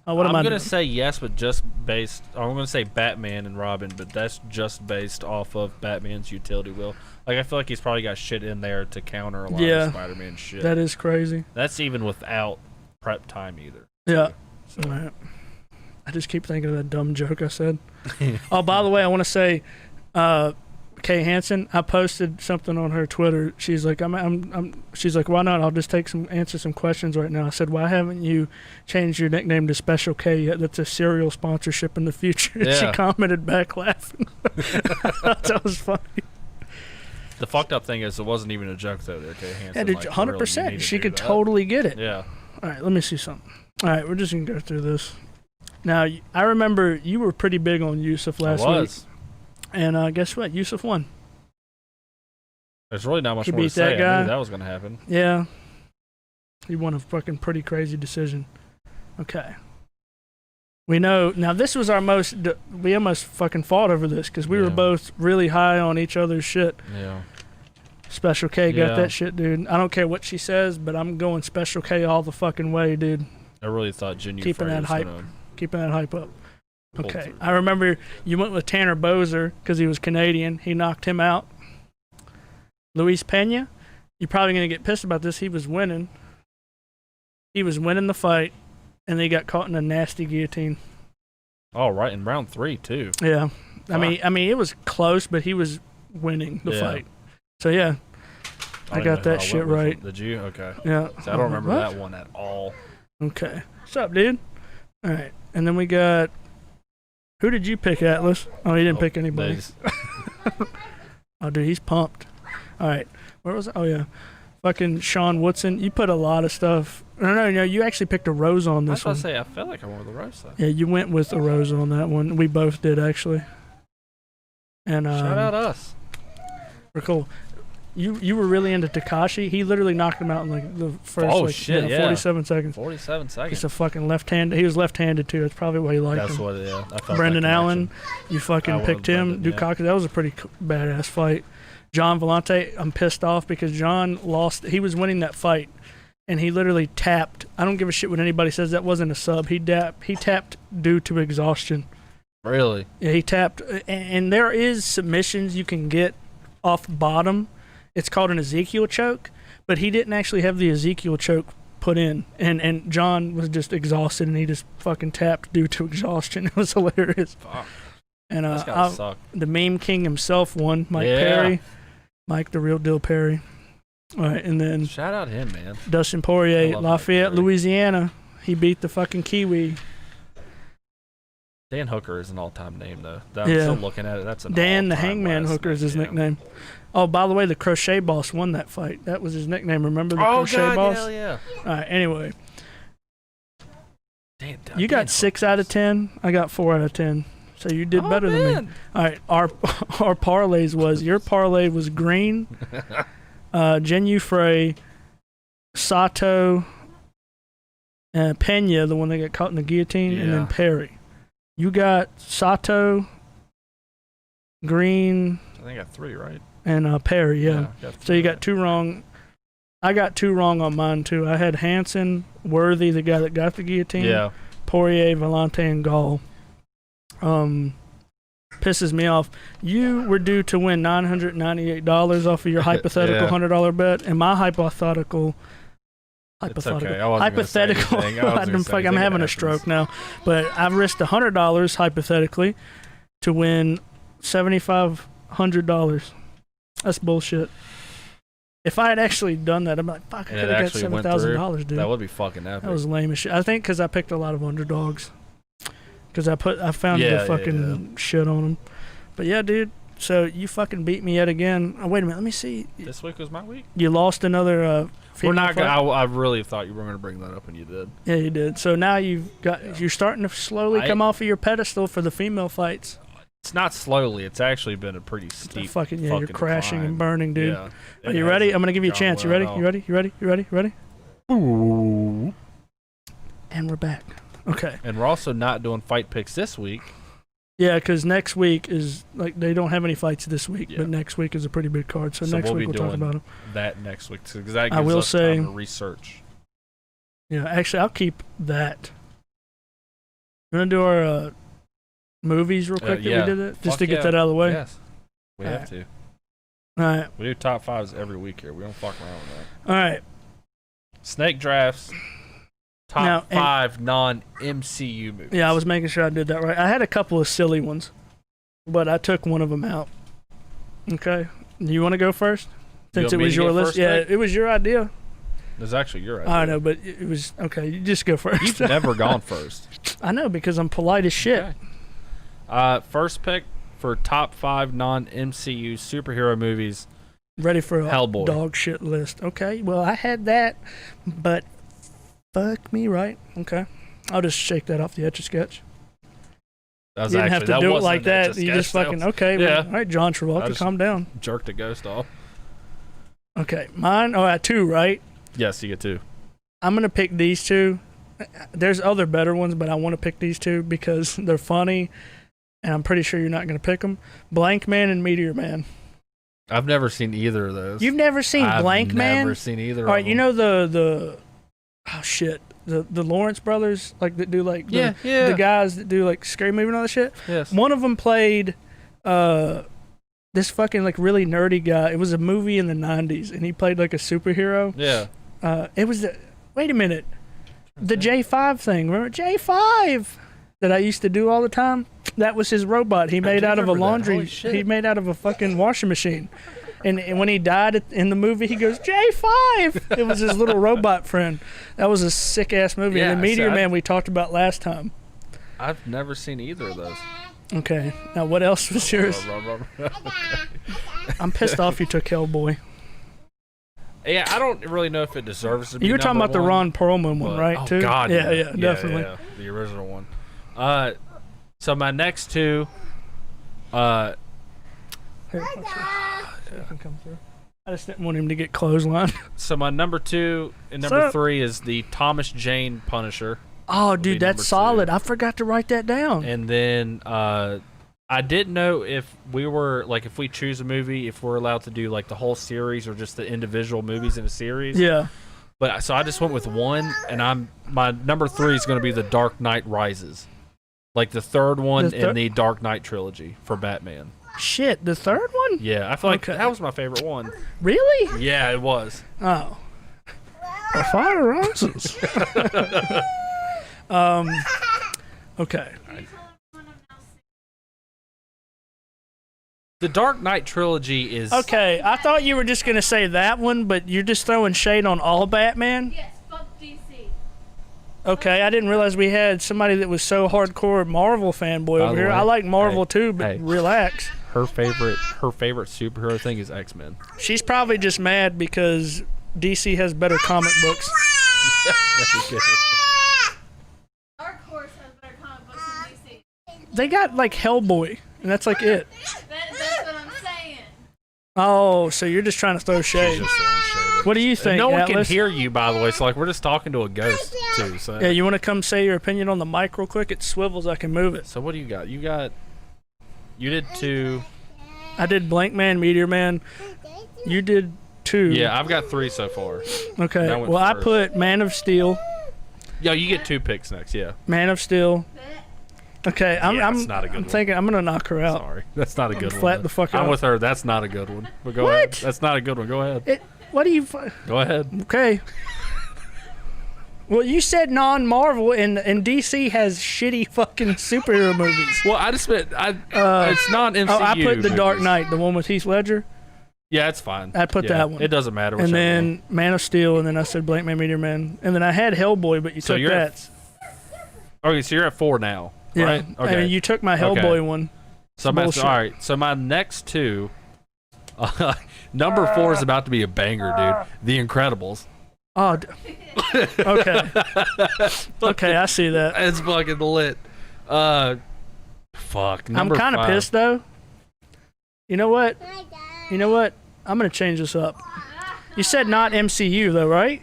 gonna say yes, but just based. I'm gonna say Batman and Robin, but that's just based off of Batman's utility wheel. Like, I feel like he's probably got shit in there to counter a lot of Spider-Man shit. That is crazy. That's even without prep time either. Yeah. So. Right. I just keep thinking of that dumb joke I said. Oh, by the way, I want to say, Kay Hansen, I posted something on her Twitter. She's like, she's like, why not? I'll just answer some questions right now. I said, why haven't you changed your nickname to Special K yet? That's a cereal sponsorship in the future. And she Yeah. commented back laughing. That was funny. The fucked up thing is, it wasn't even a joke though. Okay, Yeah, Hanson, dude, like, 100%. really, you need to She do could that. totally get it. Yeah. All right, let me see something. All right, we're just going to go through this. Now, I remember you were pretty big on Yusuf last I week. was. And guess what? Yusuf won. There's really not much He more to beat that say. I guy. knew that was gonna happen. Yeah. He won a fucking pretty crazy decision. Okay. We know now. This was our most. We almost fucking fought over this because we were both really high on each other's shit. Yeah. Special K got Yeah. that shit, dude. I don't care what she says, but I'm going Special K all the fucking way, dude. I really thought Genuine Keeping that was hype. gonna Keeping that hype up. pull Okay. through. I remember you went with Tanner Bozer because he was Canadian. He knocked him out. Luis Pena, you're probably going to get pissed about this. He was winning. He was winning the fight, and then he got caught in a nasty guillotine. Oh, right, in round 3 too. Yeah. I Fuck. mean, it was close, but he was winning the Yeah. fight. So, yeah. I don't got even know that who shit went with right. him. Did you? Okay. Yeah. So I don't remember What? that one at all. Okay. What's up, dude? All right. And then we got. Who did you pick, Atlas? Oh, he didn't pick anybody. Nice. Oh, dude, he's pumped. All right. Where was it? Oh, yeah. Fucking Sean Woodson. You put a lot of stuff. No, you actually picked a rose on I this was about one. to say, I felt like I went with the roast. Yeah, you went with a rose on that one. We both did, actually. And Shout out us. we're cool. You were really into Takashi. He literally knocked him out in like the first Oh, like, shit, yeah. 47 seconds. 47 seconds. He's a fucking left-handed. He was left-handed too. That's probably why he liked That's him. what it is. I felt Brendan that Allen, connection. you I fucking went picked with him. Brendan, yeah. Dukakis, that was a pretty badass fight. John Vellante, I'm pissed off because John lost. He was winning that fight, and he literally tapped. I don't give a shit what anybody says. That wasn't a sub. He tapped due to exhaustion. Really? Yeah, he tapped. And there is submissions you can get off bottom. It's called an Ezekiel choke, but he didn't actually have the Ezekiel choke put in. And John was just exhausted, and he just fucking tapped due to exhaustion. It was hilarious. Fuck. And That's gotta suck. the meme king himself won, Mike Yeah. Perry. Mike, the real deal Perry. All right, and then Shout out him, man. Dustin I Poirier, love Mike Lafayette, Perry. Louisiana. He beat the fucking Kiwi. Dan Hooker is an all-time name, though. I'm Yeah. still looking at it. That's an Dan the all-time Hangman last Hooker is his name. nickname. Oh, by the way, the Crochet Boss won that fight. That was his nickname. Remember the Oh, Crochet God, Boss? hell yeah. All right, anyway. Damn, You got 6 out of 10. I got 4 out of 10. So you did better than me. All right, our parlays was your parlay was Green, Jenu Frey, Sato, Pena, the one that got caught in the guillotine, and then Yeah. Perry. You got Sato, Green, I think I got 3, right? and Perry. Yeah. got So you 3 got 2 wrong. I got 2 wrong on mine too. I had Hansen, Worthy, the guy that got the guillotine. Yeah. Poirier, Vellante, and Gall. Pisses me off. You were due to win $998 off of your hypothetical Yeah. $100 bet, and my hypothetical. It's okay. I wasn't gonna say Hypothetical. anything. I wasn't gonna say I'm anything. having It a stroke happens. now, but I've risked $100 hypothetically to win $7,500. That's bullshit. If I had actually done that, I'm like, fuck, I And it could have got actually went $7,000, dude. That would be fucking epic. That was lame as shit. I think because I picked a lot of underdogs. Because I found Yeah, the yeah, fucking shit on them. But yeah, dude. So you fucking beat me yet again. Oh, wait a minute. Let me see. This week was my week. You lost another. We're female not fight? gonna. I really thought you were gonna bring that up, and you did. Yeah, you did. So now you're starting to slowly come off of your pedestal for the female fights. It's not slowly. It's actually been a pretty steep. Fucking yeah, you're crashing decline. and burning, dude. Yeah, Are it you ready? hasn't I'm gonna give you a gone chance. You well ready? at all. You ready? You ready? You ready? You ready? Ooh. And we're back. Okay. And we're also not doing fight picks this week. Yeah, because next week is like they don't have any fights this week, Yeah. but next week is a pretty big card. So, So next we'll week be we'll talk doing about them. that next week because that I gives will us say- time to research. Yeah, actually, I'll keep that. You want to do our movies real quick that yeah. we did it? Just Fuck to get yeah. that out of the way? Yes, we have Alright. to. All right. We do top fives every week here. We don't fuck around with that. All right. Snake drafts. Top Now, and- 5 non-MCU movies. Yeah, I was making sure I did that right. I had a couple of silly ones, but I took one of them out. Okay. You want to go first? You Since want it me was to your go list. first, Yeah, Nick? it was your idea. It's actually your idea. I know, but it was okay. You just go first. You've never gone first. I know because I'm polite as shit. Okay. First pick for top 5 non-MCU superhero movies. Ready for a Hellboy. dog shit list. Okay, well, I had that, but fuck me, right? Okay. I'll just shake that off the Etch-a-Sketch. That was You didn't actually, have to that do it wasn't like an that. Etch-a-Sketch, You just that fucking, was- okay. Yeah. Well, all right, John I Travolta, just- calm down. Jerked the ghost off. Okay, mine, I had 2, right? Yes, you get 2. I'm going to pick these 2, There's other better ones, but I want to pick these two because they're funny, and I'm pretty sure you're not going to pick them. Blank Man and Meteor Man. I've never seen either of those. You've never seen Blank Man? I've never seen either All right, of them. you know the oh shit, the Lawrence brothers, like that do like Yeah. the guys that do like scary movie and all that shit. Yes. One of them played this fucking like really nerdy guy. It was a movie in the 90s, and he played like a superhero. Yeah. It was wait a minute, the J5 thing. Remember J5 that I used to do all the time? That was his robot. He made do out of a remember that. laundry. Holy shit. He made out of a fucking washing machine. And when he died in the movie, he goes J5. It was his little robot friend. That was a sick ass movie. Yeah, and the Meteor see, Man we talked about last time. I've never seen either of those. Okay. Now what else was yours? I'm pissed off you took Hellboy. Yeah, I don't really know if it deserves to be. You were talking number about the one, Ron Perlman one, but- right? Oh too. God, Yeah, definitely. yeah, the original one. So my next two, Here, watch this. So you can come through. I just didn't want him to get clotheslined. so my number 2 and What's number up? 3 is the Thomas Jane Punisher, Oh, be dude, number that's solid. two. I forgot to write that down. and then I didn't know if we were like if we choose a movie if we're allowed to do like the whole series or just the individual movies in a series. Yeah. But so I just went with one, and my number 3 is going to be the Dark Knight Rises, like the third one in the Dark Knight trilogy for Batman. Shit, the third one? Yeah, I feel like Okay. that was my favorite one. Really? Yeah, it was. Oh. The fire rises. Okay. The Dark Knight trilogy is Okay, I thought you were just going to say that one, but you're just throwing shade on all Batman? Yes, fuck DC. Okay, I didn't realize we had somebody that was so hardcore Marvel fanboy By over the here. way, I like Marvel hey, too, but hey. relax. her favorite superhero thing is X-Men. She's probably just mad because DC has better comic books. Dark Horse has better comic books than DC. They got like Hellboy, and that's like it. That's what I'm saying. Oh, so you're just trying to throw shade. What do you think, No one Atlas? can hear you, by the way. So like we're just talking to a ghost too. So Yeah, you want to come say your opinion on the mic real quick? It swivels, I can move it. So what do you got? You did 2. I did Blank Man, Meteor Man. You did 2. Yeah, I've got 3 so far. Okay. I went Well, I first. put Man of Steel. Yeah, you get 2 picks next. Yeah. Man of Steel. Okay, I'm that's not a good one. thinking I'm gonna knock her out. Sorry, that's not a good one. flat the fuck I'm out. with her. That's not a good one. But go What? ahead. That's not a good one. Go ahead. What do you? Go ahead. Okay. Well, you said non-Marvel, and DC has shitty fucking superhero movies. Well, I just meant it's not MCU. Oh, I put The Dark movies. Knight, the one with Heath Ledger, Yeah, it's fine. I put Yeah, that one. It doesn't matter. and whichever then one. Man of Steel, and then I said Blank Man, Meteor Man, and then I had Hellboy, but you So took you're at that. Okay, so you're at 4 now, Yeah. right? Okay. And you took my Hellboy Okay. one. So all right. So my next 2, number 4 is about to be a banger, dude. The Incredibles. Oh. Okay. Okay, I see that. It's fucking lit. Fuck. I'm Number kind of 5. pissed though. You know what? You know what? I'm gonna change this up. You said not MCU though, right?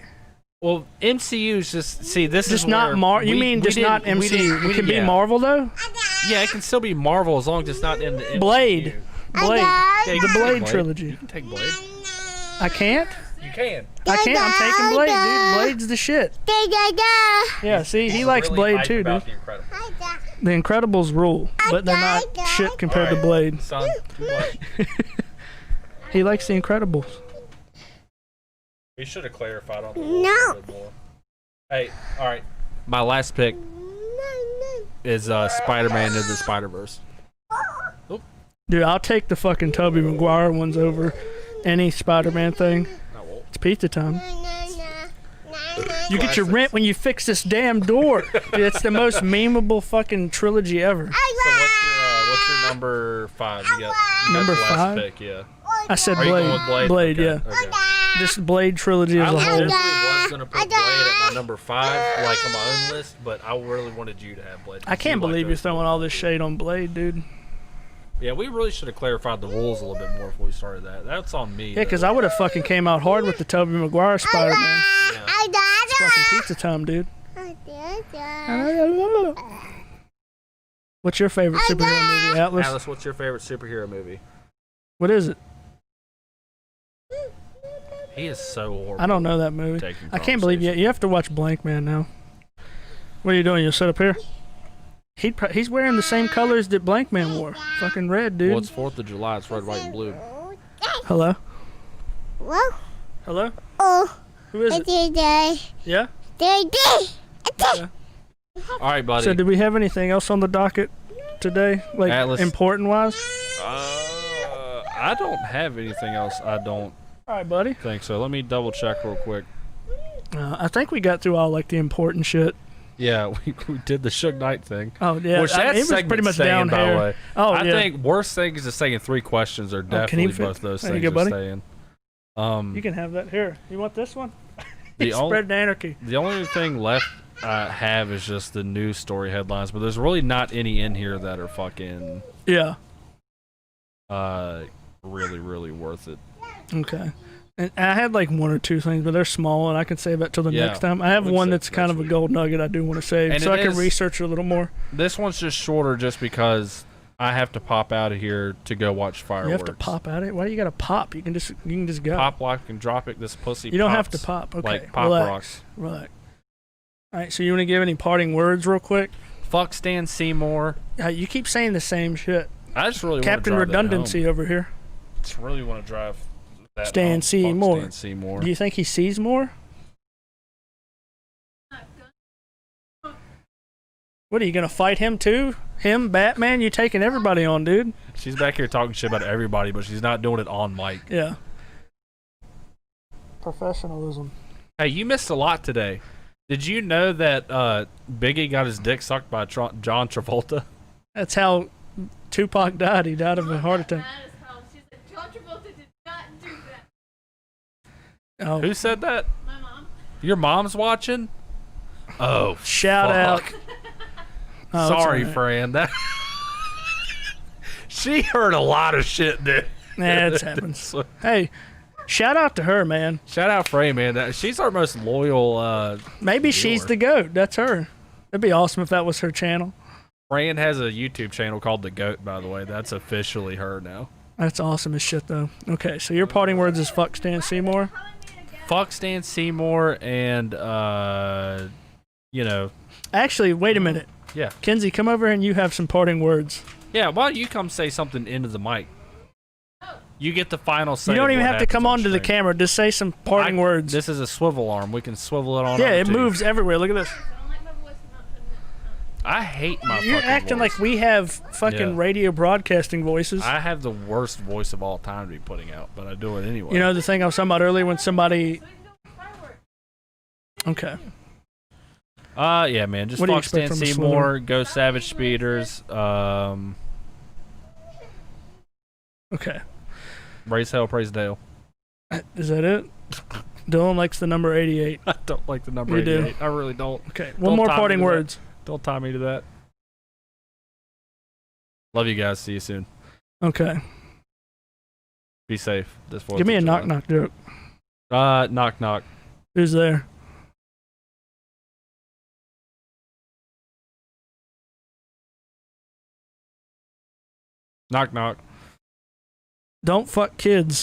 Well, MCU is just this Just is not where Mar. You we- mean we just not didn't- we MCU? didn't- we It can be yeah. Marvel though. Yeah, it can still be Marvel as long as it's not in the MCU. Blade. Blade. Yeah, you The can take Blade trilogy. You can take Blade. I can't. You can. I can't. I'm taking Blade, dude. Blade's the shit. Yeah. See, he likes Really Blade hype too, about dude. The Incredibles. The Incredibles rule, but they're not shit compared to Blade. Son, too much. He likes the Incredibles. We should have clarified on the rules a little bit more. Hey, all right. My last pick is Spider-Man into the Spider-Verse. Dude, I'll take the fucking Tobey Maguire ones over any Spider-Man thing. I won't. It's pizza time. You get your rent when you fix this damn door. Dude, it's the most memeable fucking trilogy ever. So what's your number 5? You got Number the last 5? pick, yeah. I said Are you going Blade. with Blade? Blade, Okay, yeah. okay. Just Blade trilogy I as a whole. legitimately was gonna put Blade at my number 5, like on my own list, but I really wanted you to have Blade. I can't believe you're throwing all this shade on Blade, dude. Yeah, we really should have clarified the rules a little bit more before we started that. That's on me. Yeah, because I would have fucking came out hard with the Tobey Maguire Spider-Man. Yeah. It's fucking pizza time, dude. What's your favorite superhero movie, Atlas? Alice, what's your favorite superhero movie? What is it? He is so horrible. I don't know that movie. Taking I can't believe you have to watch Blank Man now. What are you doing? You sit up here? He's wearing the same colors that Blank Man wore. Fucking red, dude. Well, it's 4th of July. It's red, white, and blue. Hello? Well, Hello? oh, Who is it? Yeah? Okay. All right, buddy. So did we have anything else on the docket today? Like Atlas. important wise? I don't have anything else. I don't All right, buddy. think so. Let me double check real quick. I think we got through all like the important shit. Yeah, we did the Suge Knight thing. Oh yeah, Which that it was segment's pretty much staying, down by the here. way. Oh I yeah. think worst things is saying 3 questions are can definitely you fit- both those there you things go, are buddy. staying. You can have that here. You want this one? The Spread anarchy. The only thing left I have is just the news story headlines, but there's really not any in here that are fucking Yeah. really, really worth it. Okay. And I had like 1 or 2 things, but they're small, and I can save that till the Yeah. next time. I have Looks one like that's kind of a next week. gold nugget I do want to save, And so it I can is- research a little more. This one's just shorter just because I have to pop out of here to go watch fireworks. You have to pop at it. Why do you got to pop? You can just go. Pop, lock, and drop it. This pussy You don't have to pops pop. Okay. like Pop relax. Rocks. Right. All right. So you want to give any parting words real quick? Fuck Stan Seymour. You keep saying the same shit. I just really Captain want to drive Redundancy over here. Just really want to drive that Stan home. Fuck Seymour. Stan Seymour. Do you think he sees more? What are you gonna fight him too? Him, Batman? You taking everybody on, dude? She's back here talking shit about everybody, but she's not doing it on mic. Yeah. Professionalism. Hey, you missed a lot today. Did you know that Biggie got his dick sucked by John Travolta? That's how Tupac died. He died of a heart attack. That is how she said John Travolta did not do that. Oh, Who said that? My mom. Your mom's watching? Oh, shout out. fuck. Oh, Sorry, it's all right. Fran. That she heard a lot of shit, dude. Nah, it happens. Hey, shout out to her, man. Shout out Fran, man. She's our most loyal. Maybe she's viewer. the GOAT. That's her. That'd be awesome if that was her channel. Fran has a YouTube channel called The GOAT, by the way. That's officially her now. That's awesome as shit, though. Okay, so your parting words is fuck Stan Seymour. Fuck Stan Seymour and, Actually, wait a minute. yeah. Kenzie, come over and you have some parting words. Yeah, why don't you come say something into the mic? You get the final say. You don't of even what have to come happens onto the stream. camera. Just say some parting words. This is a swivel arm. We can swivel it on. Yeah, over it to you. moves everywhere. Look at this. I don't like my voice not putting it. I hate my You're fucking acting voice. like we have fucking Yeah. radio broadcasting voices. I have the worst voice of all time to be putting out, but I do it anyway. You know the thing I was talking about earlier when somebody. Okay. Yeah, man. Just What do you fuck Stan expect from a Seymour. Go Savage Speeders. Okay. Raise hell, praise Dale. Is that it? Dylan likes the number 88. I don't like the number You do. 88. I really don't. Okay. Don't One more tie me parting to that. words. Don't tie me to that. Love you guys. See you soon. Okay. Be safe. This 4th Give me a of knock July. knock joke. Knock knock. Who's there? Knock knock. Don't fuck kids.